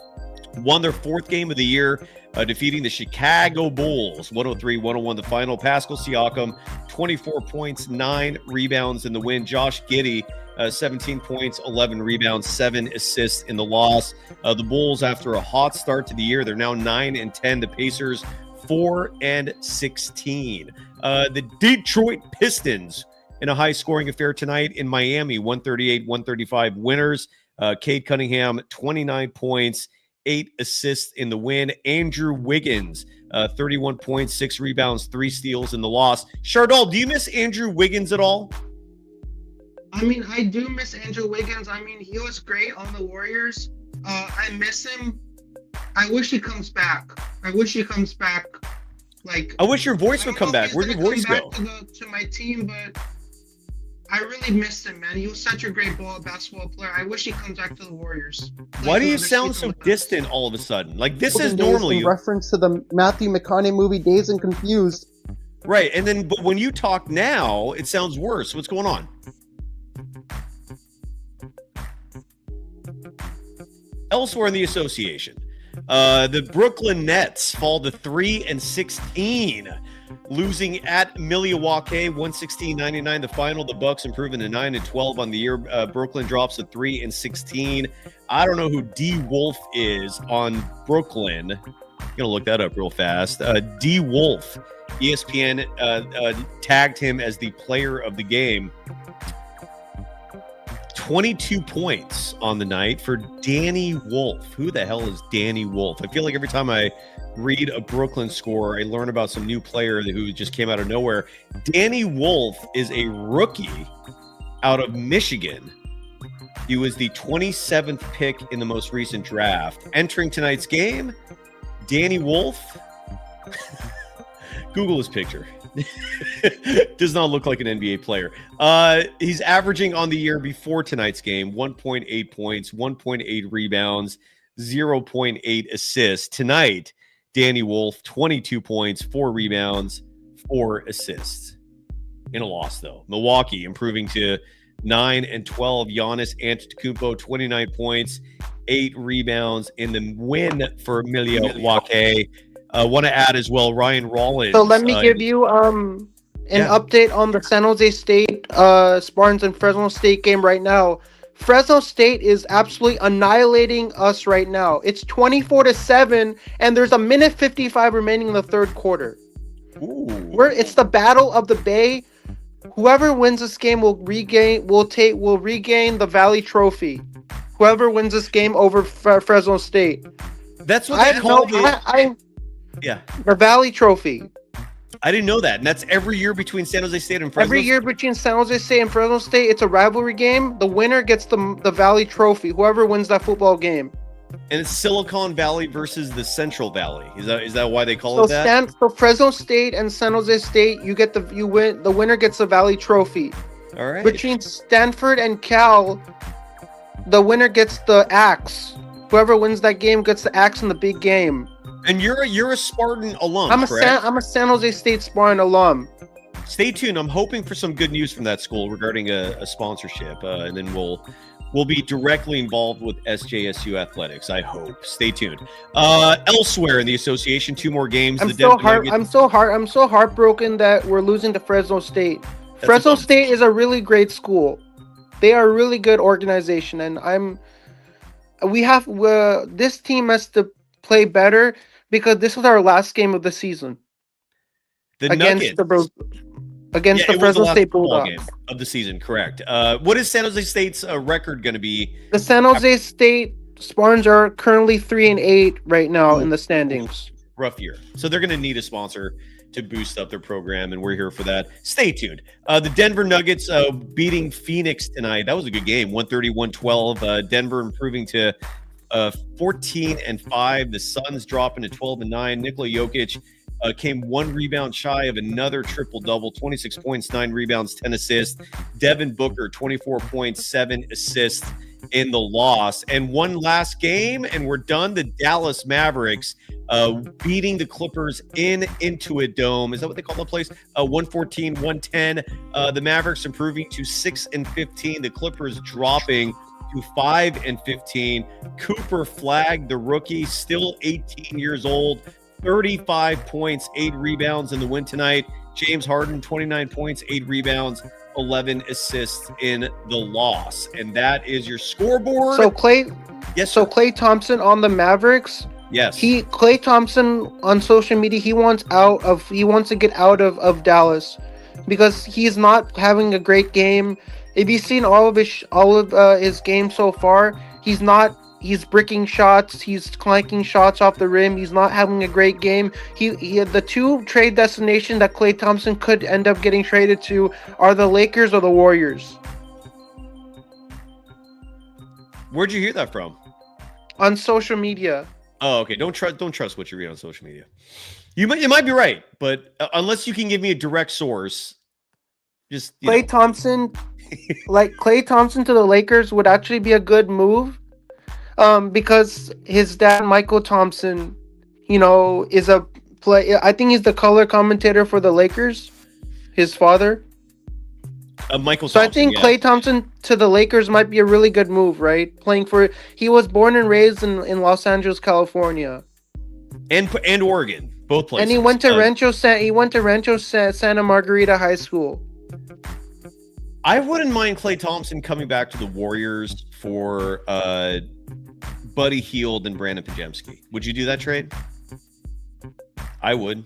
won their 4th game of the year, defeating the Chicago Bulls 103-101 the final. Pascal Siakam, 24 points, 9 rebounds in the win. Josh Giddey, 17 points, 11 rebounds, 7 assists in the loss. The Bulls, after a hot start to the year, they're now 9-10. The Pacers, 4-16. The Detroit Pistons, in a high-scoring affair tonight in Miami, 138-135 winners. Cade Cunningham, 29 points, 8 assists in the win. Andrew Wiggins, 31 points, 6 rebounds, 3 steals in the loss. Chardol, do you miss Andrew Wiggins at all? I mean, I do miss Andrew Wiggins. I mean, he was great on the Warriors. I miss him. I wish he comes back. Like, I wish your voice would come back. Where'd your voice go? To my team, but I really missed him, man. He was such a great basketball player. I wish he comes back to the Warriors. Why do you sound so distant all of a sudden? Like, this is normally in reference to the Matthew McConaughey movie Dazed and Confused. Right, and then but when you talk now, it sounds worse. What's going on? Elsewhere in the association, the Brooklyn Nets fall to 3-16, losing at Milwaukee 116-99 the final. The Bucks improving to 9-12 on the year. Brooklyn drops to 3-16. I don't know who D Wolf is on Brooklyn. I'm gonna look that up real fast. D Wolf, ESPN tagged him as the player of the game. 22 points on the night for Danny Wolf. Who the hell is Danny Wolf? I feel like every time I read a Brooklyn score, I learn about some new player who just came out of nowhere. Danny Wolf is a rookie out of Michigan. He was the 27th pick in the most recent draft. Entering tonight's game, Danny Wolf. Google his picture. Does not look like an NBA player. He's averaging on the year before tonight's game 1.8 points, 1.8 rebounds, 0.8 assists. Tonight, Danny Wolf, 22 points, 4 rebounds, 4 assists. In a loss, though. Milwaukee improving to 9-12. Giannis Antetokounmpo, 29 points, 8 rebounds in the win for Milwaukee. Want to add as well, Ryan Rollins. So let me give you an update on the San Jose State, Spartans and Fresno State game right now. Fresno State is absolutely annihilating us right now. It's 24-7, and there's a minute 55 remaining in the third quarter. It's the battle of the Bay. Whoever wins this game will regain the Valley Trophy. Whoever wins this game over Fresno State. That's what they call it. Yeah. The Valley Trophy. I didn't know that. And that's every year between San Jose State and Fresno. Every year between San Jose State and Fresno State, it's a rivalry game. The winner gets the Valley Trophy. Whoever wins that football game. And it's Silicon Valley versus the Central Valley. Is that why they call it that? So Fresno State and San Jose State, you win. The winner gets the Valley Trophy. All right. Between Stanford and Cal, the winner gets the axe. Whoever wins that game gets the axe in the big game. And you're a Spartan alum, I'm correct? I'm a San Jose State Spartan alum. Stay tuned. I'm hoping for some good news from that school regarding a sponsorship, and then we'll be directly involved with SJSU athletics. I hope. Stay tuned. Elsewhere in the association, 2 more games. I'm so heartbroken that we're losing to Fresno State. Fresno State is a really great school. They are a really good organization, and this team has to play better because this was our last game of the season. The Nuggets. against the it was Fresno last State football Bulldogs. game of the season, correct. What is San Jose State's record going to be? The San Jose State Spartans are currently 3-8 right now in the standings. Rough year. So they're going to need a sponsor to boost up their program, and we're here for that. Stay tuned. The Denver Nuggets beating Phoenix tonight. That was a good game, 130-112. Denver improving to 14-5. The Suns dropping to 12-9. Nikola Jokic came 1 rebound shy of another triple-double, 26 points, 9 rebounds, 10 assists. Devin Booker, 24 points, 7 assists in the loss. And one last game, and we're done. The Dallas Mavericks beating the Clippers in Intuit Dome. Is that what they call the place? 114-110. The Mavericks improving to 6-15. The Clippers dropping to 5-15. Cooper flagged the rookie, still 18 years old, 35 points, 8 rebounds in the win tonight. James Harden, 29 points, 8 rebounds, 11 assists in the loss. And that is your scoreboard. So Klay Thompson on the Mavericks. Yes. Klay Thompson on social media, he wants to get out of Dallas because he's not having a great game. If you've seen all of his games so far, he's bricking shots, he's clanking shots off the rim, he's not having a great game. He had the 2 trade destinations that Klay Thompson could end up getting traded to are the Lakers or the Warriors. Where'd you hear that from? On social media. Oh, okay. Don't trust what you read on social media. You might be right, but unless you can give me a direct source, just Klay Thompson, Klay Thompson to the Lakers would actually be a good move, because his dad Michael Thompson, is a play. I think he's the color commentator for the Lakers. His father. Michael So Thompson, I think Klay Thompson to the Lakers might be a really good move, right? He was born and raised in Los Angeles, California, and Oregon, both places. and he went to Rancho Santa Margarita High School. I wouldn't mind Klay Thompson coming back to the Warriors for Buddy Hield and Brandon Pajemski. Would you do that trade? I would.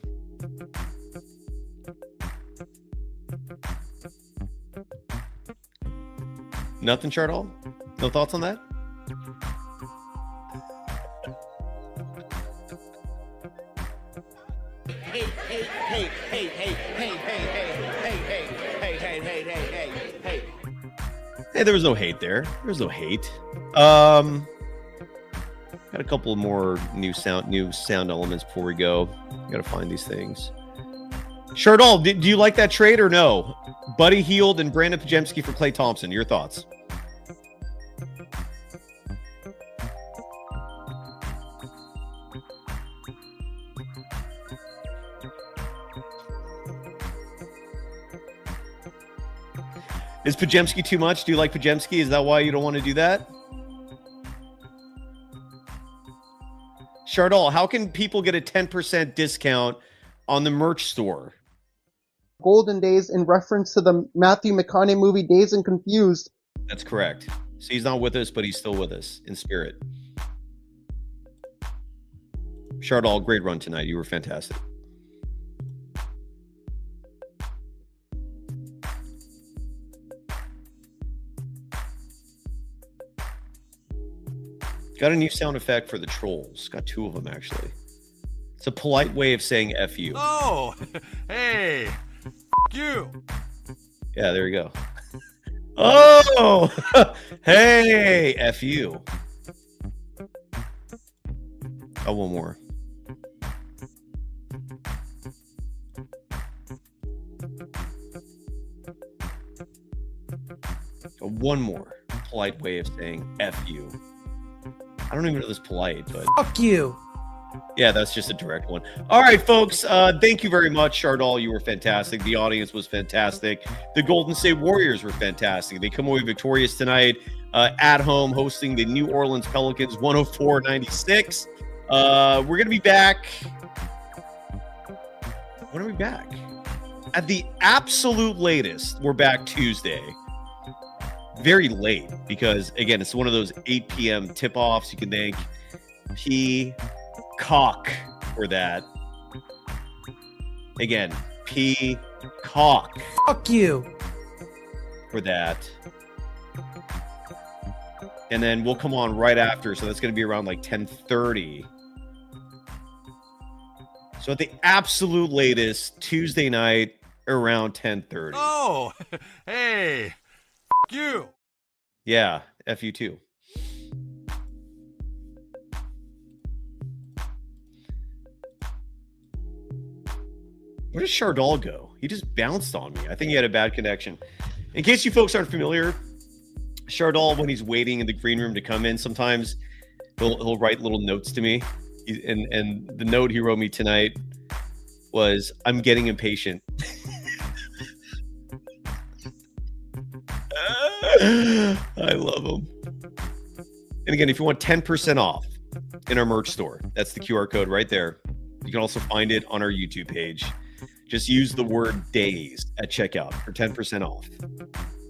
Nothing, Chardall? No thoughts on that? Hey, there was no hate there. There was no hate. Got a couple more new sound elements before we go. Got to find these things. Chardall, do you like that trade or no? Buddy Hield and Brandon Pajemski for Klay Thompson. Your thoughts? Is Pajemski too much? Do you like Pajemski? Is that why you don't want to do that? Chardall, how can people get a 10% discount on the merch store? Golden Days in reference to the Matthew McConaughey movie Dazed and Confused. That's correct. So he's not with us, but he's still with us in spirit. Chardall, great run tonight. You were fantastic. Got a new sound effect for the trolls. Got 2 of them, actually. It's a polite way of saying F you. Oh, hey, you. Yeah, there you go. Oh, hey, F you. Oh, one more. One more polite way of saying F you. I don't even know this polite, but Fuck you. yeah, that's just a direct one. All right, folks. Thank you very much, Chardall. You were fantastic. The audience was fantastic. The Golden State Warriors were fantastic. They come away victorious tonight at home, hosting the New Orleans Pelicans, 104-96. We're gonna be back. When are we back? At the absolute latest, we're back Tuesday. Very late because, again, it's one of those 8 p.m. tip-offs. You can thank Peacock for that. Again, Peacock. cock Fuck you. for that. And then we'll come on right after. So that's going to be around like 10:30. So at the absolute latest, Tuesday night around 10:30. Oh, hey, you. Yeah, F you too. Where does Chardal go? He just bounced on me. I think he had a bad connection. In case you folks aren't familiar, Chardal, when he's waiting in the green room to come in, sometimes he'll write little notes to me. And the note he wrote me tonight was, "I'm getting impatient." I love him. And again, if you want 10% off in our merch store, that's the QR code right there. You can also find it on our YouTube page. Just use the word days at checkout for 10% off.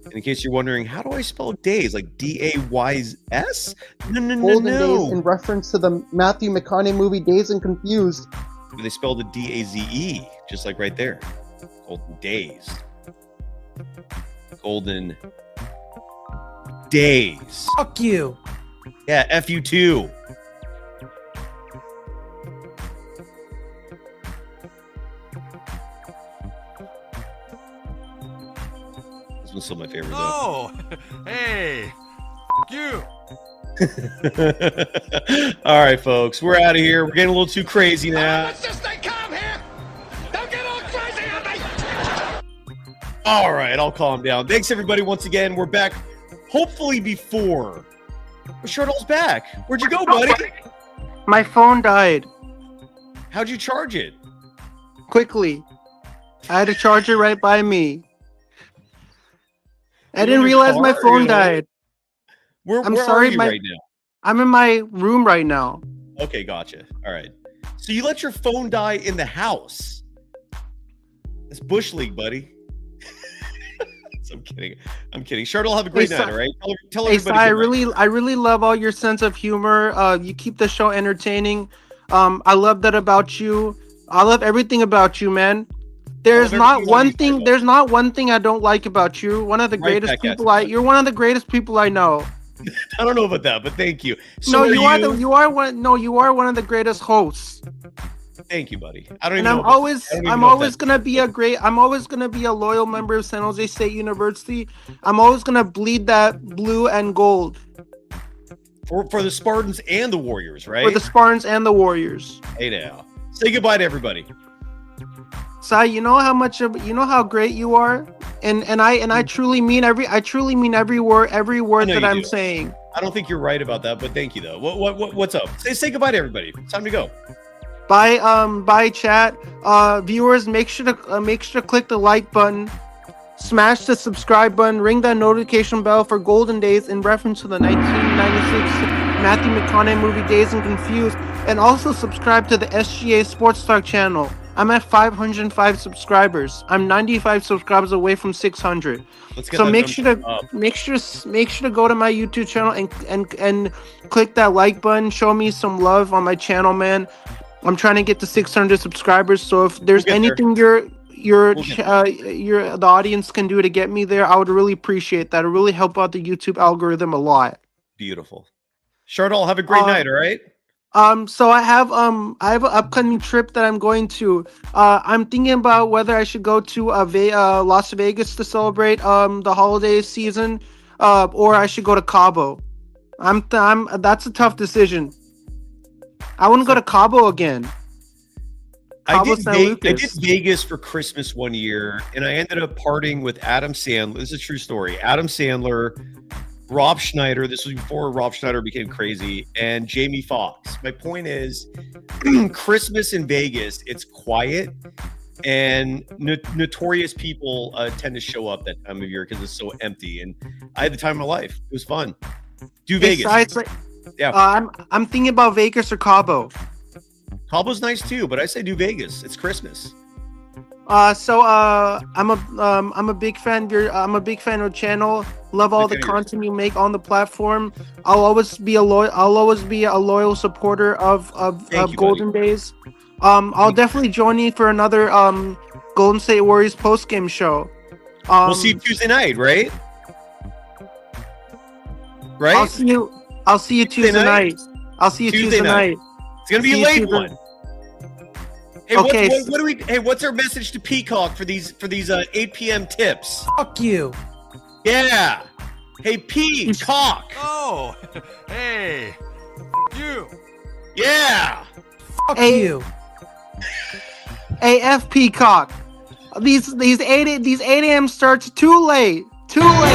And in case you're wondering, how do I spell days? Like D-A-Y-S? No. Golden Days in reference to the Matthew McConaughey movie Dazed and Confused. They spelled it D-A-Z-E, just like right there. Golden Days. Golden Days. Fuck you. Yeah, F you too. This one's still my favorite though. Oh, hey, you. All right, folks, we're out of here. We're getting a little too crazy now. Let's just stay calm here. Don't get all crazy on me. All right, I'll calm down. Thanks, everybody, once again. We're back, hopefully before. Shardal's back. Where'd you go, buddy? My phone died How'd you charge it? quickly. I had a charger right by me. I You didn't in your realize my car, phone you know? died. Where I'm are sorry, you my- right now? I'm in my room right now. Okay, gotcha. All right. So you let your phone die in the house. That's Bush League, buddy. So I'm kidding. I'm kidding. Shardal, have a great Hey, night, Si- all right? Tell Hey, everybody. Si, good night. I really love all your sense of humor. You keep the show entertaining. I love that about you. I love everything about you, man. There's love not everything one about you, thing. Shardal. There's not one thing I don't like about you. One of the Right greatest back at people. you. You're one of the greatest people I know. I don't know about that, but thank you. So No, are you are you are one. No, you are one of the greatest hosts. Thank you, buddy. I don't even And know. I'm about- always I don't even I'm know if always that's- gonna be a great. I'm always gonna be a loyal member of San Jose State University. I'm always gonna bleed that blue and gold for the Spartans and the Warriors, right? for the Spartans and the Warriors. Hey now. Say goodbye to everybody. Sai, you know how much of you know how great you are, and I truly mean every word know that you I'm do. saying. I don't think you're right about that, but thank you though. What's up? Say goodbye to everybody. It's time to go. Bye chat. Viewers, make sure to click the like button, smash the subscribe button, ring that notification bell for Golden Days in reference to the 1996 Matthew McConaughey movie Dazed and Confused, and also subscribe to the SGA Sports Talk channel. I'm at 505 subscribers. I'm 95 subscribers away from 600. Let's get So that make number sure up. to make sure to go to my YouTube channel and click that like button. Show me some love on my channel, man. I'm trying to get to 600 subscribers. So if there's We'll get anything the audience can do to get me there, I would really appreciate that. It really help out the YouTube algorithm a lot. Beautiful. Shardal, have a great night, all right? So I have an upcoming trip that I'm going to. I'm thinking about whether I should go to Las Vegas to celebrate the holiday season, or I should go to Cabo. That's a tough decision. I want to go to Cabo again. I Cabo did San Lucas. Vegas for Christmas one year, and I ended up partying with Adam Sandler. This is a true story. Adam Sandler, Rob Schneider. This was before Rob Schneider became crazy, and Jamie Foxx. My point is, Christmas in Vegas, it's quiet, and notorious people tend to show up that time of year because it's so empty. And I had the time of my life. It was fun. Do Vegas. Besides, Yeah. I'm thinking about Vegas or Cabo. Cabo's nice too, but I say do Vegas. It's Christmas. I'm a big fan of your channel. Love all the Big fan of yours. content you make on the platform. I'll always be a loyal supporter of Thank you, Golden Days. I'll definitely join you for another Golden State Warriors post-game show. We'll see you Tuesday night, right? Right? I'll see you Tuesday night. I'll see you Tuesday night. It's gonna be a late one. Hey, Okay. what do we? Hey, what's our message to Peacock for these 8 p.m. tips? Fuck you. Yeah. Hey, Peacock. Oh, hey, you. Yeah. Fuck Hey. you. AF Peacock. These 8 a.m. starts too late. Too late.